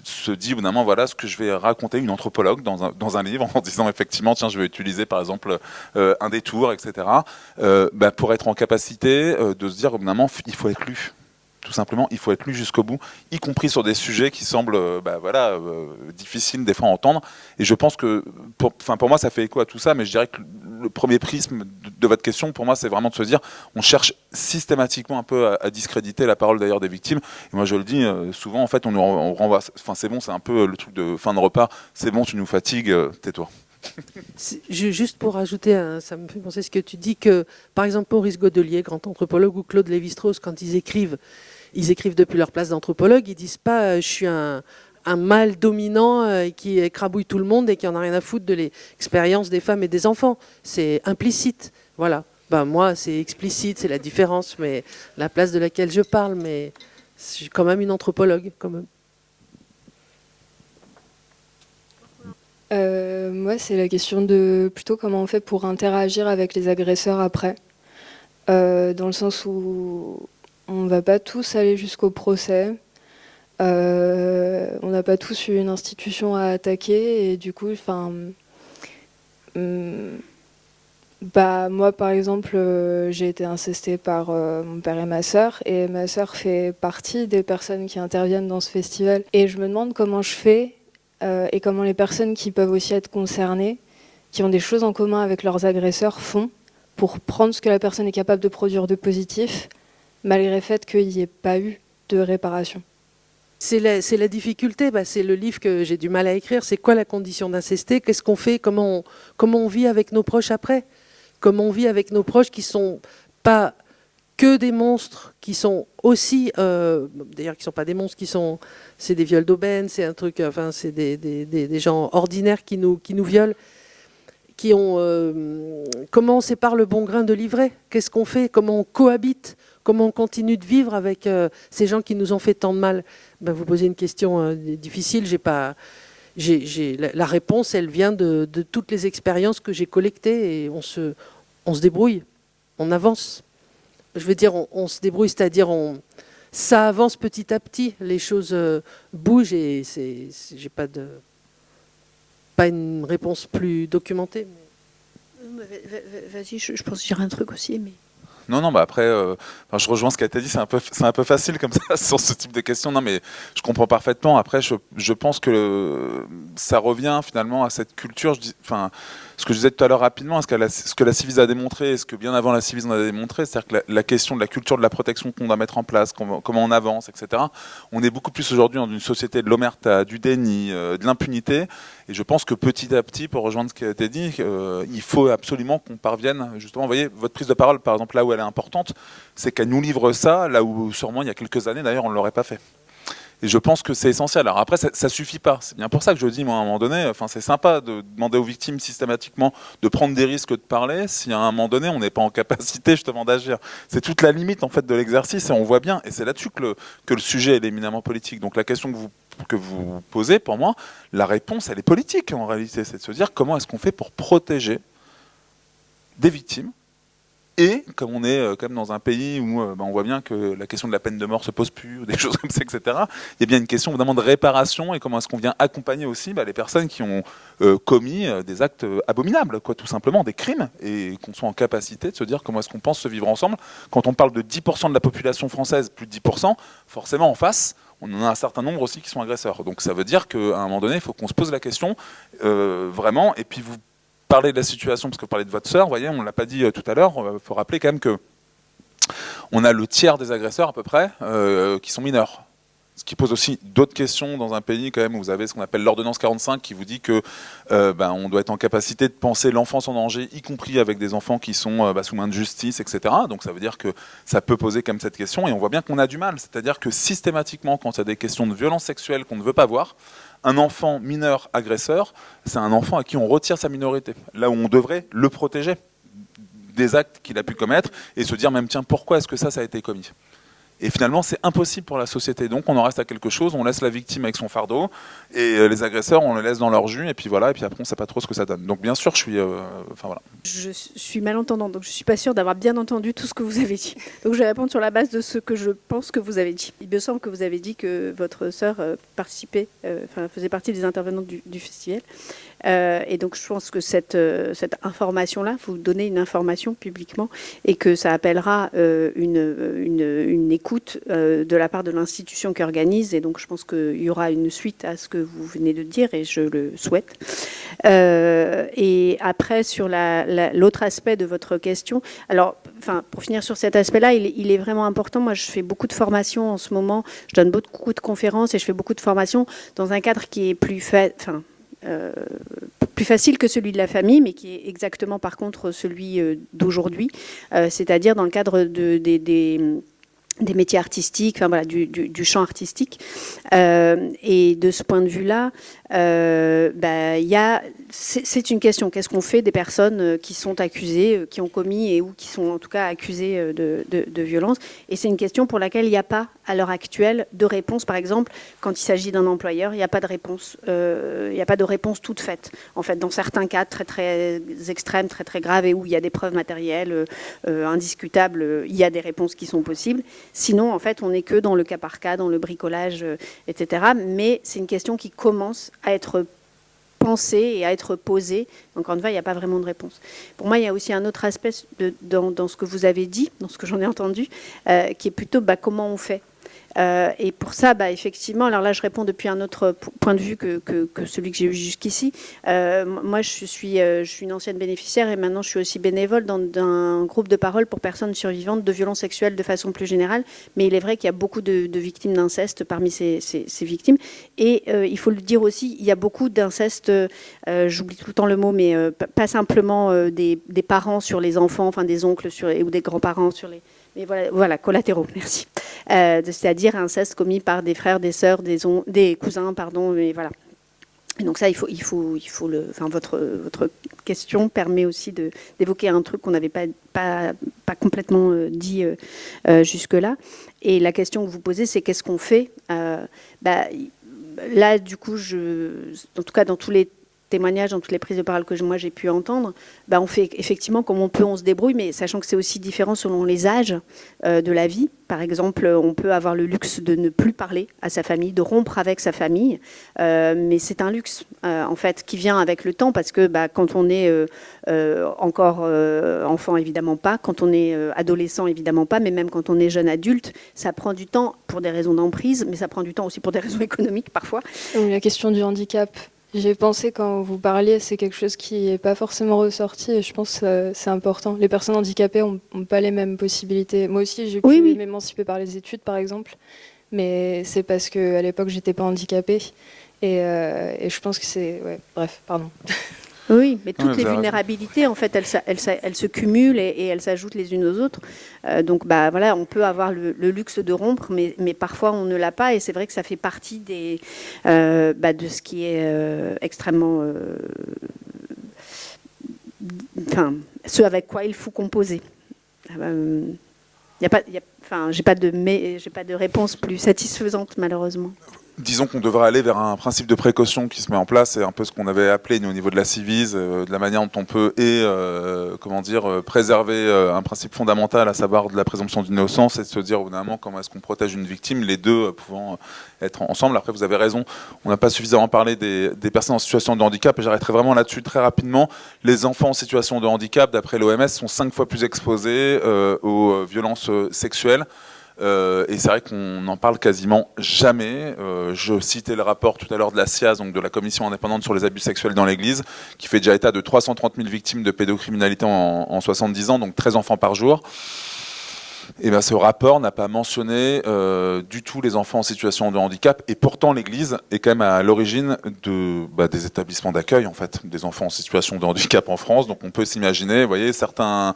se dit évidemment voilà ce que je vais raconter, une anthropologue dans un livre, en disant effectivement tiens je vais utiliser par exemple un détour, etc., pour être en capacité de se dire évidemment il faut être lu. Tout simplement, il faut être lu jusqu'au bout, y compris sur des sujets qui semblent difficiles des fois à entendre. Et je pense que, pour moi, ça fait écho à tout ça, mais je dirais que le premier prisme de votre question, pour moi, c'est vraiment de se dire, on cherche systématiquement un peu à discréditer la parole d'ailleurs des victimes. Et moi, je le dis souvent, en fait, on renvoie, enfin, c'est bon, c'est un peu le truc de fin de repas, c'est bon, tu nous fatigues, tais-toi. Juste pour ajouter, ça me fait penser ce que tu dis, que par exemple Maurice Godelier, grand anthropologue, ou Claude Lévi-Strauss, quand ils écrivent depuis leur place d'anthropologue, ils disent pas je suis un mâle dominant qui écrabouille tout le monde et qui en a rien à foutre de l'expérience des femmes et des enfants. C'est implicite, voilà. Moi c'est explicite, c'est la différence, mais la place de laquelle je parle, mais je suis quand même une anthropologue, quand même. Moi, c'est la question de plutôt comment on fait pour interagir avec les agresseurs après. Dans le sens où on ne va pas tous aller jusqu'au procès. On n'a pas tous une institution à attaquer. Et du coup, moi, par exemple, j'ai été incestée par mon père et ma sœur. Et ma sœur fait partie des personnes qui interviennent dans ce festival. Et je me demande comment je fais et comment les personnes qui peuvent aussi être concernées, qui ont des choses en commun avec leurs agresseurs, font pour prendre ce que la personne est capable de produire de positif, malgré le fait qu'il n'y ait pas eu de réparation. C'est la difficulté, c'est le livre que j'ai du mal à écrire. C'est quoi la condition d'incester? Qu'est-ce qu'on fait? Comment on vit avec nos proches après? Comment on vit avec nos proches qui ne sont pas que des monstres, qui sont aussi, d'ailleurs qui ne sont pas des monstres, c'est des viols d'aubaine, c'est un truc, enfin c'est des gens ordinaires qui nous violent, qui ont, comment on sépare le bon grain de l'ivraie? Qu'est-ce qu'on fait? Comment on cohabite? Comment on continue de vivre avec ces gens qui nous ont fait tant de mal? Vous posez une question difficile, la réponse, elle vient de toutes les expériences que j'ai collectées, et on se débrouille, on avance. Je veux dire, on se débrouille, c'est-à-dire ça avance petit à petit, les choses bougent, et j'ai pas une réponse plus documentée. Mais... Vas-y, je pense dire un truc aussi, mais... Non, après, je rejoins ce qu'a été dit, c'est un peu facile comme ça sur ce type de questions. Non, mais je comprends parfaitement. Après, je pense que ça revient finalement à cette culture. Ce que je disais tout à l'heure rapidement, ce que la Civis a démontré, et ce que bien avant la Civis on a démontré, c'est-à-dire que la question de la culture de la protection qu'on doit mettre en place, comment on avance, etc. On est beaucoup plus aujourd'hui dans une société de l'omerta, du déni, de l'impunité. Et je pense que petit à petit, pour rejoindre ce qui a été dit, il faut absolument qu'on parvienne, justement, vous voyez, votre prise de parole, par exemple, là où elle est importante, c'est qu'elle nous livre ça, là où sûrement il y a quelques années, d'ailleurs, on ne l'aurait pas fait. Et je pense que c'est essentiel. Alors après, ça suffit pas. C'est bien pour ça que je dis, moi, à un moment donné, enfin, c'est sympa de demander aux victimes systématiquement de prendre des risques, de parler, si à un moment donné, on n'est pas en capacité justement d'agir. C'est toute la limite en fait de l'exercice, et on voit bien. Et c'est là-dessus que le sujet est éminemment politique. Donc la question que vous posez, pour moi, la réponse, elle est politique en réalité. C'est de se dire comment est-ce qu'on fait pour protéger des victimes. Et comme on est quand même dans un pays où on voit bien que la question de la peine de mort se pose plus, ou des choses comme ça, etc., il y a bien une question évidemment de réparation, et comment est-ce qu'on vient accompagner aussi les personnes qui ont commis des actes abominables, quoi, tout simplement, des crimes, et qu'on soit en capacité de se dire comment est-ce qu'on pense se vivre ensemble. Quand on parle de 10% de la population française, plus de 10%, forcément en face, on en a un certain nombre aussi qui sont agresseurs. Donc ça veut dire qu'à un moment donné, il faut qu'on se pose la question vraiment, et puis vous parler de la situation, parce que vous parlez de votre sœur, vous voyez, on ne l'a pas dit tout à l'heure, il faut rappeler quand même que on a le tiers des agresseurs à peu près qui sont mineurs. Ce qui pose aussi d'autres questions dans un pays quand même où vous avez ce qu'on appelle l'ordonnance 45 qui vous dit que on doit être en capacité de penser l'enfance en danger, y compris avec des enfants qui sont sous main de justice, etc. Donc ça veut dire que ça peut poser quand même cette question, et on voit bien qu'on a du mal. C'est-à-dire que systématiquement, quand il y a des questions de violence sexuelle qu'on ne veut pas voir, un enfant mineur agresseur, c'est un enfant à qui on retire sa minorité. Là où on devrait le protéger des actes qu'il a pu commettre, et se dire même, tiens, pourquoi est-ce que ça a été commis ? Et finalement, c'est impossible pour la société. Donc, on en reste à quelque chose. On laisse la victime avec son fardeau, et les agresseurs, on les laisse dans leur jus. Et puis voilà. Et puis après, on ne sait pas trop ce que ça donne. Donc, bien sûr, je suis. Voilà. Je suis malentendante, donc je suis pas sûre d'avoir bien entendu tout ce que vous avez dit. Donc, je vais répondre sur la base de ce que je pense que vous avez dit. Il me semble que vous avez dit que votre sœur faisait partie des intervenants du festival. Et donc, je pense que cette information-là, vous donnez une information publiquement, et que ça appellera une écoute de la part de l'institution qui organise. Et donc, je pense qu'il y aura une suite à ce que vous venez de dire, et je le souhaite. Et après, sur l'autre aspect de votre question, alors, pour finir sur cet aspect-là, il est vraiment important. Moi, je fais beaucoup de formations en ce moment. Je donne beaucoup de conférences, et je fais beaucoup de formations dans un cadre qui est plus facile que celui de la famille, mais qui est exactement par contre celui d'aujourd'hui, c'est-à-dire dans le cadre des métiers artistiques, du champ artistique. Et de ce point de vue-là, c'est une question. Qu'est-ce qu'on fait des personnes qui sont accusées, qui ont commis ou qui sont en tout cas accusées de violence ? Et c'est une question pour laquelle il n'y a pas, à l'heure actuelle, de réponse. Par exemple, quand il s'agit d'un employeur, il n'y a pas de réponse. Il n'y a pas de réponse toute faite. En fait, dans certains cas très très extrêmes, très très graves, et où il y a des preuves matérielles indiscutables, il y a des réponses qui sont possibles. Sinon, en fait, on n'est que dans le cas par cas, dans le bricolage, etc. Mais c'est une question qui commence à être pensée et à être posée. Encore une fois, il n'y a pas vraiment de réponse. Pour moi, il y a aussi un autre aspect dans ce que vous avez dit, dans ce que j'en ai entendu, qui est plutôt comment on fait. Et pour ça, effectivement, alors là, je réponds depuis un autre point de vue que celui que j'ai eu jusqu'ici. Moi, je suis une ancienne bénéficiaire, et maintenant, je suis aussi bénévole dans un groupe de parole pour personnes survivantes de violences sexuelles de façon plus générale. Mais il est vrai qu'il y a beaucoup de victimes d'inceste parmi ces victimes. Et il faut le dire aussi, il y a beaucoup d'inceste, j'oublie tout le temps le mot, mais pas simplement des parents sur les enfants, des oncles ou des grands-parents sur les... Mais voilà, collatéraux, merci. C'est-à-dire inceste commis par des frères, des sœurs, des cousins, pardon, et voilà. Et donc ça, votre question permet aussi d'évoquer un truc qu'on n'avait pas complètement dit jusque-là. Et la question que vous posez, c'est qu'est-ce qu'on fait ? Là, du coup, en tout cas, dans tous les témoignages, dans toutes les prises de parole que moi j'ai pu entendre, on fait effectivement comme on peut, on se débrouille, mais sachant que c'est aussi différent selon les âges de la vie. Par exemple, on peut avoir le luxe de ne plus parler à sa famille, de rompre avec sa famille, mais c'est un luxe en fait qui vient avec le temps, parce que quand on est encore enfant, évidemment pas, quand on est adolescent, évidemment pas, mais même quand on est jeune adulte, ça prend du temps pour des raisons d'emprise, mais ça prend du temps aussi pour des raisons économiques parfois. La question du handicap. J'ai pensé quand vous parliez, c'est quelque chose qui n'est pas forcément ressorti, et je pense que c'est important. Les personnes handicapées n'ont pas les mêmes possibilités. Moi aussi, j'ai pu m'émanciper par les études, par exemple, mais c'est parce qu'à l'époque, je n'étais pas handicapée. Et je pense que c'est... Ouais, bref, pardon. Oui, mais toutes Ouais, les vous avez vulnérabilités, en fait, elles se cumulent et elles s'ajoutent les unes aux autres. Donc, voilà, on peut avoir le luxe de rompre, mais parfois on ne l'a pas. Et c'est vrai que ça fait partie de ce qui est extrêmement... ce avec quoi il faut composer. J'ai pas de réponse plus satisfaisante, malheureusement. Disons qu'on devrait aller vers un principe de précaution qui se met en place, c'est un peu ce qu'on avait appelé nous, au niveau de la Civise, de la manière dont on peut préserver un principe fondamental, à savoir de la présomption d'innocence, et de se dire au bout d'un moment comment est-ce qu'on protège une victime, les deux pouvant être ensemble. Après, vous avez raison, on n'a pas suffisamment parlé des personnes en situation de handicap, et j'arrêterai vraiment là-dessus très rapidement. Les enfants en situation de handicap, d'après l'OMS, sont 5 fois plus exposés aux violences sexuelles. Et c'est vrai qu'on n'en parle quasiment jamais. Je citais le rapport tout à l'heure de la CIAS, donc de la Commission indépendante sur les abus sexuels dans l'Église, qui fait déjà état de 330 000 victimes de pédocriminalité en 70 ans, donc 13 enfants par jour. Et ce rapport n'a pas mentionné du tout les enfants en situation de handicap, et pourtant l'Église est quand même à l'origine des établissements d'accueil, en fait, des enfants en situation de handicap en France. Donc on peut s'imaginer, vous voyez, certains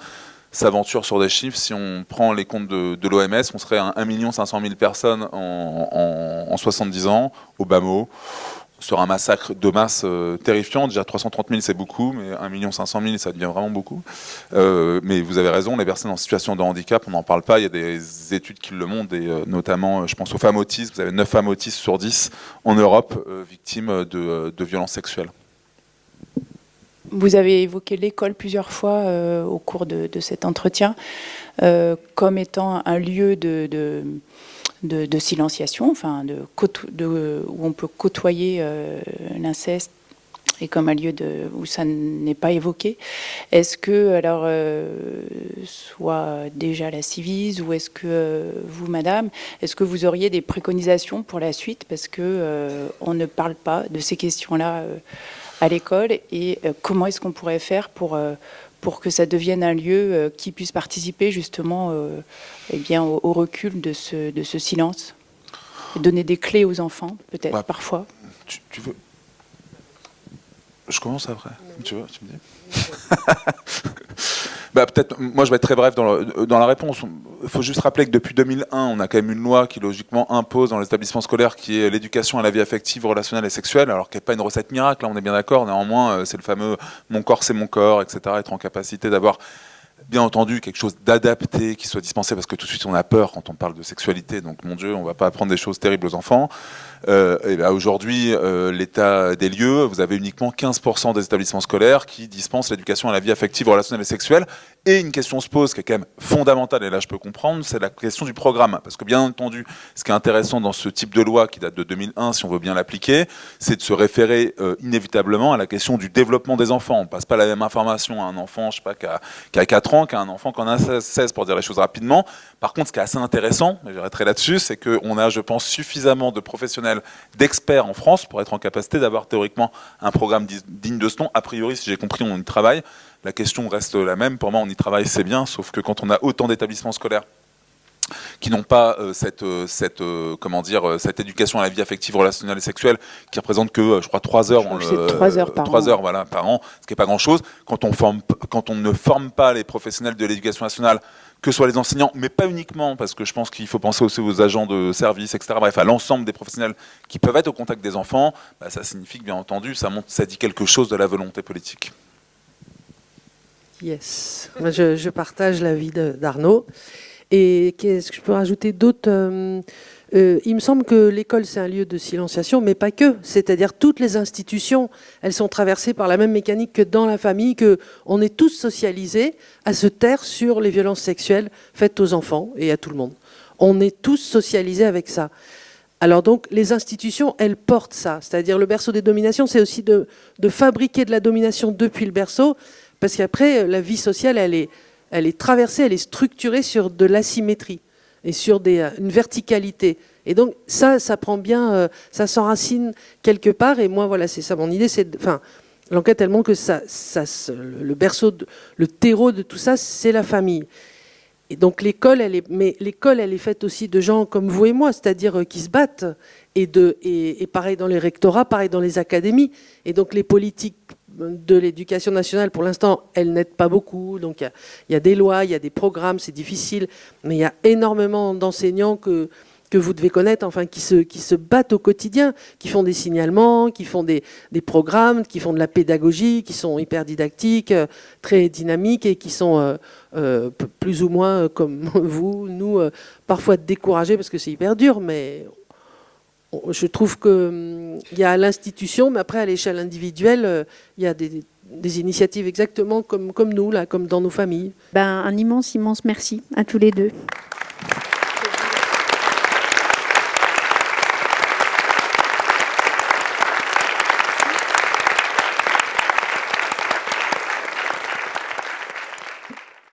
s'aventure sur des chiffres. Si on prend les comptes de l'OMS, on serait à 1 500 000 personnes en 70 ans, au bas mot, sur un massacre de masse terrifiant. Déjà 330 000 c'est beaucoup, mais 1 500 000 ça devient vraiment beaucoup. Mais vous avez raison, les personnes en situation de handicap, on n'en parle pas. Il y a des études qui le montrent, et notamment, je pense aux femmes autistes. Vous avez 9 femmes autistes sur 10 en Europe victimes de violences sexuelles. Vous avez évoqué l'école plusieurs fois au cours de cet entretien comme étant un lieu de silenciation, enfin où on peut côtoyer l'inceste, et comme un lieu où ça n'est pas évoqué. Est-ce que, alors, soit déjà la Civise, ou est-ce que vous, madame, est-ce que vous auriez des préconisations pour la suite, parce que on ne parle pas de ces questions-là à l'école, et comment est-ce qu'on pourrait faire pour que ça devienne un lieu qui puisse participer justement au recul de ce silence, et donner des clés aux enfants, peut-être, parfois. Tu veux... Je commence après. Tu veux, tu me dis. Peut-être, moi je vais être très bref dans la réponse. Il faut juste rappeler que depuis 2001, on a quand même une loi qui logiquement impose dans les établissements scolaires, qui est l'éducation à la vie affective, relationnelle et sexuelle, alors qu'elle n'est pas une recette miracle, là on est bien d'accord. Néanmoins, c'est le fameux « mon corps c'est mon corps », etc. Être en capacité d'avoir, bien entendu, quelque chose d'adapté qui soit dispensé, parce que tout de suite on a peur quand on parle de sexualité, donc mon Dieu, on ne va pas apprendre des choses terribles aux enfants. Aujourd'hui, l'état des lieux, vous avez uniquement 15% des établissements scolaires qui dispensent l'éducation à la vie affective, relationnelle et sexuelle. Et une question se pose qui est quand même fondamentale, et là je peux comprendre, c'est la question du programme. Parce que bien entendu, ce qui est intéressant dans ce type de loi qui date de 2001, si on veut bien l'appliquer, c'est de se référer inévitablement à la question du développement des enfants. On ne passe pas la même information à un enfant, je sais pas, qui a 4 ans, qu'à un enfant qui en a 16, pour dire les choses rapidement. Par contre, ce qui est assez intéressant, et j'arrêterai là-dessus, c'est qu'on a, je pense, suffisamment de professionnels, d'experts en France pour être en capacité d'avoir théoriquement un programme digne de ce nom. A priori, si j'ai compris, on y travaille. La question reste la même. Pour moi, on y travaille, c'est bien, sauf que quand on a autant d'établissements scolaires qui n'ont pas cette éducation à la vie affective, relationnelle et sexuelle, qui représente que, je crois, 3 heures, 3 heures par an. Voilà, par an, ce qui n'est pas grand-chose. Quand on ne forme pas les professionnels de l'éducation nationale, que ce soit les enseignants, mais pas uniquement, parce que je pense qu'il faut penser aussi aux agents de service, etc. Bref, à l'ensemble des professionnels qui peuvent être au contact des enfants, ça signifie que, bien entendu, ça dit quelque chose de la volonté politique. Yes. Moi, je partage l'avis d'Arnaud. Et qu'est-ce que je peux rajouter d'autre ? Il me semble que l'école, c'est un lieu de silenciation, mais pas que. C'est-à-dire toutes les institutions, elles sont traversées par la même mécanique que dans la famille, qu'on est tous socialisés à se taire sur les violences sexuelles faites aux enfants et à tout le monde. On est tous socialisés avec ça. Alors donc, les institutions, elles portent ça. C'est-à-dire le berceau des dominations, c'est aussi de fabriquer de la domination depuis le berceau, parce qu'après, la vie sociale, elle est traversée, elle est structurée sur de l'asymétrie et sur une verticalité. Et donc ça prend bien, ça s'enracine quelque part. Et moi, voilà, c'est ça mon idée. L'enquête, elle montre que le berceau, le terreau de tout ça, c'est la famille. Et donc l'école, elle est faite aussi de gens comme vous et moi, c'est-à-dire qui se battent. Et pareil dans les rectorats, pareil dans les académies. Et donc les politiques de l'éducation nationale, pour l'instant, elle n'aide pas beaucoup. Donc il y a des lois, il y a des programmes, c'est difficile, mais il y a énormément d'enseignants que vous devez connaître, enfin, qui se battent au quotidien, qui font des signalements, qui font des programmes, qui font de la pédagogie, qui sont hyper didactiques, très dynamiques et qui sont plus ou moins comme vous, nous, parfois découragés parce que c'est hyper dur, mais je trouve qu'il y a l'institution, mais après, à l'échelle individuelle, il y a des initiatives exactement comme nous, là, comme dans nos familles. Un immense merci à tous les deux.